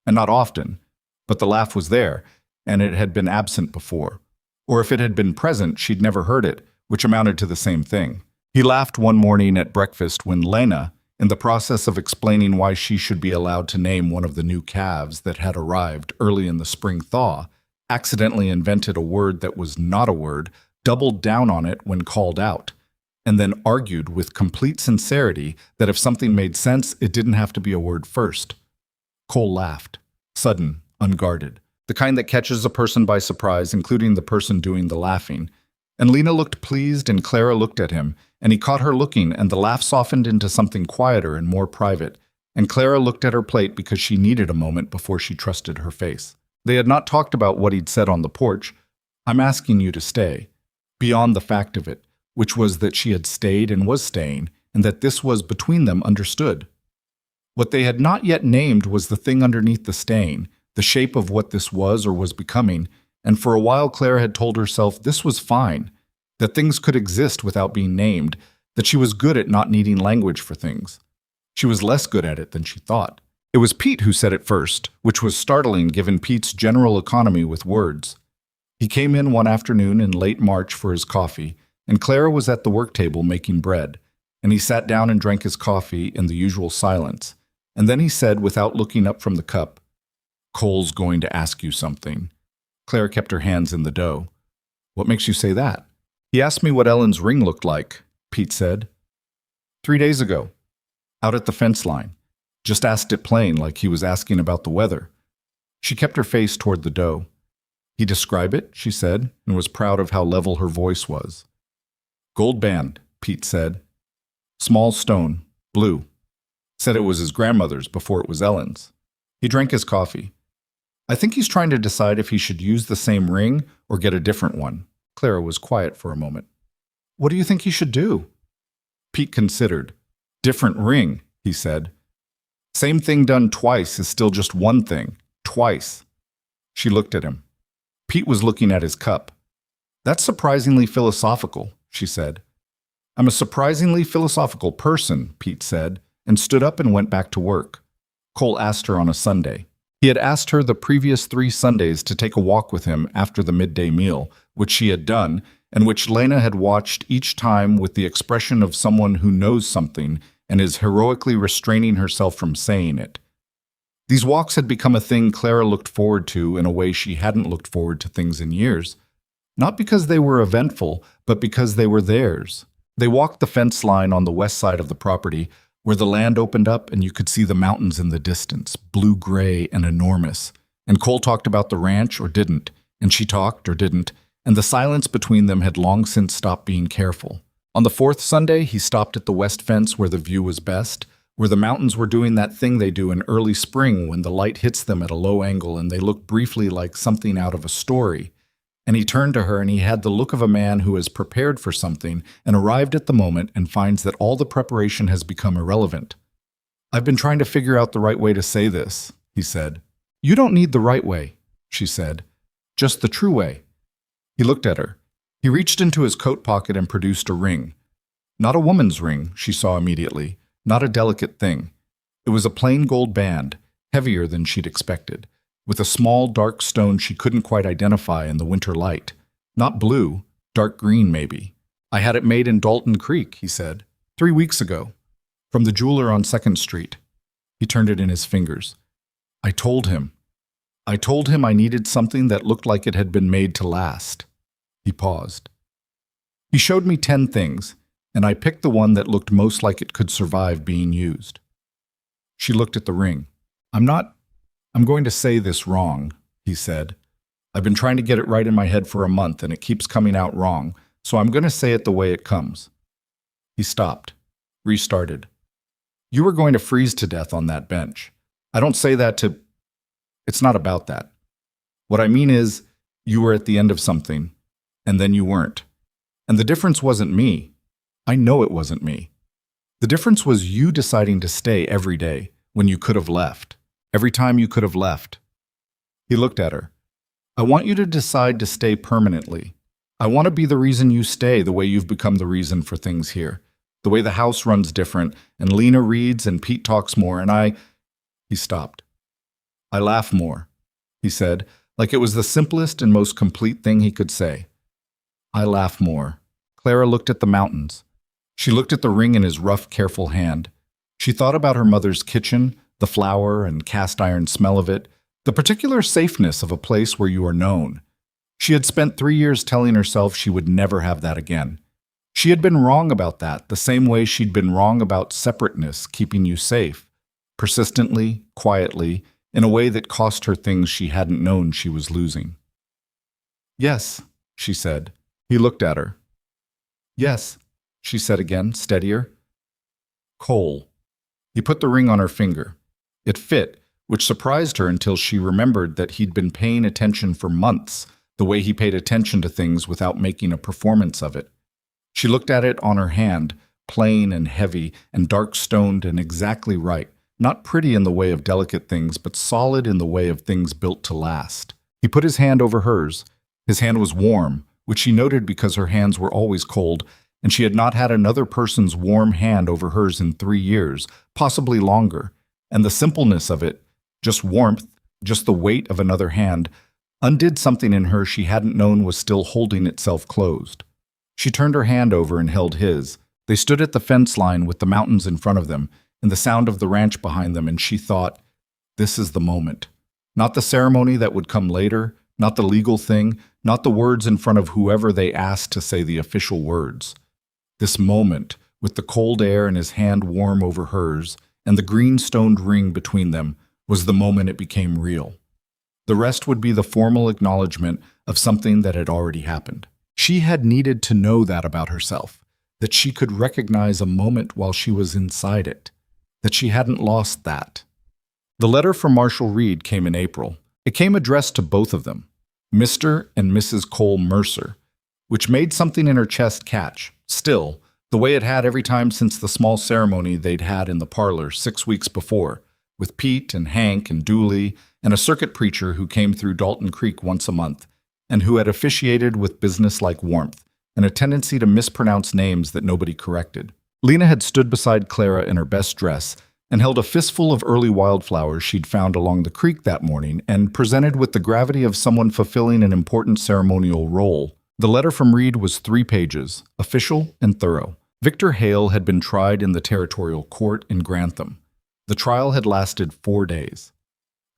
and not often, but the laugh was there, and it had been absent before. Or if it had been present, she'd never heard it, which amounted to the same thing. He laughed one morning at breakfast when Lena, in the process of explaining why she should be allowed to name one of the new calves that had arrived early in the spring thaw, accidentally invented a word that was not a word, doubled down on it when called out, and then argued with complete sincerity that if something made sense, it didn't have to be a word first. Cole laughed, sudden, unguarded, the kind that catches a person by surprise, including the person doing the laughing. And Lena looked pleased and Clara looked at him, and he caught her looking, and the laugh softened into something quieter and more private, and Clara looked at her plate because she needed a moment before she trusted her face. They had not talked about what he'd said on the porch. "I'm asking you to stay," beyond the fact of it, which was that she had stayed and was staying, and that this was between them understood. What they had not yet named was the thing underneath the staying, the shape of what this was or was becoming, and for a while Clara had told herself this was fine, that things could exist without being named, that she was good at not needing language for things. She was less good at it than she thought. It was Pete who said it first, which was startling given Pete's general economy with words. He came in one afternoon in late March for his coffee, and Clara was at the work table making bread, and he sat down and drank his coffee in the usual silence. And then he said, without looking up from the cup, "Cole's going to ask you something." Clara kept her hands in the dough. "What makes you say that?" "He asked me what Ellen's ring looked like," Pete said. 3 days ago, out at the fence line. Just asked it plain, like he was asking about the weather." She kept her face toward the dough. "He described it," she said, and was proud of how level her voice was. "Gold band," Pete said. "Small stone, blue. Said it was his grandmother's before it was Ellen's." He drank his coffee. "I think he's trying to decide if he should use the same ring or get a different one." Clara was quiet for a moment. "What do you think he should do?" Pete considered. "Different ring," he said. "Same thing done twice is still just one thing. Twice." She looked at him. Pete was looking at his cup. "That's surprisingly philosophical," she said. "I'm a surprisingly philosophical person," Pete said, and stood up and went back to work. Cole asked her on a Sunday. He had asked her the previous 3 Sundays to take a walk with him after the midday meal, which she had done, and which Lena had watched each time with the expression of someone who knows something and is heroically restraining herself from saying it. These walks had become a thing Clara looked forward to in a way she hadn't looked forward to things in years. Not because they were eventful, but because they were theirs. They walked the fence line on the west side of the property, where the land opened up and you could see the mountains in the distance, blue-gray and enormous. And Cole talked about the ranch or didn't, and she talked or didn't, and the silence between them had long since stopped being careful. On the fourth Sunday, he stopped at the west fence where the view was best, where the mountains were doing that thing they do in early spring when the light hits them at a low angle and they look briefly like something out of a story. And he turned to her and he had the look of a man who has prepared for something and arrived at the moment and finds that all the preparation has become irrelevant. "I've been trying to figure out the right way to say this," he said. "You don't need the right way," she said. "Just the true way." He looked at her. He reached into his coat pocket and produced a ring. Not a woman's ring, she saw immediately. Not a delicate thing. It was a plain gold band, heavier than she'd expected, with a small dark stone she couldn't quite identify in the winter light. Not blue, dark green maybe. "I had it made in Dalton Creek," he said, 3 weeks ago, from the jeweler on 2nd Street. He turned it in his fingers. I told him I needed something that looked like it had been made to last." He paused. "He showed me 10 things, and I picked the one that looked most like it could survive being used." She looked at the ring. I'm going to say this wrong," he said. "I've been trying to get it right in my head for a month, and it keeps coming out wrong, so I'm going to say it the way it comes." He stopped, restarted. "You were going to freeze to death on that bench. I don't say that to... It's not about that. What I mean is, you were at the end of something, and then you weren't. And the difference wasn't me. I know it wasn't me. The difference was you deciding to stay every day when you could have left. Every time you could have left." He looked at her. "I want you to decide to stay permanently. I want to be the reason you stay, the way you've become the reason for things here. The way the house runs different, and Lena reads and Pete talks more, and I..." He stopped. "I laugh more," he said, like it was the simplest and most complete thing he could say. "I laugh more." Clara looked at the mountains. She looked at the ring in his rough, careful hand. She thought about her mother's kitchen, the flour and cast iron smell of it, the particular safeness of a place where you are known. She had spent 3 years telling herself she would never have that again. She had been wrong about that, the same way she'd been wrong about separateness keeping you safe, persistently, quietly, in a way that cost her things she hadn't known she was losing. "Yes," she said. He looked at her. "Yes," she said again, steadier. "Cole." He put the ring on her finger. It fit, which surprised her until she remembered that he'd been paying attention for months, the way he paid attention to things without making a performance of it. She looked at it on her hand, plain and heavy and dark-stoned and exactly right, not pretty in the way of delicate things, but solid in the way of things built to last. He put his hand over hers. His hand was warm, which she noted because her hands were always cold, and she had not had another person's warm hand over hers in 3 years, possibly longer. And the simpleness of it, just warmth, just the weight of another hand, undid something in her she hadn't known was still holding itself closed. She turned her hand over and held his. They stood at the fence line with the mountains in front of them, and the sound of the ranch behind them, and she thought, this is the moment. Not the ceremony that would come later, not the legal thing, not the words in front of whoever they asked to say the official words. This moment, with the cold air and his hand warm over hers, and the green-stoned ring between them, was the moment it became real. The rest would be the formal acknowledgement of something that had already happened. She had needed to know that about herself, that she could recognize a moment while she was inside it, that she hadn't lost that. The letter from Marshall Reed came in April. It came addressed to both of them, Mr. and Mrs. Cole Mercer, which made something in her chest catch, still, the way it had every time since the small ceremony they'd had in the parlor 6 weeks before, with Pete and Hank and Dooley and a circuit preacher who came through Dalton Creek once a month, and who had officiated with business-like warmth and a tendency to mispronounce names that nobody corrected. Lena had stood beside Clara in her best dress and held a fistful of early wildflowers she'd found along the creek that morning and presented with the gravity of someone fulfilling an important ceremonial role. The letter from Reed was 3 pages, official and thorough. Victor Hale had been tried in the territorial court in Grantham. The trial had lasted 4 days.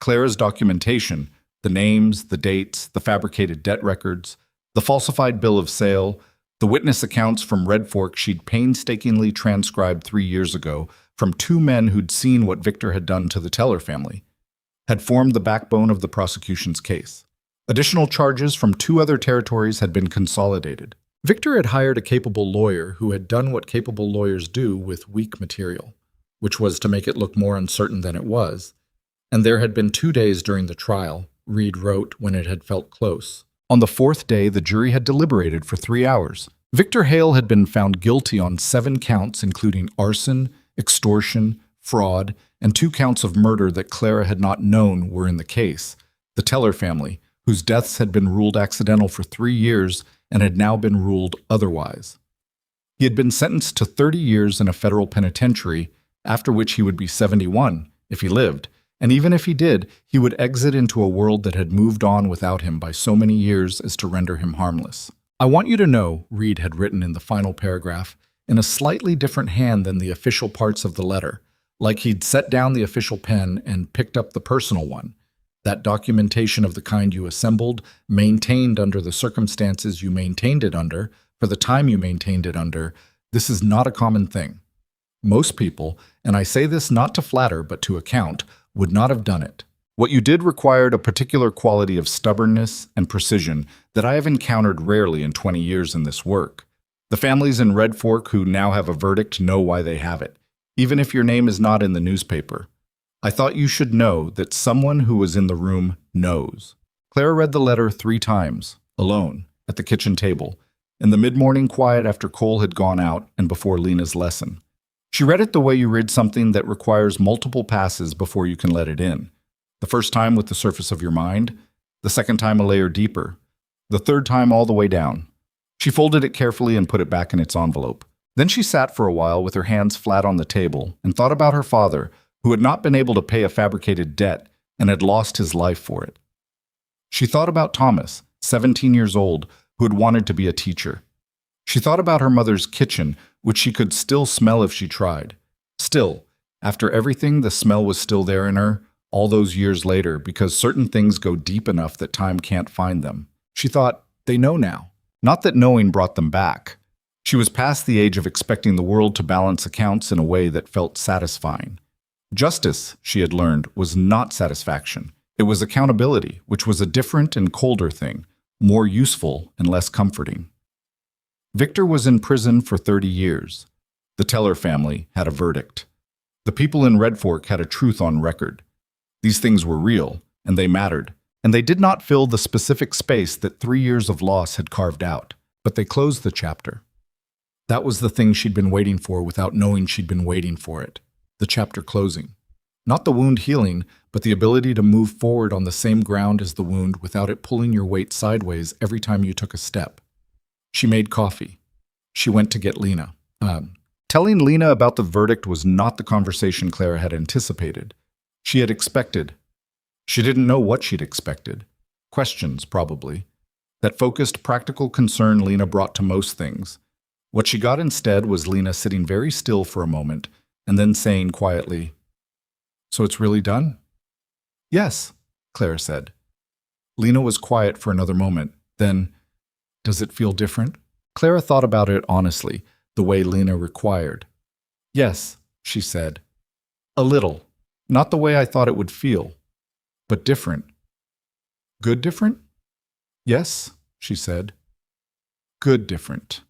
Clara's documentation, the names, the dates, the fabricated debt records, the falsified bill of sale, the witness accounts from Red Fork she'd painstakingly transcribed 3 years ago from 2 men who'd seen what Victor had done to the Teller family, had formed the backbone of the prosecution's case. Additional charges from 2 other territories had been consolidated. Victor had hired a capable lawyer who had done what capable lawyers do with weak material, which was to make it look more uncertain than it was, and there had been 2 days during the trial, Reed wrote when it had felt close. On the 4th day, the jury had deliberated for 3 hours. Victor Hale had been found guilty on 7 counts, including arson, extortion, fraud, and 2 counts of murder that Clara had not known were in the case. The Teller family, whose deaths had been ruled accidental for 3 years and had now been ruled otherwise. He had been sentenced to 30 years in a federal penitentiary, after which he would be 71 if he lived, and even if he did, he would exit into a world that had moved on without him by so many years as to render him harmless. "I want you to know," Reed had written in the final paragraph, in a slightly different hand than the official parts of the letter, like he'd set down the official pen and picked up the personal one. That documentation of the kind you assembled, maintained under the circumstances you maintained it under, for the time you maintained it under, this is not a common thing. Most people, and I say this not to flatter but to account, would not have done it. What you did required a particular quality of stubbornness and precision that I have encountered rarely in 20 years in this work. The families in Red Fork who now have a verdict know why they have it, even if your name is not in the newspaper. I thought you should know that someone who was in the room knows." Clara read the letter 3 times, alone, at the kitchen table, in the mid-morning quiet after Cole had gone out and before Lena's lesson. She read it the way you read something that requires multiple passes before you can let it in. The first time with the surface of your mind, the second time a layer deeper, the third time all the way down. She folded it carefully and put it back in its envelope. Then she sat for a while with her hands flat on the table and thought about her father, who had not been able to pay a fabricated debt and had lost his life for it. She thought about Thomas, 17 years old, who had wanted to be a teacher. She thought about her mother's kitchen, which she could still smell if she tried. Still, after everything, the smell was still there in her, all those years later, because certain things go deep enough that time can't find them. She thought, they know now. Not that knowing brought them back. She was past the age of expecting the world to balance accounts in a way that felt satisfying. Justice, she had learned, was not satisfaction. It was accountability, which was a different and colder thing, more useful and less comforting. Victor was in prison for 30 years. The Teller family had a verdict. The people in Red Fork had a truth on record. These things were real, and they mattered, and they did not fill the specific space that 3 years of loss had carved out, but they closed the chapter. That was the thing she'd been waiting for without knowing she'd been waiting for it. The chapter closing. Not the wound healing, but the ability to move forward on the same ground as the wound without it pulling your weight sideways every time you took a step. She made coffee. She went to get Lena. Telling Lena about the verdict was not the conversation Clara had anticipated. She had expected. She didn't know what she'd expected. Questions, probably. That focused, practical concern Lena brought to most things. What she got instead was Lena sitting very still for a moment, and then saying quietly, "So it's really done?" "Yes," Clara said. Lena was quiet for another moment. Then, "Does it feel different?" Clara thought about it honestly, the way Lena required. "Yes," she said. "A little. Not the way I thought it would feel, but different." "Good different?" "Yes," she said. "Good different."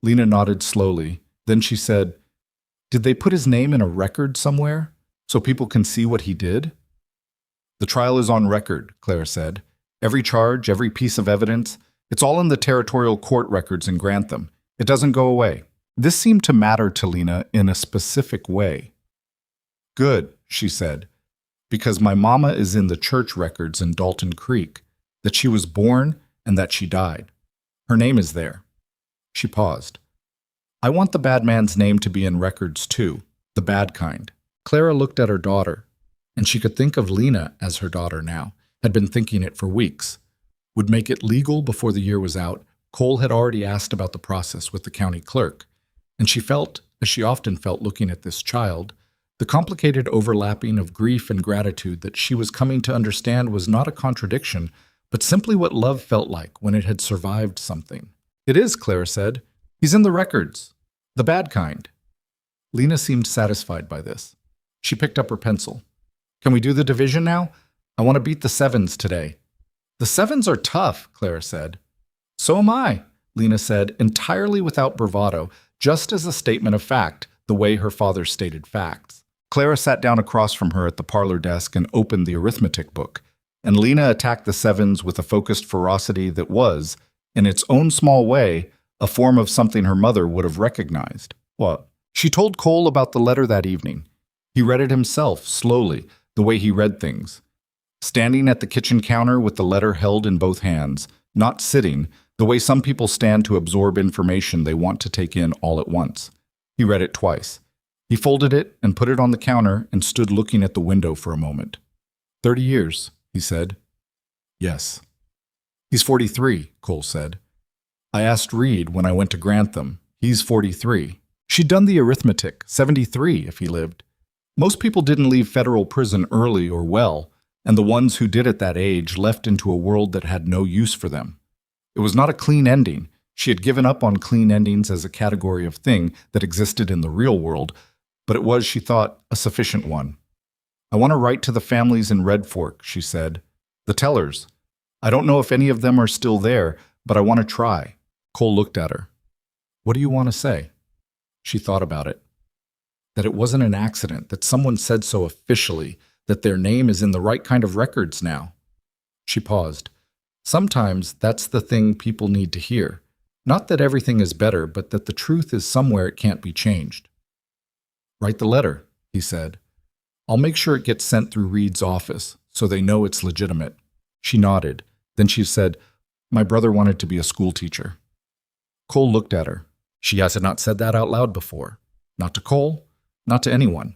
Lena nodded slowly. Then she said, "Did they put his name in a record somewhere, so people can see what he did?" "The trial is on record," Clara said. "Every charge, every piece of evidence, it's all in the territorial court records in Grantham. It doesn't go away." This seemed to matter to Lena in a specific way. "Good," she said, "because my mama is in the church records in Dalton Creek, that she was born and that she died. Her name is there." She paused. "I want the bad man's name to be in records too, the bad kind." Clara looked at her daughter, and she could think of Lena as her daughter now, had been thinking it for weeks. Would make it legal before the year was out. Cole had already asked about the process with the county clerk. And she felt, as she often felt looking at this child, the complicated overlapping of grief and gratitude that she was coming to understand was not a contradiction, but simply what love felt like when it had survived something. "It is," Clara said. "He's in the records. The bad kind." Lena seemed satisfied by this. She picked up her pencil. "Can we do the division now? I want to beat the sevens today." "The sevens are tough," Clara said. "So am I," Lena said, entirely without bravado, just as a statement of fact, the way her father stated facts. Clara sat down across from her at the parlor desk and opened the arithmetic book, and Lena attacked the sevens with a focused ferocity that was, in its own small way, a form of something her mother would have recognized. What? She told Cole about the letter that evening. He read it himself, slowly, the way he read things. Standing at the kitchen counter with the letter held in both hands, not sitting, the way some people stand to absorb information they want to take in all at once. He read it twice. He folded it and put it on the counter and stood looking at the window for a moment. 30 years, he said. Yes. He's 43, Cole said. I asked Reed when I went to Grantham. He's 43. She'd done the arithmetic, 73 if he lived. Most people didn't leave federal prison early or well, and the ones who did at that age left into a world that had no use for them. It was not a clean ending. She had given up on clean endings as a category of thing that existed in the real world, but it was, she thought, a sufficient one. I want to write to the families in Red Fork, she said. The tellers. I don't know if any of them are still there, but I want to try. Cole looked at her. What do you want to say? She thought about it. That it wasn't an accident, that someone said so officially, that their name is in the right kind of records now. She paused. Sometimes that's the thing people need to hear. Not that everything is better, but that the truth is somewhere it can't be changed. Write the letter, he said. I'll make sure it gets sent through Reed's office, so they know it's legitimate. She nodded. Then she said, My brother wanted to be a school teacher. Cole looked at her. She had not said that out loud before. Not to Cole, not to anyone.